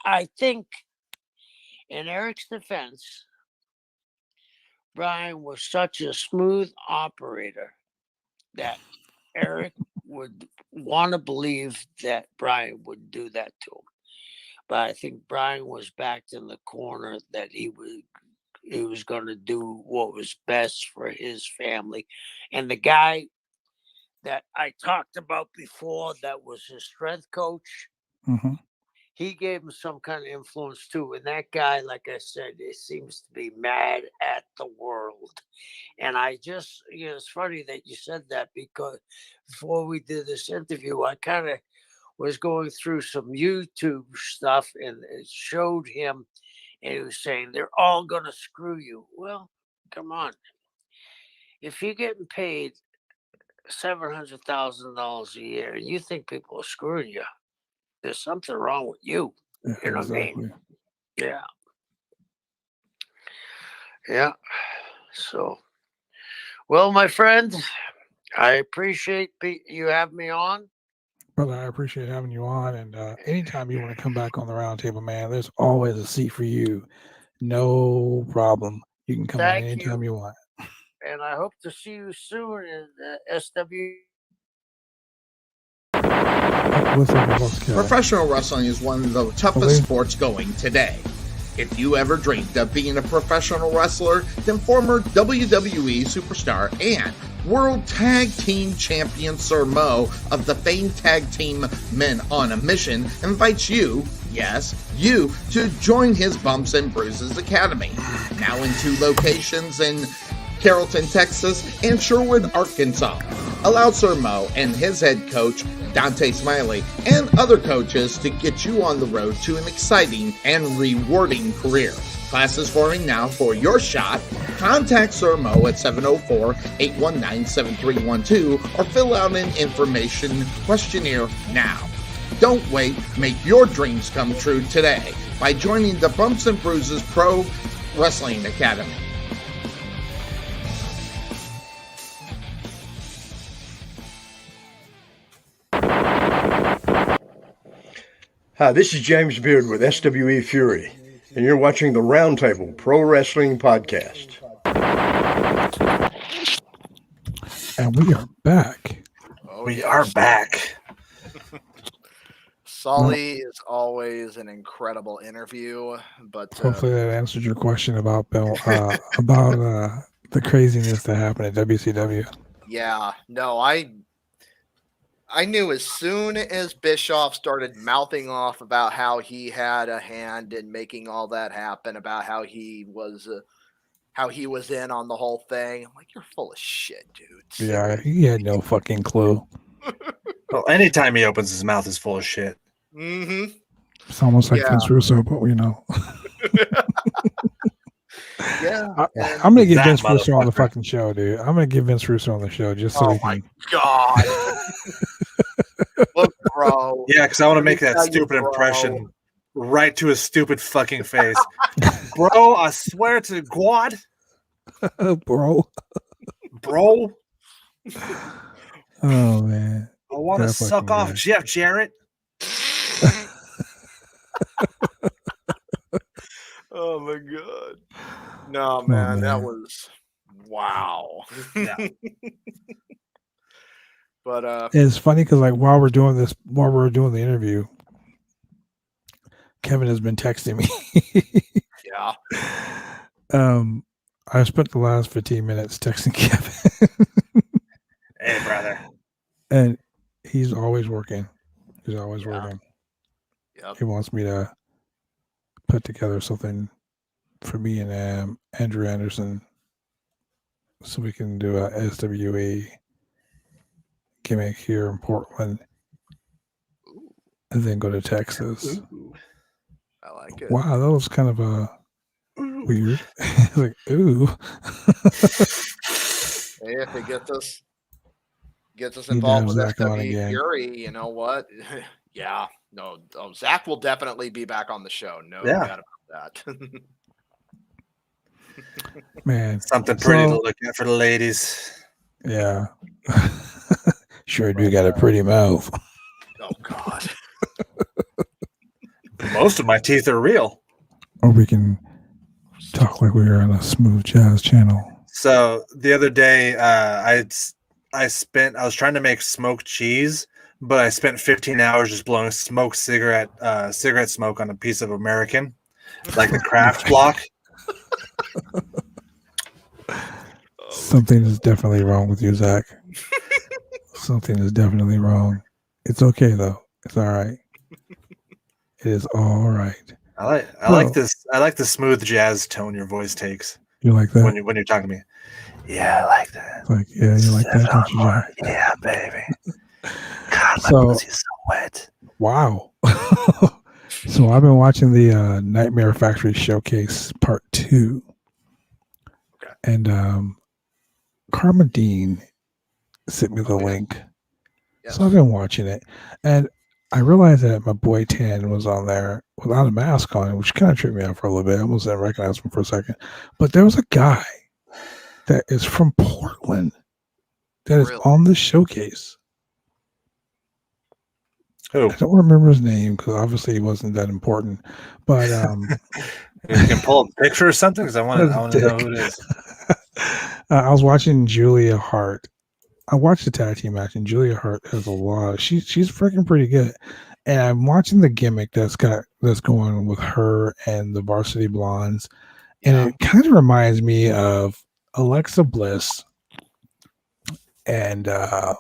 I think, in Eric's defense, Brian was such a smooth operator that Eric would want to believe that Brian would do that to him. But I think Brian was backed in the corner that he was going to do what was best for his family. And the guy that I talked about before that was his strength coach, he gave him some kind of influence too. And that guy, like I said, it seems to be mad at the world. And I just, it's funny that you said that, because before we did this interview, I kind of was going through some YouTube stuff, and it showed him, and he was saying, they're all going to screw you. Well, come on. If you're getting paid $700,000 a year and you think people are screwing you, there's something wrong with you. You know what I mean? Yeah. Yeah. So, well, my friend, I appreciate you having me on. Brother, I appreciate having you on. And anytime you want to come back on the roundtable, man, there's always a seat for you. No problem. You can come on anytime you want. And I hope to see you soon in SW. Professional wrestling is one of the toughest sports going today. If you ever dreamed of being a professional wrestler, then former WWE superstar and World Tag Team Champion Sir Mo of the famed tag team Men on a Mission invites you, yes, you, to join his Bumps and Bruises Academy. Now in 2 locations in Carrollton, Texas, and Sherwood, Arkansas. Allow Sir Mo and his head coach, Dante Smiley, and other coaches to get you on the road to an exciting and rewarding career. Classes forming now for your shot. Contact Sir Mo at 704-819-7312 or fill out an information questionnaire now. Don't wait. Make your dreams come true today by joining the Bumps and Bruises Pro Wrestling Academy. Hi, this is James Beard with SWE Fury, and you're watching the Roundtable Pro Wrestling Podcast. And we are back. We are back. Sully is always an incredible interview, but hopefully that answered your question about Bill, about the craziness that happened at WCW. Yeah, no, I knew as soon as Bischoff started mouthing off about how he had a hand in making all that happen, about how he was in on the whole thing. I'm like, you're full of shit, dude. Yeah, he had no fucking clue. Well, anytime he opens his mouth is full of shit. Mm-hmm. It's almost like Vince Russo, but we know. Yeah, I'm gonna get Vince Russo on the fucking show, dude. I'm gonna get Vince Russo on the show just so we can. Oh my god! Look, bro. Yeah, because I want to make that stupid impression right to his stupid fucking face, bro. I swear to God, bro. Oh man, I want to suck off Jeff Jarrett. Oh my god. No, man, that was wow. Yeah. But it's funny because like while we're doing the interview, Kevin has been texting me. Yeah. I spent the last 15 minutes texting Kevin. Hey, brother. And he's always working. He's always working. Yep. He wants me to put together something for me and Andrew Anderson so we can do a SWE gimmick here in Portland, and then go to Texas. Ooh. I like it. Wow, that was kind of weird. Like, ooh. Hey, if it gets us involved with Zach on SW again. Fury, you know what? Yeah, no, Zach will definitely be back on the show. No doubt about that. Man, Something pretty to look at for the ladies. Yeah. Sure do got a pretty mouth. Oh God. Most of my teeth are real. Or we can talk like we were on a smooth jazz channel. So the other day, I was trying to make smoked cheese, but I spent 15 hours just blowing smoked cigarette smoke on a piece of American, like the craft block. Something is definitely wrong with you, Zach. Something is definitely wrong. It's okay though. It's all right. It is all right. I like the smooth jazz tone your voice takes. You like that? When you're talking to me. Yeah, I like that. It's like, yeah, you like that, don't you, John? Yeah, baby. God, my pussy's so wet. Wow. So I've been watching the Nightmare Factory Showcase Part 2. Okay. And Karma Dean sent me the link. Yes. So I've been watching it. And I realized that my boy Tan was on there without a mask on, which kind of tripped me out for a little bit. I almost didn't recognize him for a second. But there was a guy that is from Portland that is on the showcase. Who? I don't remember his name because obviously he wasn't that important. But you can pull a picture or something because I want to know who it is. I was watching Julia Hart. I watched the tag team match, and Julia Hart has a lot. She's freaking pretty good. And I'm watching the gimmick that's going with her and the Varsity Blondes, and it kind of reminds me of Alexa Bliss and It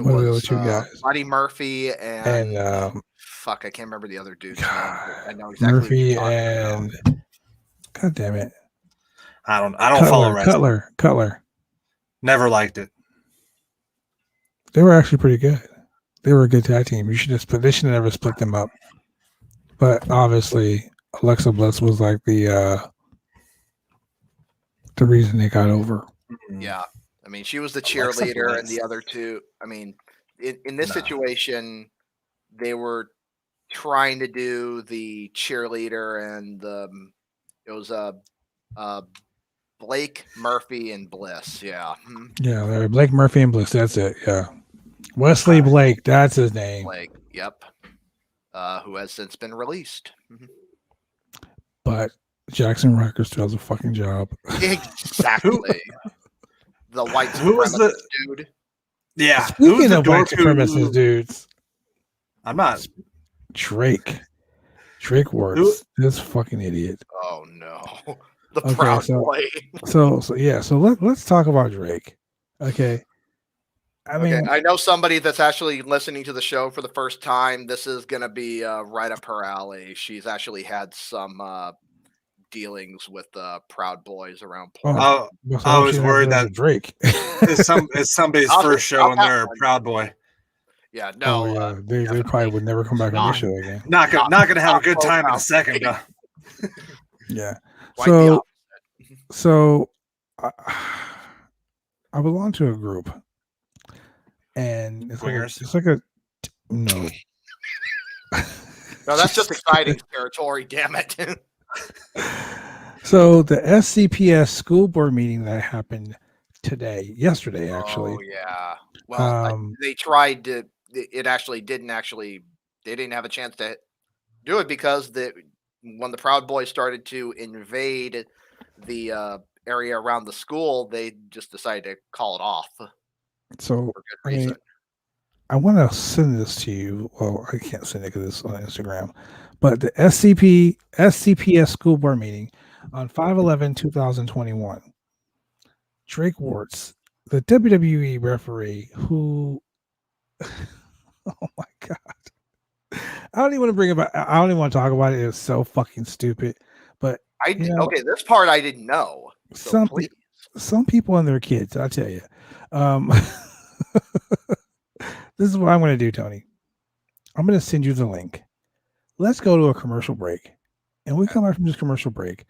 what are the other was two guys? Buddy Murphy and fuck, I can't remember the other dude's name. I know exactly Murphy who you're talking about. and God damn it, I don't follow wrestling. Cutler. Never liked it. They were actually pretty good. They were a good tag team. They should have never split them up. But obviously, Alexa Bliss was like the reason they got over. Yeah. I mean, she was the cheerleader, and the other two. I mean, in this situation, they were trying to do the cheerleader, and it was Blake, Murphy, and Bliss. Yeah. Yeah, Blake, Murphy, and Bliss. That's it. Yeah. Wesley Blake. That's his name. Blake. Yep. Who has since been released. But Jackson Riker still has a fucking job. Exactly. The white Who was the dude? Yeah. Speaking of white supremacist dudes, I'm not. Drake Works. This fucking idiot. Oh no. The Proud Boy. So let's talk about Drake. Okay. I mean, I know somebody that's actually listening to the show for the first time. This is going to be right up her alley. She's actually had some dealings with Proud Boys around Portland. I was worried that Drake is somebody's first show and they're a Proud Boy. Yeah, no. They probably would never come back on the show again. Not gonna have a good time in a second. Yeah. Quite So I belong to a group, and it's like a no. No, that's just exciting territory. Damn it. So the SCPS school board meeting that happened yesterday, actually. Oh yeah. Well, they tried to. It actually didn't. They didn't have a chance to do it because when the Proud Boys started to invade the area around the school, they just decided to call it off. So I want to send this to you. Well, I can't send it because it's on Instagram. But the SCPS school board meeting on 5/11/2021. Drake Warts, the WWE referee who, oh my God. I don't even want to bring about. I don't even want to talk about it. It's so fucking stupid. But okay, this part I didn't know. So some people and their kids, I tell you. This is what I'm going to do, Tony. I'm going to send you the link. Let's go to a commercial break. And we come back from this commercial break.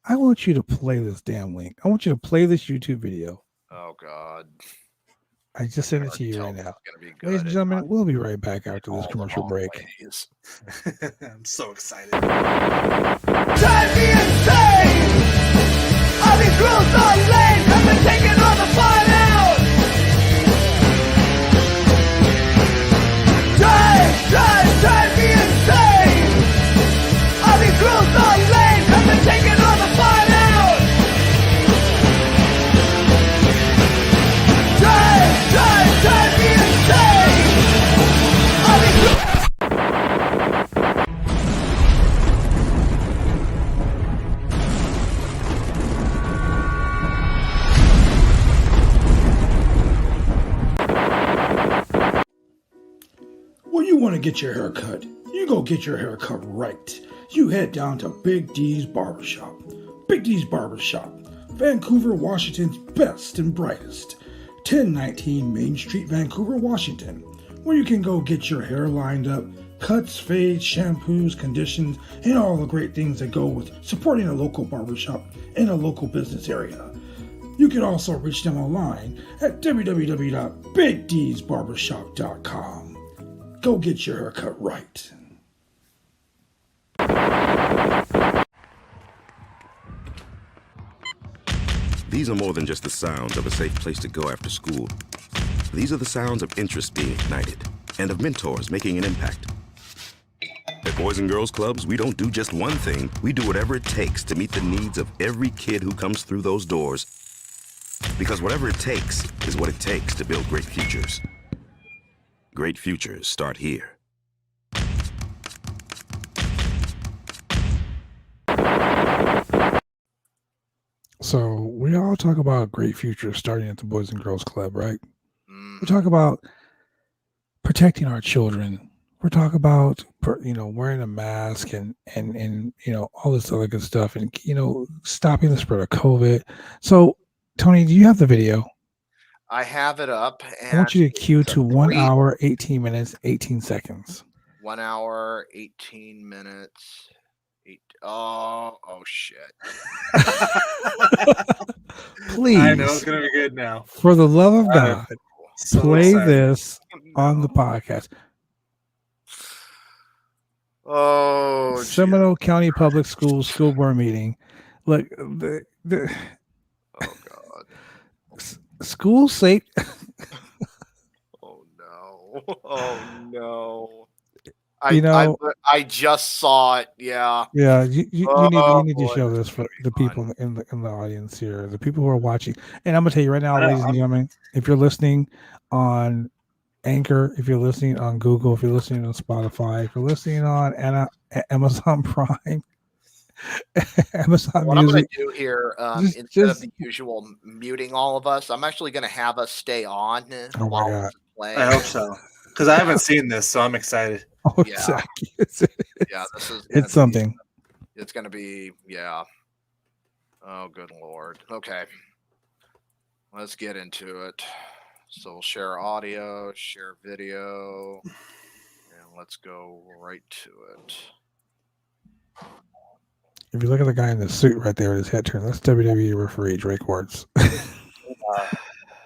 I want you to play this damn link. I want you to play this YouTube video. Oh, God. I just sent it to you right now. Gonna be good. Ladies and gentlemen, we'll be right back after this commercial break. I'm so excited. Drive me insane! All these rules are lame, I've been taking all the fun out! Drive me insane! All these rules are lame, I've been taking all the fun out! Drive me insane! All these rules... When you want to get your hair cut, you go get your hair cut right. You head down to Big D's Barbershop. Big D's Barbershop, Vancouver, Washington's best and brightest. 1019 Main Street, Vancouver, Washington, where you can go get your hair lined up, cuts, fades, shampoos, conditions, and all the great things that go with supporting a local barbershop in a local business area. You can also reach them online at www.bigdsbarbershop.com. Go get your haircut right. These are more than just the sounds of a safe place to go after school. These are the sounds of interest being ignited and of mentors making an impact. At Boys and Girls Clubs, we don't do just one thing. We do whatever it takes to meet the needs of every kid who comes through those doors. Because whatever it takes is what it takes to build great futures. Great futures start here. So we all talk about great futures starting at the Boys and Girls Club, right? We talk about protecting our children. We talk about, wearing a mask and all this other good stuff and, stopping the spread of COVID. So, Tony, do you have the video? I have it up. And I want you to cue to 1 hour, 18 minutes, 18 seconds. 1 hour, 18 minutes. Oh shit. Please. I know it's going to be good now. For the love of God, so play excited. this on the podcast. Oh, Seminole County Public Schools School Board meeting. Look, oh God. School safe. Oh no. I just saw it. Yeah. Yeah, you need to boy, show this for the people in the audience here, the people who are watching. And I'm gonna tell you right now, ladies and gentlemen, if you're listening on Anchor, if you're listening on Google, if you're listening on Spotify, if you're listening on Amazon Prime, Amazon what Music, I'm going to do here, instead of just the usual muting all of us, I'm actually going to have us stay on oh my while God. this is playing. I hope so. Because I haven't seen this, so I'm excited. Oh, Yeah. exactly. Yeah, this is It's something. It's going to be, yeah. Oh, good Lord. Okay. Let's get into it. So we'll share audio, share video, and let's go right to it. If you look at the guy in the suit right there with his head turned, that's WWE referee Drake Ward's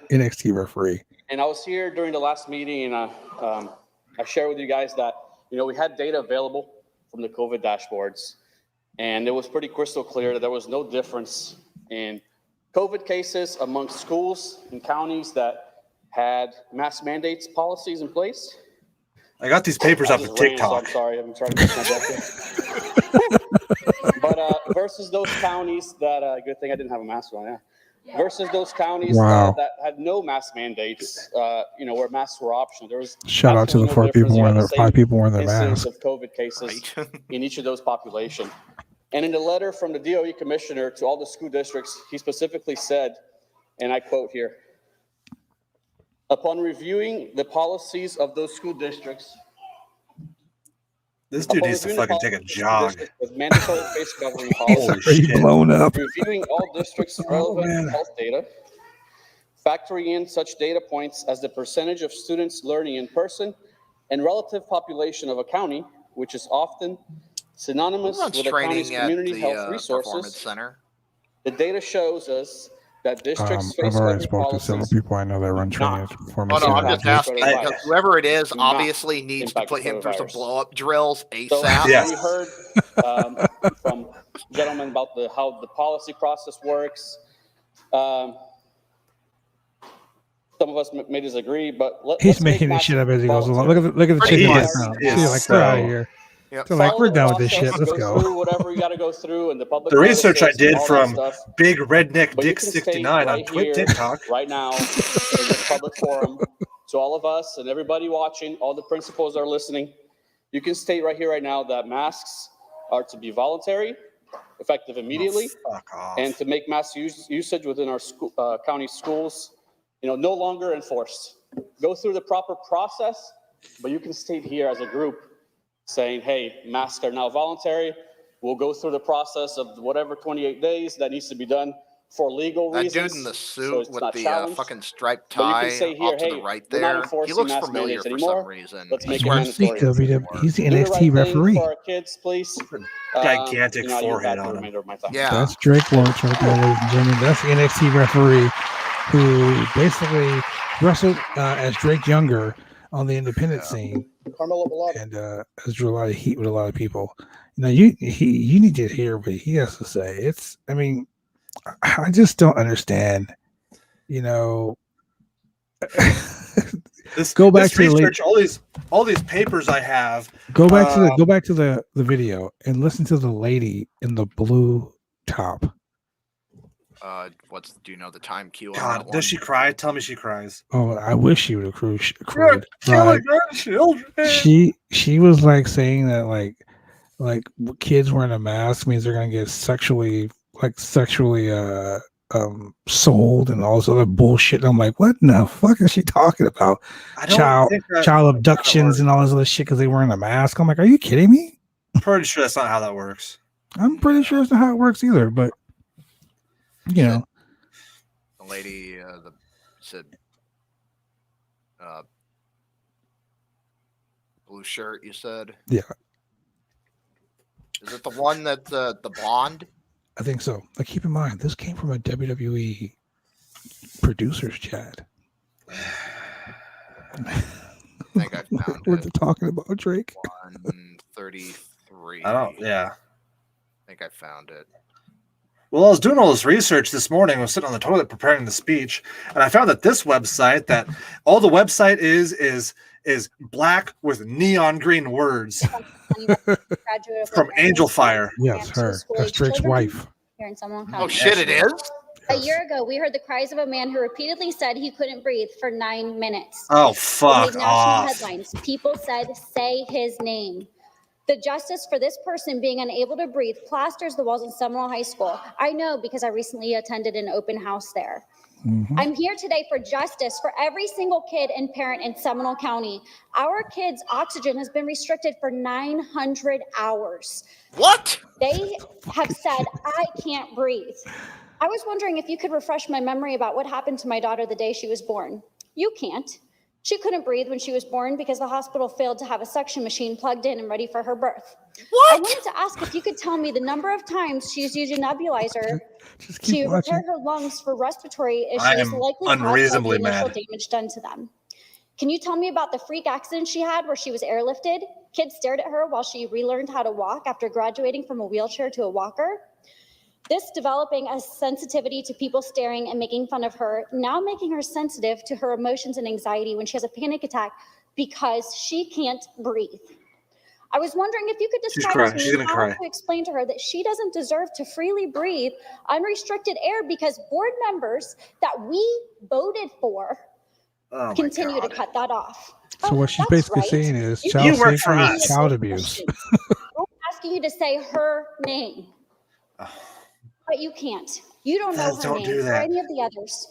NXT referee. And I was here during the last meeting, and I shared with you guys that we had data available from the COVID dashboards, and it was pretty crystal clear that there was no difference in COVID cases amongst schools and counties that had mask mandates policies in place. I got these papers off of TikTok. So I'm sorry, I'm trying to catch my breath here. But versus those counties that, good thing I didn't have a mask on, yeah. Versus those counties Wow. that had no mask mandates, where masks were optional. There was Shout out to the absolutely no 4 people difference. You wearing had their the 5 same people wearing their incidence masks. of COVID cases in each of those populations. And in the letter from the DOE commissioner to all the school districts, he specifically said, and I quote here, upon reviewing the policies of those school districts, This dude needs to fucking take a jog. With mandatory face covering Holy policies. shit. Blown up. Reviewing all districts' relevant health data. Factoring in such data points as the percentage of students learning in person and relative population of a county, which is often synonymous with a county's community health resources. Center. The data shows us that districts I've already spoke to several people I know that run training at performance. Oh no, I'm just asking Right. because whoever it is Do not obviously needs to impact put him through some coronavirus. blow-up drills ASAP. So Yes. we heard from gentlemen about how the policy process works. Some of us may disagree, but He's making this shit up as he goes along. Look at the He chicken is. now. He is She's like, we're out of so- here. Yep. They're like, Follow we're the done with this process, shit. Let's go go. through whatever you got to go through, and the public. The research I notices, did all that from stuff. Big Redneck But you Dick can state 69 on right here, TikTok. right now, in this public forum, to all of us and everybody watching, all the principals that are listening, you can state right here, right now, that masks are to be voluntary, effective immediately, Fuck off. and to make mask usage within our school, county schools, no longer enforced. Go through the proper process, but you can state here as a group saying, hey, masks are now voluntary. We'll go through the process of whatever 28 days that needs to be done for legal That reasons. dude in the so suit it's with not the challenged. fucking striped But you can tie say here, off to hey, the right we're not there. He enforcing looks mask familiar mandates for some anymore. reason. Let's make He it wears mandatory. He's the Do the NXT right thing referee. for our kids, please. Gigantic I'll yield forehead back the on him. remainder of my time. Yeah. That's Drake Lawrence right there, ladies and gentlemen. That's the NXT referee who basically wrestled as Drake Younger on the independent scene and has drew a lot of heat with a lot of people. You need to hear what he has to say. I just don't understand. Go back to research, all these papers I have. go back to the video and listen to the lady in the blue top. Do you know the time cue on God, that one? does she cry? Tell me she cries. Oh, I wish she would have cried. Killing our children. She was like saying that like kids wearing a mask means they're gonna get sexually sold and all this other bullshit. And I'm like, what in the fuck is she talking about? Child abductions and all this other shit because they wearing a mask. I'm like, are you kidding me? I'm pretty sure that's not how that works. I'm pretty sure it's not how it works either. But the lady said blue shirt. You said, yeah. Is it the one that the blonde? I think so. Like, keep in mind, this came from a WWE producers chat. I think I found what it. they're talking about, Drake. 133. Yeah. I think I found it. Well, I was doing all this research this morning. I was sitting on the toilet preparing the speech, and I found that this website, that all the website is black with neon green words from Angel Fire. Yes, her. That's Drake's wife. Here in Seminole Oh County. shit, it is. A year ago, we heard the cries of a man who repeatedly said he couldn't breathe for 9 minutes. Oh, It fuck made national off. headlines. People said, say his name. The justice for this person being unable to breathe plasters the walls in Seminole High School. I know because I recently attended an open house there. Mm-hmm. I'm here today for justice for every single kid and parent in Seminole County. Our kids' oxygen has been restricted for 900 hours. What? They have said, I can't breathe. I was wondering if you could refresh my memory about what happened to my daughter the day she was born. You can't. She couldn't breathe when she was born because the hospital failed to have a suction machine plugged in and ready for her birth. What? I wanted to ask if you could tell me the number of times she's used a nebulizer to repair her lungs for respiratory I issues am likely caused by the unreasonably initial mad. damage done to them. Can you tell me about the freak accident she had where she was airlifted? Kids stared at her while she relearned how to walk after graduating from a wheelchair to a walker. This developing a sensitivity to people staring and making fun of her, now making her sensitive to her emotions and anxiety when she has a panic attack because she can't breathe. I was wondering if you could describe to me how to explain to her that she doesn't deserve to freely breathe unrestricted air because board members that we voted for continue to cut that off. So what she's basically saying is You child work for safety us. is child abuse. I'm asking you to say her name. But you can't. You don't know her Don't do name or that. any of the others,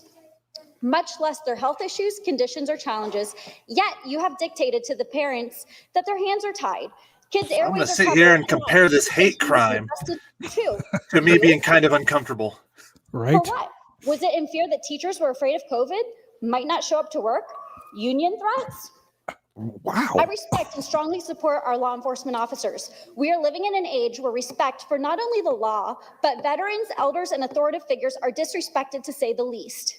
much less their health issues, conditions, or challenges. Yet you have dictated to the parents that their hands are tied. Kids' I'm going to airways are sit covered here and up. compare this hate Kids should be crime arrested too. to me being kind of uncomfortable. Right? For what? Was it in fear that teachers were afraid of COVID, might not show up to work, union threats? Wow. I respect and strongly support our law enforcement officers. We are living in an age where respect for not only the law, but veterans, elders, and authoritative figures are disrespected, to say the least.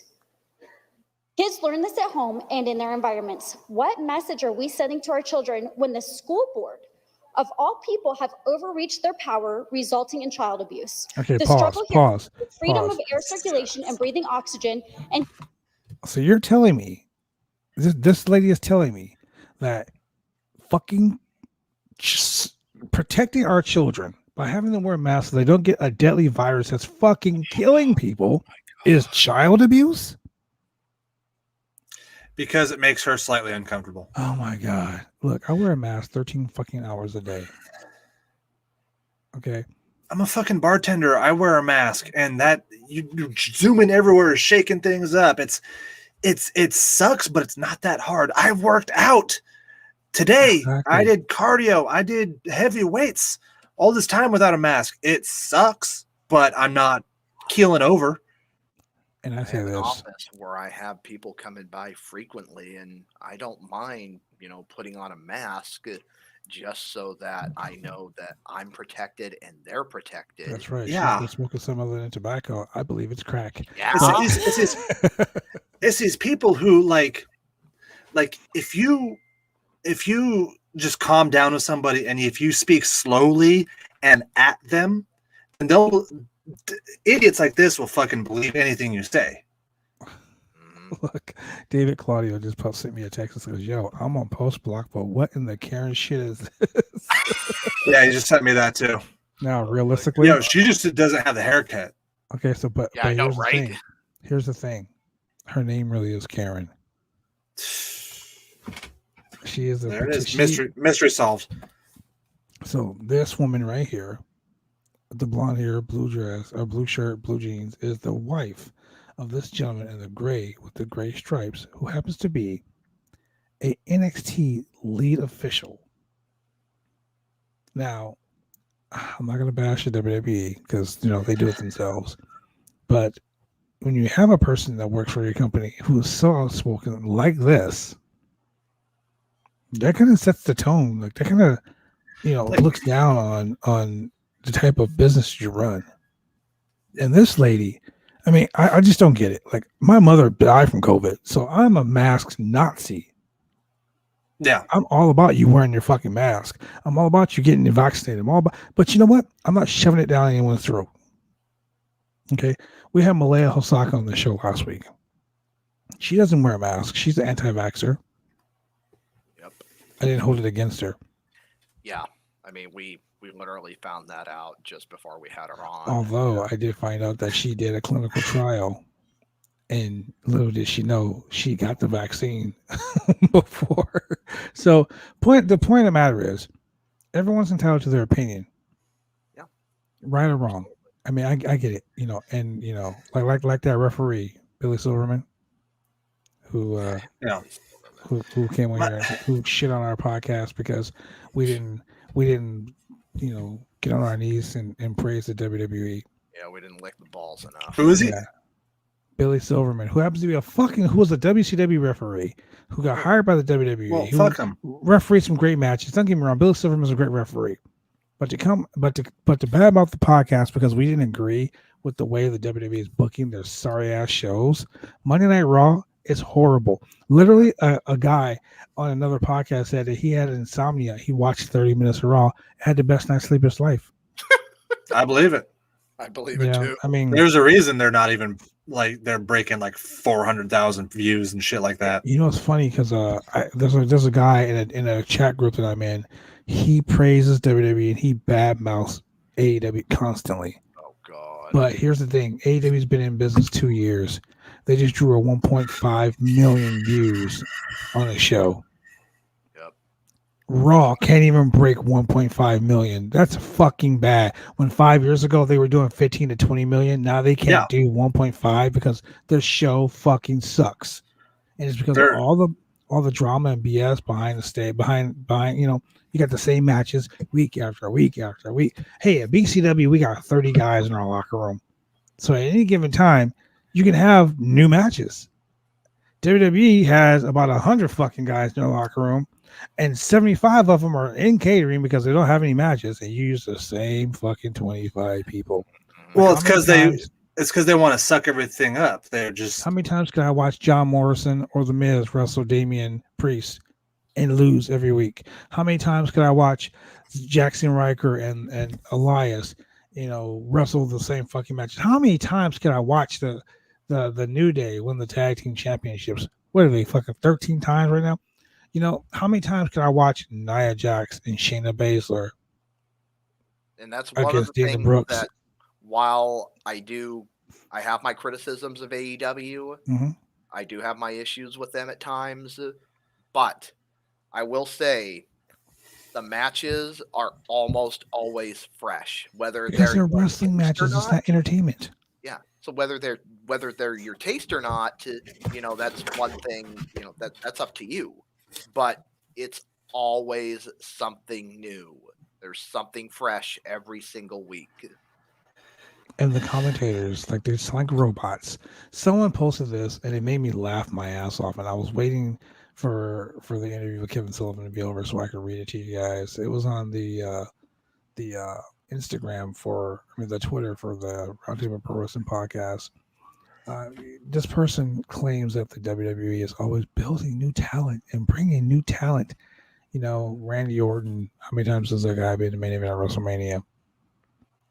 Kids learn this at home and in their environments. What message are we sending to our children when the school board, of all people, have overreached their power, resulting in child abuse? Okay, the pause, struggle here pause, is freedom pause. of air circulation and breathing oxygen. And So you're telling me, this lady is telling me that fucking protecting our children by having them wear masks so they don't get a deadly virus that's fucking killing people is child abuse? Because it makes her slightly uncomfortable. Oh my God. Look, I wear a mask 13 fucking hours a day. Okay. I'm a fucking bartender. I wear a mask, and that you zooming everywhere, shaking things up. It sucks, but it's not that hard. I worked out today. Exactly. I did cardio. I did heavy weights all this time without a mask. It sucks, but I'm not keeling over. And I I say have an this. office where I have people coming by frequently, and I don't mind, putting on a mask just so that I know that I'm protected and they're protected. That's right. Yeah. She's smoking some other than tobacco. I believe it's crack. Yeah. It's these people who like if you just calm down with somebody and if you speak slowly and at them, and idiots like this will fucking believe anything you say. Look, David Claudio just sent me a text and says, "Yo, I'm on post block, but what in the Karen shit is this?" Yeah, he just sent me that too. Now, realistically, Yo, she just doesn't have the haircut. okay. So, but Yeah, I know, here's the right? thing. Here's the thing. Her name really is Karen. She is a There it is. Mystery solved. So this woman right here, the blonde hair, blue dress, or blue shirt, blue jeans, is the wife of this gentleman in the gray with the gray stripes, who happens to be a NXT lead official. Now, I'm not going to bash the WWE because they do it themselves, but when you have a person that works for your company who is so outspoken like this, that kind of sets the tone. Like, that kind of looks down on the type of business you run. And this lady, I mean, I just don't get it. Like, my mother died from COVID, so I'm a mask Nazi. Yeah. I'm all about you wearing your fucking mask. I'm all about you getting vaccinated. I'm all about, but you know what? I'm not shoving it down anyone's throat. Okay. We had Malaya Hosaka on the show last week. She doesn't wear a mask. She's an anti-vaxxer. Yep. I didn't hold it against her. Yeah. I mean, we literally found that out just before we had her on. Although I did find out that she did a clinical trial, and little did she know she got the vaccine before. So the point of the matter is, everyone's entitled to their opinion. Yeah. Right or wrong. I mean, I get it, and like that referee, Billy Silverman, who came on here, who shit on our podcast because we didn't get on our knees and praise the WWE. Yeah, we didn't lick the balls enough. Who is he? Yeah. Billy Silverman, who happens to be who was a WCW referee, who got hired by the WWE. Well, who fuck him. Refereed some great matches. Don't get me wrong, Billy Silverman's a great referee. But to bad about the podcast because we didn't agree with the way the WWE is booking their sorry ass shows. Monday Night Raw is horrible. Literally, a guy on another podcast said that he had insomnia. He watched 30 minutes of Raw, had the best night's sleep of his life. I believe it. I believe it too. I mean, There's a reason they're not even they're breaking 400,000 views and shit like that. it's funny because there's a guy in a chat group that I'm in. He praises WWE and he badmouths AEW constantly. Oh God! But here's the thing: AEW's been in business 2 years. They just drew a 1.5 million views on a show. Yep. Raw can't even break 1.5 million. That's fucking bad. When 5 years ago they were doing 15 to 20 million, now they can't do 1.5 because their show fucking sucks. And it's because of all the drama and BS behind the stage, behind, you got the same matches week after week after week. Hey, at BCW, we got 30 guys in our locker room. So at any given time, you can have new matches. WWE has about 100 fucking guys in their locker room, and 75 of them are in catering because they don't have any matches, and you use the same fucking 25 people. Well, it's because they want to suck everything up. They're just. How many times can I watch John Morrison or The Miz wrestle Damian Priest and lose every week? How many times can I watch Jackson Riker and Elias, wrestle the same fucking matches? How many times can I watch the New Day win the tag team championships? What are they, fucking 13 times right now? How many times can I watch Nia Jax and Shayna Baszler? And that's one of the things that, while I have my criticisms of AEW, I do have my issues with them at times, but I will say the matches are almost always fresh, whether they're wrestling matches. It's not entertainment. Yeah. So whether they're your taste or not, that's one thing. That's up to you. But it's always something new. There's something fresh every single week. And the commentators, they're just like robots. Someone posted this, and it made me laugh my ass off. And I was waiting for the interview with Kevin Sullivan to be over so I could read it to you guys. It was on the Instagram the Twitter for the Roundtable Pro Wrestling Podcast. This person claims that the WWE is always building new talent and bringing new talent. Randy Orton, how many times has that guy been the main event at WrestleMania?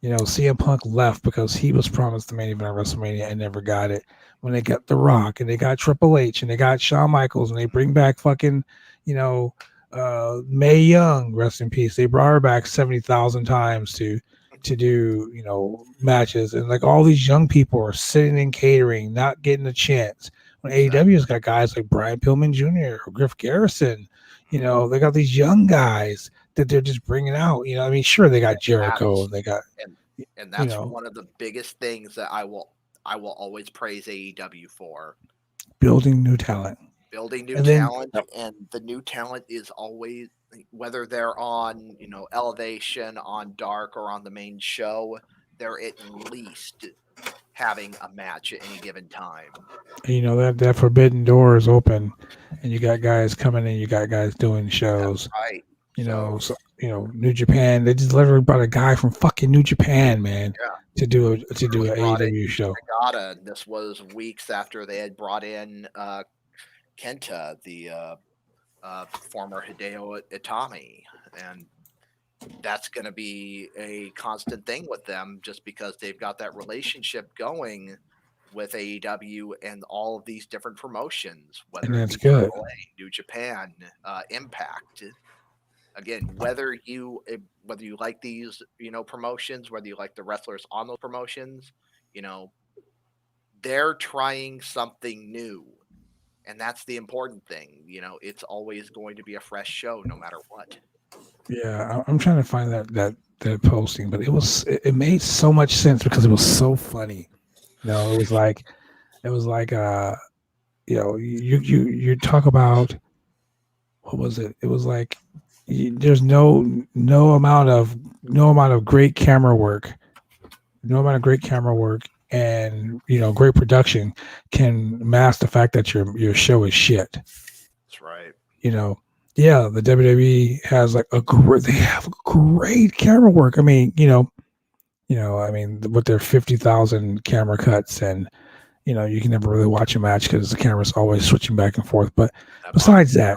CM Punk left because he was promised the main event at WrestleMania and never got it. When they got The Rock and they got Triple H and they got Shawn Michaels and they bring back fucking, Mae Young, rest in peace. They brought her back 70,000 times to do, matches. And like all these young people are sitting in catering, not getting a chance. When AEW's got guys like Brian Pillman Jr. or Griff Garrison, they got these young guys that they're just bringing out. Sure, they got Jericho and they got, and that's one of the biggest things that I will always praise AEW for. Building new talent. And the new talent is always, whether they're on, Elevation, on Dark, or on the main show, they're at least having a match at any given time. That forbidden door is open, and you got guys coming in, you got guys doing shows. That's right. New Japan. They just literally brought a guy from fucking New Japan, man, to do an AEW show. This was weeks after they had brought in Kenta, the former Hideo Itami, and that's going to be a constant thing with them, just because they've got that relationship going with AEW and all of these different promotions. Whether that's good. New Japan, Impact. Again, whether you like these, promotions, whether you like the wrestlers on those promotions, they're trying something new. And that's the important thing. It's always going to be a fresh show no matter what. Yeah, I'm trying to find that posting, but it made so much sense because it was so funny. It was like you talk about, what was it? It was like there's no amount of great camera work, and great production can mask the fact that your show is shit. That's right. The WWE has they have great camera work. With their 50,000 camera cuts, and you can never really watch a match because the camera's always switching back and forth. But besides that,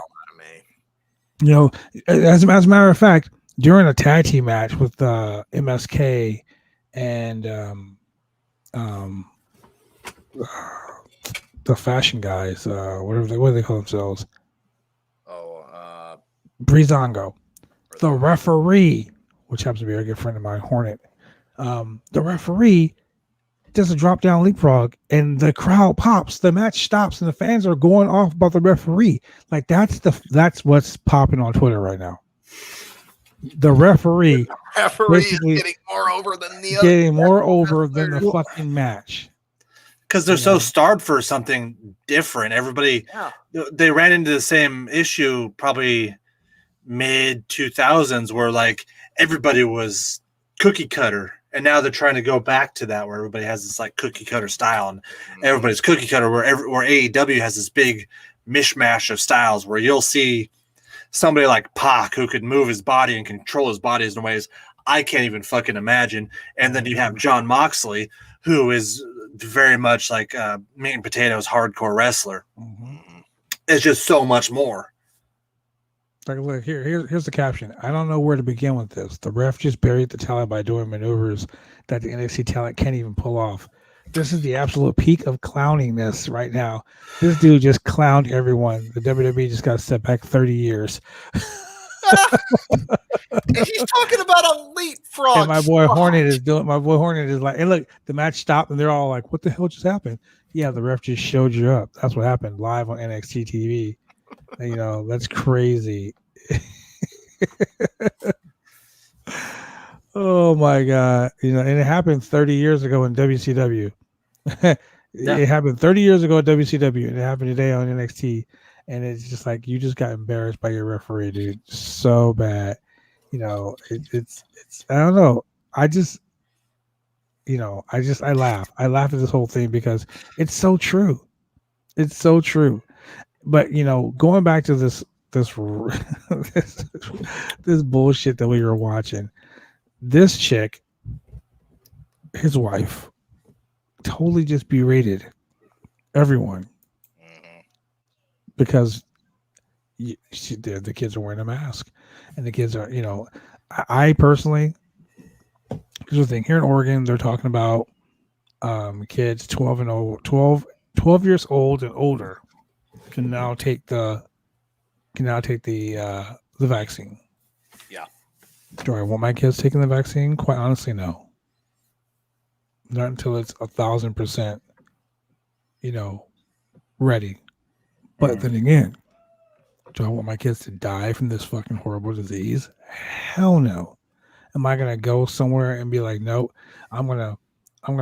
as a matter of fact, during a tag team match with MSK and the fashion guys, what do they call themselves? Breezango. The referee, which happens to be a good friend of mine, Hornet, the referee does a drop down leapfrog and the crowd pops, the match stops, and the fans are going off about the referee. Like that's what's popping on Twitter right now. The referee is getting more over than the fucking match. because they're so starved for something different. Everybody, they ran into the same issue probably mid 2000s where like everybody was cookie cutter, and now they're trying to go back to that where everybody has this like cookie cutter style, and everybody's cookie cutter. Where AEW has this big mishmash of styles where you'll see somebody like Pac who could move his body and control his body in ways I can't even fucking imagine. And then you have John Moxley, who is very much like meat and potatoes hardcore wrestler. It's just so much more. Like, look, here's the caption. I don't know where to begin with this. The ref just buried the talent by doing maneuvers that the NXT talent can't even pull off. This is the absolute peak of clowniness right now. This dude just clowned everyone. The WWE just got set back 30 years. He's talking about a leapfrog. And my boy Hornet is like, hey, look, the match stopped, and they're all like, what the hell just happened? Yeah, the ref just showed you up. That's what happened live on NXT TV. You know, that's crazy. Oh my God. You know, and it happened 30 years ago in WCW. It happened 30 years ago at WCW, and it happened today on NXT. And it's just like, you just got embarrassed by your referee, dude. So bad. You know, it's I don't know. I laugh. I laugh at this whole thing because it's so true. It's so true. But, you know, going back to this this bullshit that we were watching, this chick, his wife, totally just berated everyone because the kids are wearing a mask, and the kids are, you know, I personally, here's the thing, here in Oregon, they're talking about kids 12 years old and older can now take the vaccine. Yeah. Do I want my kids taking the vaccine? Quite honestly, no. Not until it's 1,000%, you know, ready. But then again, do I want my kids to die from this fucking horrible disease? Hell no. Am I gonna go somewhere and be like, nope, I'm gonna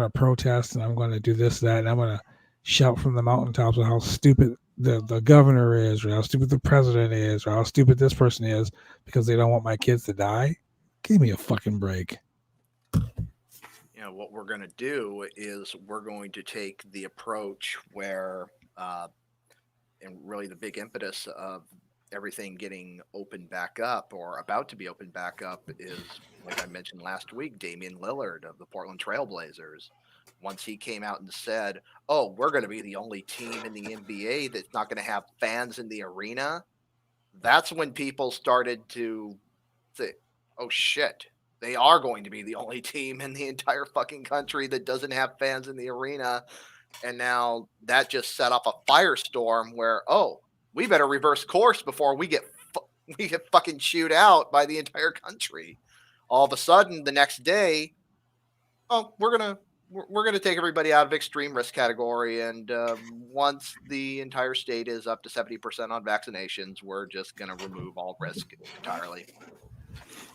protest, and I'm gonna do this, that, and I'm gonna shout from the mountaintops of how stupid the governor is, or how stupid the president is, or how stupid this person is because they don't want my kids to die? Give me a fucking break. You know, what we're going to do is we're going to take the approach where, and really the big impetus of everything getting opened back up or about to be opened back up is, like I mentioned last week, Damian Lillard of the Portland Trailblazers. Once he came out and said, oh, we're going to be the only team in the NBA that's not going to have fans in the arena, that's when people started to think, oh, shit, they are going to be the only team in the entire fucking country that doesn't have fans in the arena. And now that just set off a firestorm where, oh, we better reverse course before we get fucking chewed out by the entire country. All of a sudden, the next day, oh, we're gonna take everybody out of extreme risk category, and once the entire state is up to 70% on vaccinations, we're just gonna remove all risk entirely.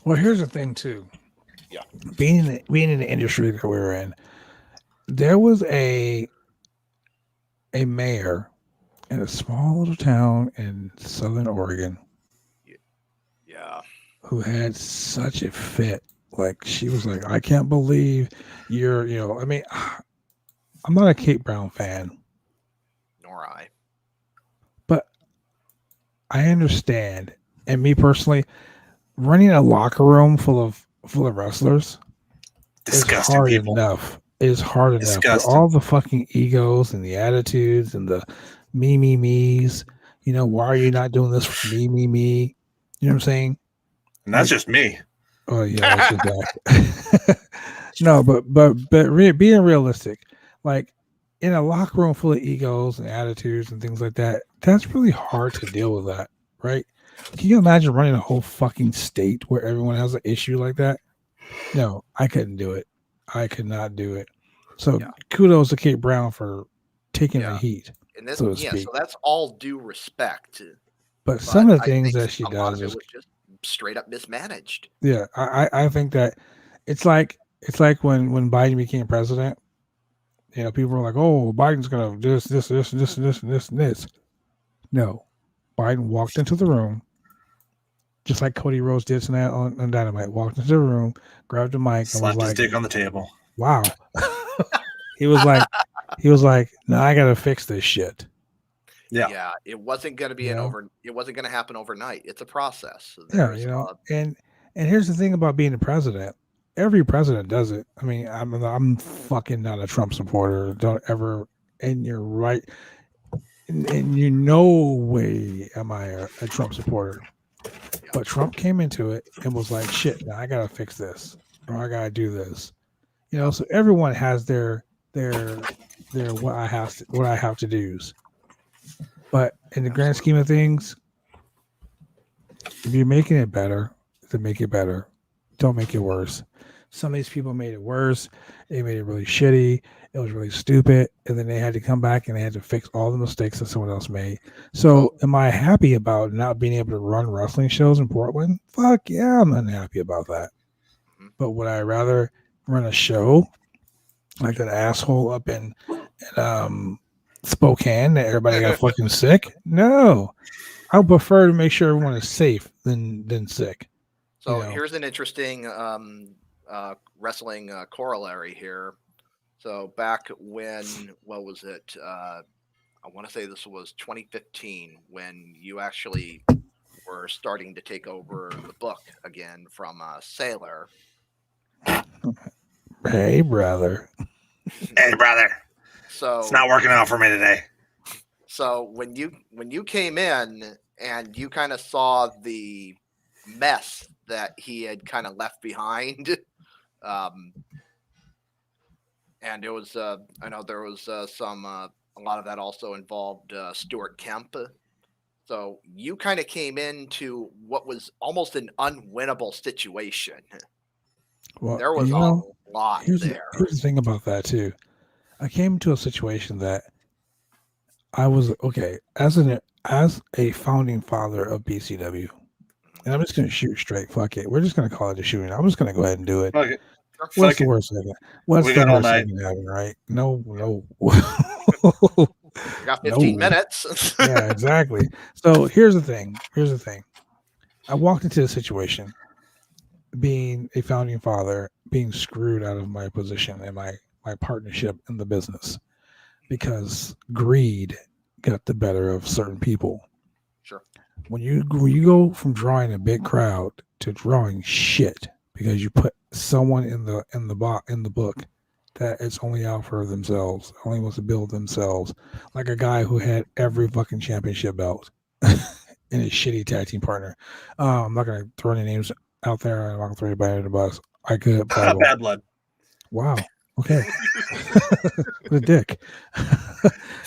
Well, here's the thing too. Yeah, being in the industry that we were in, there was a mayor in a small little town in Southern Oregon. Yeah, who had such a fit. Like, she was like, I can't believe you're, you know, I mean, I'm not a Kate Brown fan. Nor I. But I understand. And me personally, running a locker room full of wrestlers Disgusting is hard people. enough. Is hard enough. But Disgusting. all the fucking egos and the attitudes and the me's, you know, why are you not doing this for me? You know what I'm saying? And that's just me. Oh yeah, that's just that. No, but being realistic, like in a locker room full of egos and attitudes and things like that, that's really hard to deal with that, right? Can you imagine running a whole fucking state where everyone has an issue like that? No, I couldn't do it. I could not do it. So kudos to Kate Brown for taking the heat. And this, so to so speak. that's all due respect. But some of the things that she does is just straight up mismanaged. Yeah, I think that it's like when Biden became president, You know, people are like, "Oh, Biden's gonna do this." No, Biden walked into the room, just like Cody Rhodes did tonight on Dynamite. Walked into the room, grabbed the mic, slapped and was his like, dick on the table. "Wow." he was like, "No, I gotta fix this shit." Yeah, it wasn't going to be it wasn't going to happen overnight. It's a process. Yeah, you know, and here's the thing about being a president. Every president does it. I mean, I'm fucking not a Trump supporter. Don't ever, and you're right. And you no way am I a Trump supporter. But Trump came into it and was like, shit, now I gotta fix this. Or I gotta do this. You know, so everyone has their what I have to do's. But in the grand scheme of things, if you're making it better, then make it better. Don't make it worse. Some of these people made it worse. They made it really shitty. It was really stupid. And then they had to come back and they had to fix all the mistakes that someone else made. So am I happy about not being able to run wrestling shows in Portland? Fuck yeah, I'm unhappy about that. But would I rather run a show like that asshole up in Spokane that everybody got fucking sick? No. I would prefer to make sure everyone is safe than sick. So here's an interesting wrestling corollary here. So back when, what was it? I want to say this was 2015 when you actually were starting to take over the book again from Sailor. Hey, brother. Hey, brother. So it's not working out for me today. So when you came in and you kind of saw the mess that he had kind of left behind, and it was I know there was some a lot of that also involved Stuart Kemp. So you kind of came into what was almost an unwinnable situation. Well, there was a lot there. Here's the thing about that too. I came to a situation that I was okay as a founding father of BCW, and I'm just gonna shoot straight. Fuck it, we're just gonna call it a shooting. I'm just gonna go ahead and do it. Okay. What's the worst thing? What's the worst thing that happened? Right? No. You got 15 minutes. Yeah, exactly. So here's the thing. I walked into the situation, being a founding father, being screwed out of my position and my partnership in the business because greed got the better of certain people. Sure. When you go from drawing a big crowd to drawing shit because you put someone in the book that is only out for themselves, only wants to build themselves, like a guy who had every fucking championship belt and his shitty tag team partner. I'm not gonna throw any names out there. I'm not gonna throw anybody under the bus. I could bad blood. Wow. Okay. The dick.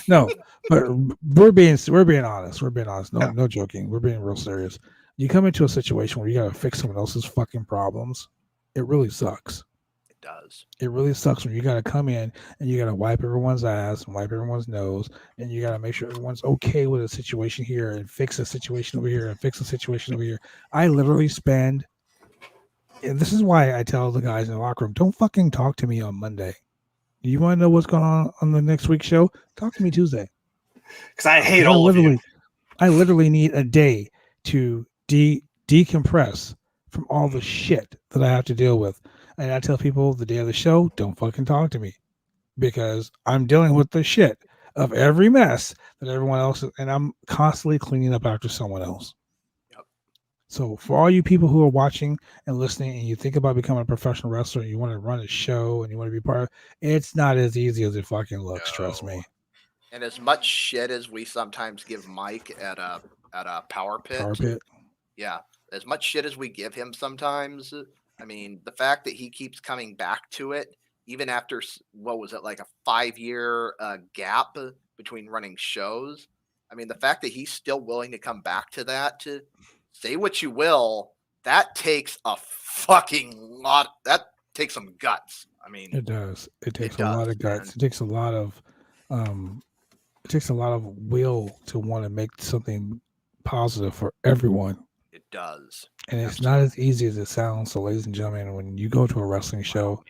No, but we're being honest. No joking. We're being real serious. You come into a situation where you gotta fix someone else's fucking problems. It really sucks. It does. It really sucks when you gotta come in and you gotta wipe everyone's ass and wipe everyone's nose, and you gotta make sure everyone's okay with a situation here and fix a situation over here and fix a situation over here. I literally spend. And this is why I tell the guys in the locker room, don't fucking talk to me on Monday. You want to know what's going on the next week's show? Talk to me Tuesday. Because I hate all of you. I literally need a day to decompress from all the shit that I have to deal with. And I tell people the day of the show, don't fucking talk to me. Because I'm dealing with the shit of every mess that everyone else is, and I'm constantly cleaning up after someone else. So for all you people who are watching and listening and you think about becoming a professional wrestler and you want to run a show and you want to be part of it, it's not as easy as it fucking looks, trust me. And as much shit as we sometimes give Mike at a power pit. Yeah. As much shit as we give him sometimes, I mean, the fact that he keeps coming back to it, even after, what was it, like a 5-year gap between running shows. I mean, the fact that he's still willing to come back to that, say what you will, that takes a fucking lot. That takes some guts. I mean, it does. It takes a lot of guts. It takes a lot of will to want to make something positive for everyone. It does. And it's not as easy as it sounds. So, ladies and gentlemen, when you go to a wrestling show,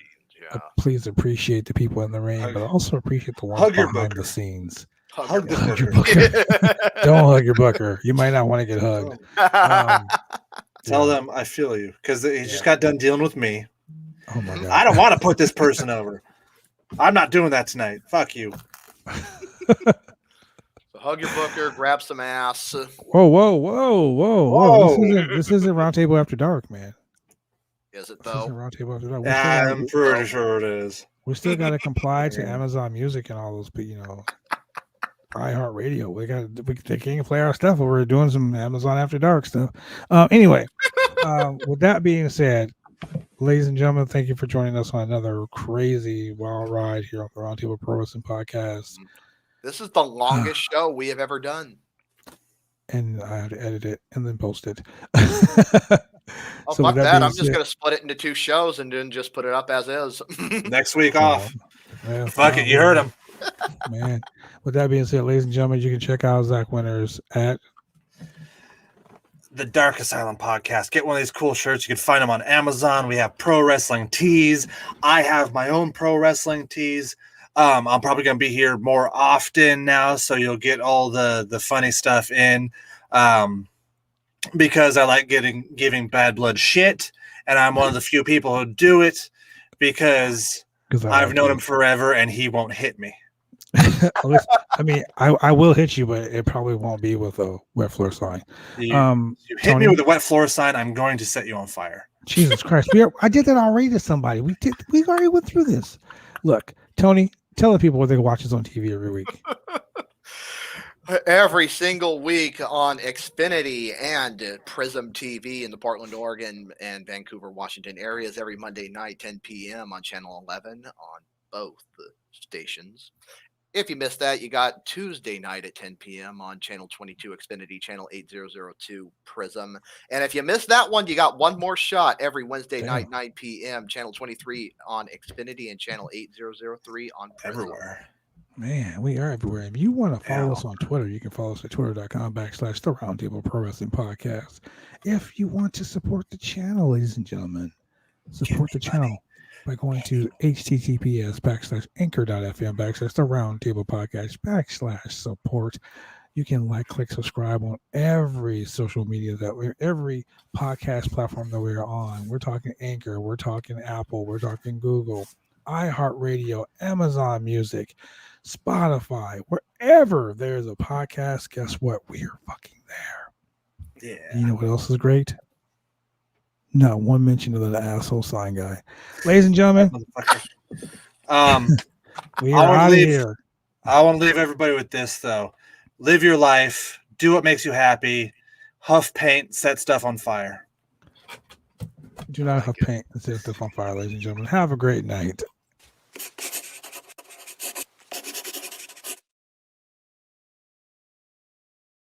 please appreciate the people in the ring, but also appreciate the ones Hug your behind booker. the scenes. Hug the Hug your booker. booker. Don't hug your booker. You might not want to get hugged. Tell them I feel you, because he just got done dealing with me. Oh my God. I don't want to put this person over. I'm not doing that tonight. Fuck you. So hug your booker, grab some ass. Whoa. This isn't Roundtable After Dark, man. Is it This isn't though? Roundtable After Dark. I'm pretty sure it is. We still got to comply to Amazon Music and all those, iHeartRadio. They can't play our stuff. We're doing some Amazon After Dark stuff. Anyway, with that being said, ladies and gentlemen, thank you for joining us on another crazy wild ride here on the Roundtable Pro Wrestling Podcast. This is the longest show we have ever done. And I had to edit it and then post it. Fuck that. I'm just going to split it into 2 shows and then just put it up as is. Next week off. Fuck it. You heard him. Man. With that being said, ladies and gentlemen, you can check out Zach Winters at the Dark Asylum Podcast. Get one of these cool shirts. You can find them on Amazon. We have pro wrestling tees. I have my own pro wrestling tees. I'm probably going to be here more often now, so you'll get all the funny stuff in. Because I like giving Bad Blood shit, and I'm one of the few people who do it because I've known him forever, and he won't hit me. I mean, I will hit you, but it probably won't be with a wet floor sign. You hit me with a wet floor sign, I'm going to set you on fire. Jesus Christ! I did that already to somebody. We already went through this. Look, Tony, tell the people what they watch us on TV every week. Every single week on Xfinity and Prism TV in the Portland, Oregon and Vancouver, Washington areas every Monday night, 10 p.m. on Channel 11 on both the stations. If you missed that, you got Tuesday night at 10 p.m. on Channel 22 Xfinity, Channel 8002 Prism. And if you missed that one, you got one more shot every Wednesday night, 9 p.m. Channel 23 on Xfinity and Channel 8003 on Prism. Everywhere. Man, we are everywhere. If you want to follow us on Twitter, you can follow us at twitter.com/the Roundtable Pro Wrestling Podcast. If you want to support the channel, ladies and gentlemen, support the channel by going to https://anchor.fm/the Roundtable Podcast /support. You can like, click, subscribe on every social media every podcast platform that we're on. We're talking Anchor, we're talking Apple, we're talking Google, iHeartRadio, Amazon Music, Spotify, wherever there's a podcast, guess what? We're fucking there. Yeah. You know what else is great? Not one mention of the asshole sign guy. Ladies and gentlemen, we are out of here. I want to leave everybody with this, though. Live your life. Do what makes you happy. Huff paint. Set stuff on fire. Do not huff paint and set stuff on fire, ladies and gentlemen. Have a great night.